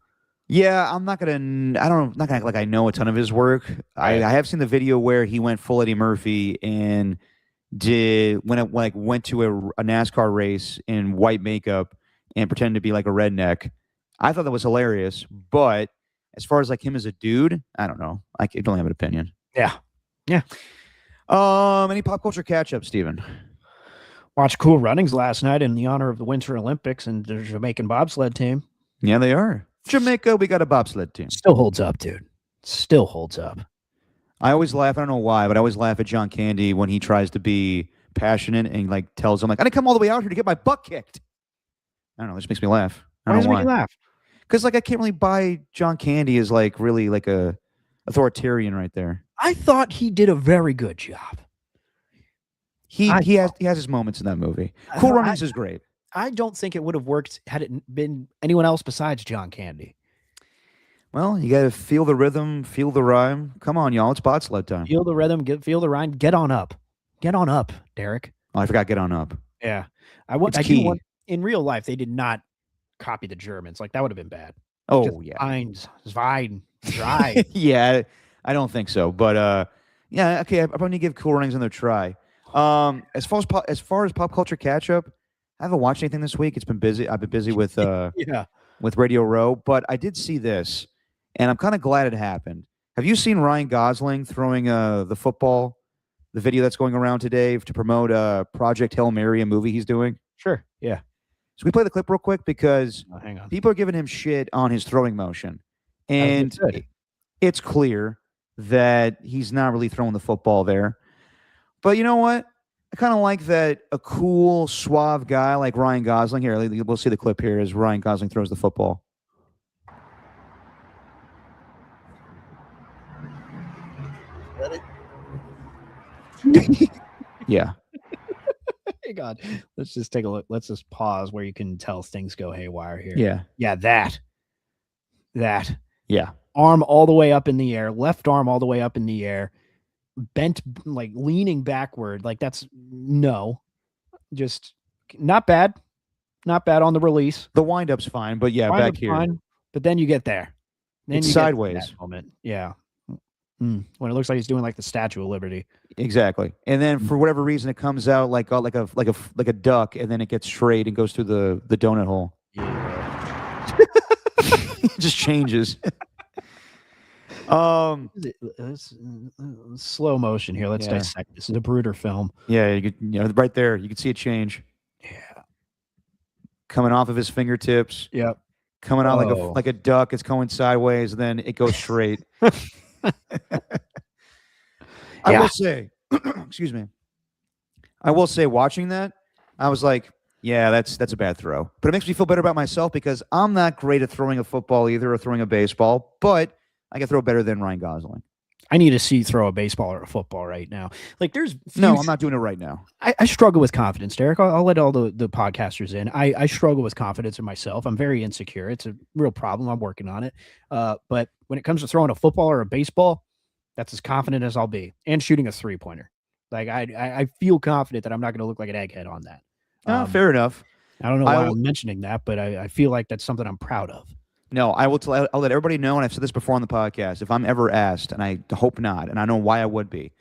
Yeah, I'm not gonna act like I know a ton of his work. I have seen the video where he went full Eddie Murphy and went to a NASCAR race in white makeup and pretended to be like a redneck. I thought that was hilarious, but as far as like him as a dude, I don't know. I don't have an opinion. Yeah. Any pop culture catch up, Steven? Watched Cool Runnings last night in the honor of the Winter Olympics and the Jamaican bobsled team. Yeah, they are. Jamaica, we got a bobsled team. Still holds up, dude. Still holds up. I always laugh. I don't know why, but I always laugh at John Candy when he tries to be passionate and like tells him like, I didn't come all the way out here to get my butt kicked. I don't know. This makes me laugh. Why does it make you laugh? Because like I can't really buy John Candy as like really like a authoritarian right there. I thought he did a very good job. He has his moments in that movie. Cool Runnings is great. I don't think it would have worked had it been anyone else besides John Candy. Well, you got to feel the rhythm, feel the rhyme. Come on, y'all. It's bobsled time. Feel the rhythm, feel the rhyme. Get on up. Get on up, Derek. Oh, I forgot Get On Up. Yeah. In real life, they did not copy the Germans. Like, that would have been bad. Oh, just yeah. Zwein, dry. Yeah, I don't think so. But, yeah, okay, I probably need to give Cool Runnings another try. As far as pop culture catch-up, I haven't watched anything this week. It's been busy. I've been busy with with Radio Row, but I did see this, and I'm kind of glad it happened. Have you seen Ryan Gosling throwing the football, the video that's going around today to promote Project Hail Mary, a movie he's doing? Sure, yeah. So we play the clip real quick because hang on. People are giving him shit on his throwing motion, and it's clear that he's not really throwing the football there. But you know what? I kind of like that a cool, suave guy like Ryan Gosling. Here, we'll see the clip here as Ryan Gosling throws the football. Ready? Yeah. Hey, God. Let's just take a look. Let's just pause where you can tell things go haywire here. Yeah. Yeah, that. Yeah. Arm all the way up in the air. Left arm all the way up in the air. Bent, like leaning backward, like that's just not bad on the release. The wind-up's fine, but yeah, back here. Fine, but then you get there. Then it's you sideways. Get to that moment. Yeah. When it looks like he's doing like the Statue of Liberty. Exactly. And then for whatever reason, it comes out like a duck, and then it gets straight and goes through the donut hole. Yeah. It just changes. Slow motion here. Let's dissect. This is a Bruder film. Yeah, right there, you can see it change. Yeah, coming off of his fingertips. Yep, coming out like a duck. It's going sideways, then it goes straight. I will say, excuse me. I will say, watching that, I was like, Yeah, that's a bad throw. But it makes me feel better about myself because I'm not great at throwing a football either or throwing a baseball, but I can throw better than Ryan Gosling. I need to see you throw a baseball or a football right now. Like there's No, I'm not doing it right now. I struggle with confidence, Derek. I'll let all the podcasters in. I struggle with confidence in myself. I'm very insecure. It's a real problem. I'm working on it. But when it comes to throwing a football or a baseball, that's as confident as I'll be. And shooting a 3-pointer. Like I feel confident that I'm not going to look like an egghead on that. Fair enough. I don't know why I'm mentioning that, but I feel like that's something I'm proud of. No, I'll let everybody know, and I've said this before on the podcast, if I'm ever asked, and I hope not, and I know why I would be,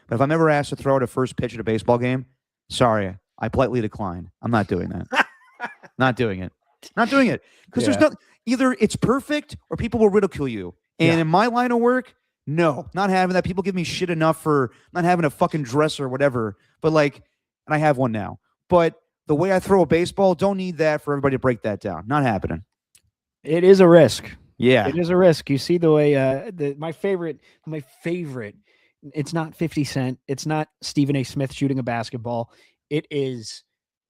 but if I'm ever asked to throw out a first pitch at a baseball game, sorry, I politely decline. I'm not doing that. Not doing it. Not doing it. Because there's no, either it's perfect or people will ridicule you. And in my line of work, no, not having that. People give me shit enough for not having a fucking dresser or whatever, but like, and I have one now. But the way I throw a baseball, don't need that for everybody to break that down. Not happening. It is a risk. Yeah. It is a risk. You see the way my favorite, it's not 50 Cent. It's not Stephen A. Smith shooting a basketball. It is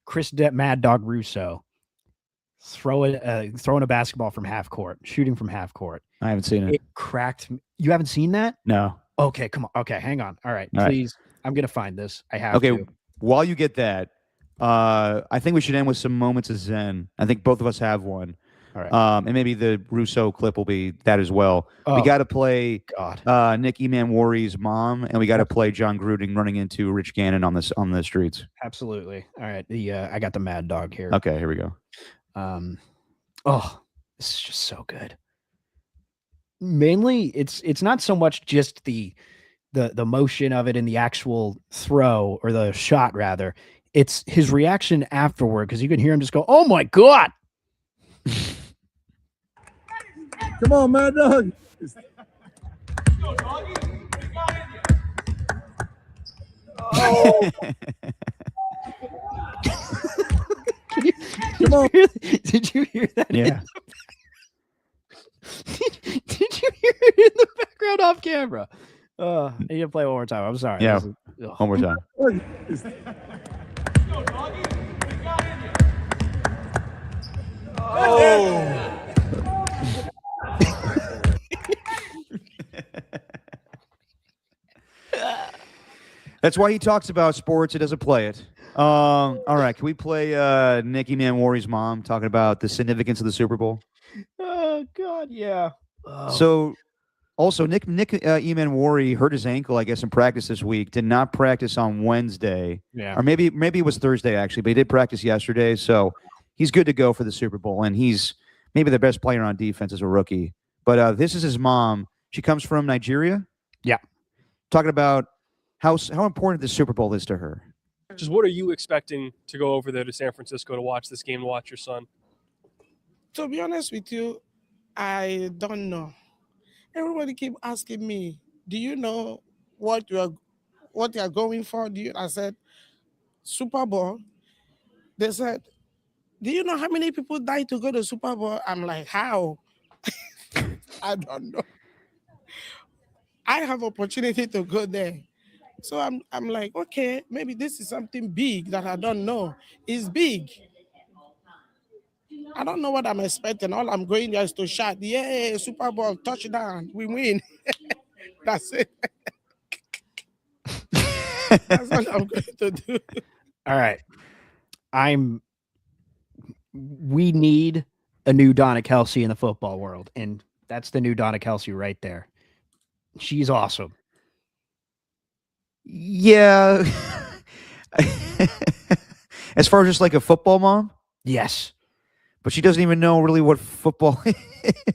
Chris Mad Dog Russo throwing a basketball from half court, shooting from half court. I haven't seen it. It cracked. You haven't seen that? No. Okay, come on. Okay, hang on. All right, please. I'm going to find this. I have Okay, to. while you get that, I think we should end with some moments of Zen. I think both of us have one. All right. And maybe the Russo clip will be that as well. Oh, we got to play God. Nick Emanwari's mom, and we got to play John Gruden running into Rich Gannon on the streets. Absolutely. All right. I got the Mad Dog here. Okay, here we go. This is just so good. Mainly, it's not so much just the motion of it and the actual throw or the shot, rather. It's his reaction afterward, because you can hear him just go, "Oh my God." Come on, Mad Dog. Oh. Did you hear that? Yeah. Did you hear it in the background off camera? I need to play one more time. I'm sorry. Yeah. One more time. Oh. That's why he talks about sports. He doesn't play it. All right. Can we play Nick Emanwari's mom talking about the significance of the Super Bowl? Oh, God, yeah. Oh. So, also, Nick Emanwari hurt his ankle, I guess, in practice this week. Did not practice on Wednesday. Yeah. Or maybe it was Thursday, actually, but he did practice yesterday. So, he's good to go for the Super Bowl, and he's maybe the best player on defense as a rookie. But this is his mom. She comes from Nigeria. Yeah. Talking about how important the Super Bowl is to her. Just what are you expecting to go over there to San Francisco to watch this game, to watch your son? To be honest with you, I don't know. Everybody keep asking me, do you know what you are going for? I said, Super Bowl. They said, do you know how many people died to go to Super Bowl? I'm like, how? I don't know. I have opportunity to go there. So I'm like, okay, maybe this is something big that I don't know. It's big. I don't know what I'm expecting. All I'm going there is to shout, yay, Super Bowl, touchdown, we win. That's it. That's what I'm going to do. All right. We need a new Donna Kelsey in the football world, and that's the new Donna Kelsey right there. She's awesome. Yeah. As far as just like a football mom? Yes. But she doesn't even know really what football is.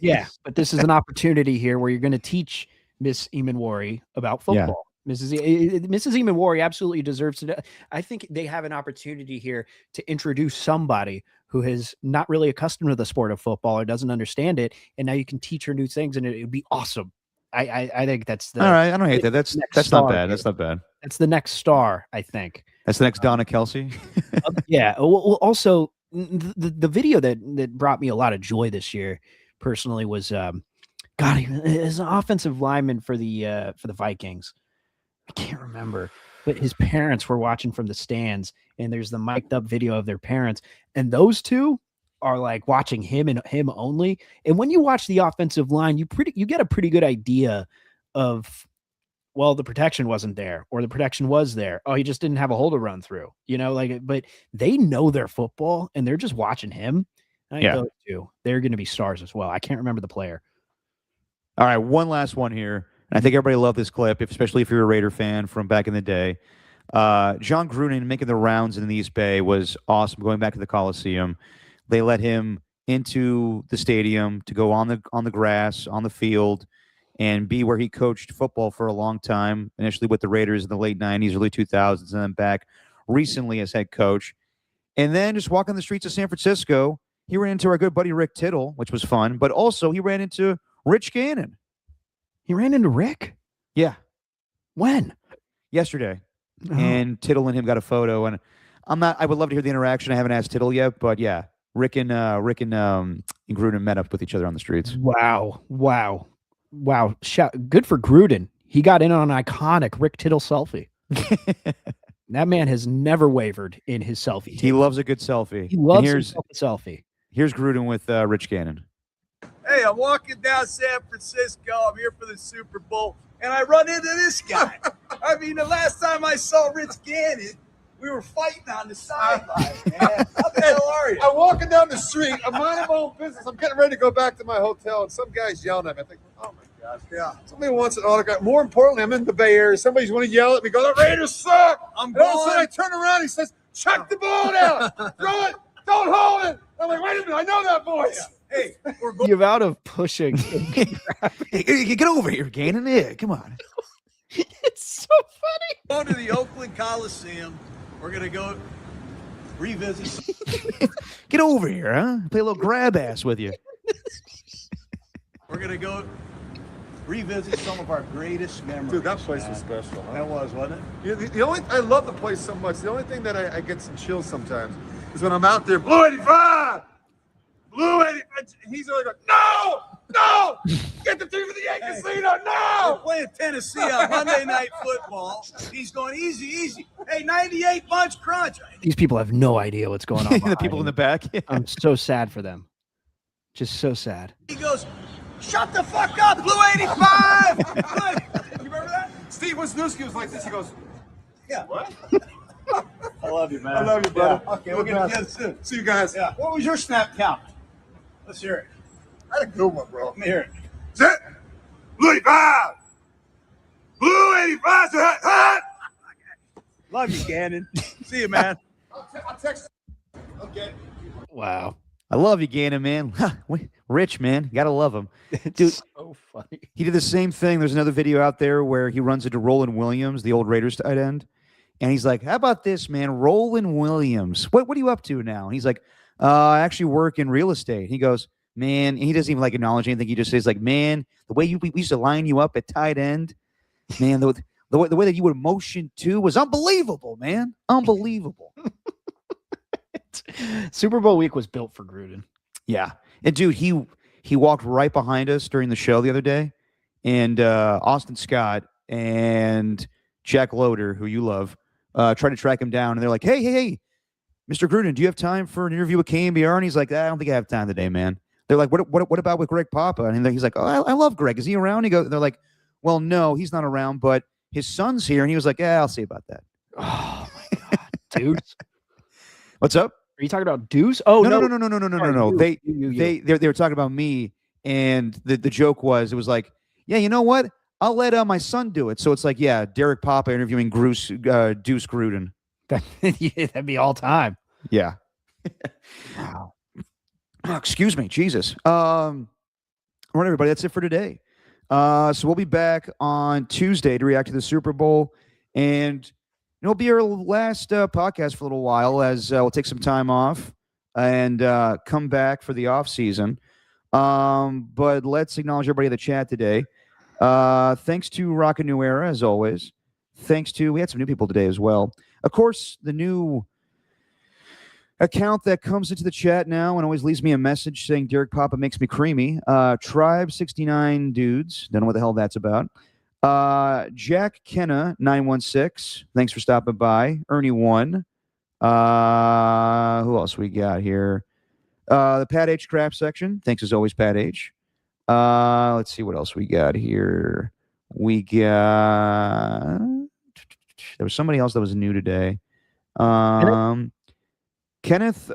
Yeah, but this is an opportunity here where you're going to teach Miss Emanwari about football. Yeah. Mrs. Emanwari absolutely deserves to. I think they have an opportunity here to introduce somebody who is not really accustomed to the sport of football or doesn't understand it, and now you can teach her new things, and it would be awesome. I think that's the. All right, I don't hate that. That's not bad. That's not bad. That's the next star, I think. That's the next Donna Kelsey. Yeah. Well, also the video that brought me a lot of joy this year, personally, was God, as an offensive lineman for the Vikings. I can't remember, but his parents were watching from the stands, and there's the mic'd up video of their parents, and those two are like watching him and him only. And when you watch the offensive line, you get a pretty good idea of, well, the protection wasn't there, or the protection was there. Oh, he just didn't have a hole to run through, but they know their football and they're just watching him. I think those two, they're going to be stars as well. I can't remember the player. All right, one last one here. And I think everybody loved this clip, especially if you're a Raider fan from back in the day. John Gruden making the rounds in the East Bay was awesome. Going back to the Coliseum, they let him into the stadium to go on the grass, on the field, and be where he coached football for a long time, initially with the Raiders in the late 90s, early 2000s, and then back recently as head coach. And then just walking the streets of San Francisco, he ran into our good buddy Rick Tittle, which was fun, but also he ran into Rich Gannon. He ran into Rick? Yeah. When? Yesterday. Oh. And Tittle and him got a photo, and I would love to hear the interaction. I haven't asked Tittle yet, but yeah, Rick and Gruden met up with each other on the streets. Wow. Good for Gruden. He got in on an iconic Rick Tittle selfie. That man has never wavered in his selfie. He loves a good selfie. He loves himself a selfie. Here's Gruden with Rich Gannon. Hey, I'm walking down San Francisco. I'm here for the Super Bowl, and I run into this guy. I mean, the last time I saw Rich Gannon, we were fighting on the sideline, man. How the hell are you? I'm walking down the street. I'm minding my own business. I'm getting ready to go back to my hotel, and some guy's yelling at me. I think, oh, my gosh. Yeah. Somebody wants an autograph. More importantly, I'm in the Bay Area. Somebody's going to yell at me, go, the Raiders suck. And all of a sudden, I turn around. He says, chuck the ball down. Throw it. Don't hold it. I'm like, wait a minute. I know that voice. Yeah. Hey, we're going. You're out of pushing. Hey, get over here, Gannon. Yeah, come on. It's so funny. Going to the Oakland Coliseum. We're going to go revisit. Get over here, huh? Play a little grab ass with you. We're going to go revisit some of our greatest memories. Dude, that place was special. Huh? That was, wasn't it? Yeah, I love the place so much. The only thing that I get some chills sometimes is when I'm out there, Blue 85! Blue 85! He's always like, no! Get the team for the Yankees leader, no! We're playing Tennessee on Monday Night Football. He's going easy. Hey, 98 Bunch Crunch. These people have no idea what's going on. The people in the back. Yeah. I'm so sad for them. Just so sad. He goes, shut the fuck up, Blue 85! You remember that? Steve Wisniewski was like this. He goes, yeah. What? I love you, man. I love you, brother. Yeah. Okay, we'll get together soon. See you guys. Yeah. What was your snap count? Let's hear it. I had a good one, bro. Let me hear it. Set. Blue 85. Blue 85. Hot. Love you, Gannon. See you, man. I'll text you. Okay. Wow. I love you, Gannon, man. Rich, man. You got to love him. Dude, so funny. He did the same thing. There's another video out there where he runs into Roland Williams, the old Raiders tight end. And he's like, how about this, man? Roland Williams. What are you up to now? And he's like, I actually work in real estate. He goes, man, and he doesn't even like acknowledge anything. He just says like, man, the way we used to line you up at tight end, man, the way that you would motion to was unbelievable, man. Unbelievable. Super Bowl week was built for Gruden. Yeah. And dude, he walked right behind us during the show the other day, and Austin Scott and Jack Loader, who you love, tried to track him down, and they're like, hey, Mr. Gruden, do you have time for an interview with KMBR? And he's like, I don't think I have time today, man. They're like, what about with Greg Papa? And he's like, oh, I love Greg. Is he around? They're like, well, no, he's not around, but his son's here. And he was like, yeah, I'll see about that. Oh my God, dude. What's up? Are you talking about Deuce? Oh, no. Sorry, they were talking about me, and the joke was, it was like, yeah, you know what? I'll let my son do it. So it's like, yeah, Derek Papa interviewing Deuce Gruden. That'd be all time. Yeah. Wow. Oh, excuse me, Jesus. All right, everybody, that's it for today. So we'll be back on Tuesday to react to the Super Bowl, and it'll be our last podcast for a little while, as we'll take some time off and come back for the off season. But let's acknowledge everybody in the chat today. Thanks to Rockin' New Era, as always. We had some new people today as well. Of course, the new account that comes into the chat now and always leaves me a message saying Derek Papa makes me creamy. Tribe 69 dudes. Don't know what the hell that's about. Jack Kenna 916. Thanks for stopping by. Ernie 1. Who else we got here? The Pat H craft section. Thanks as always, Pat H. Let's see what else we got here. We got there was somebody else that was new today. Kenneth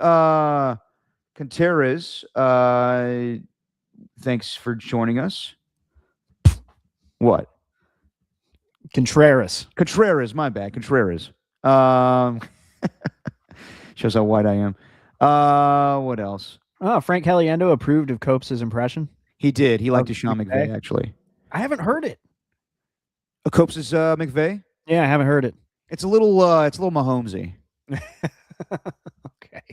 Contreras. Thanks for joining us. What? Contreras, my bad. Contreras. Shows how white I am. What else? Oh, Frank Caliendo approved of Copes' impression. He did. He liked Deshaun McVay, actually. I haven't heard it. Copes' McVay? Yeah, I haven't heard it. It's a little Mahomesy. Okay.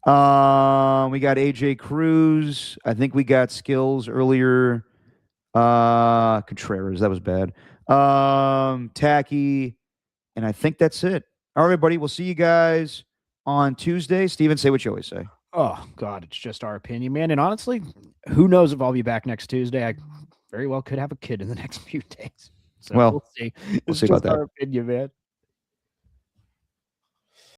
We got AJ Cruz. I think we got Skills earlier. Contreras, that was bad. Tacky, and I think that's it. All right, everybody. We'll see you guys on Tuesday. Steven, say what you always say. Oh, God, it's just our opinion, man. And honestly, who knows if I'll be back next Tuesday? I very well could have a kid in the next few days. So Well, we'll see. we'll It's see about just our that. opinion, man.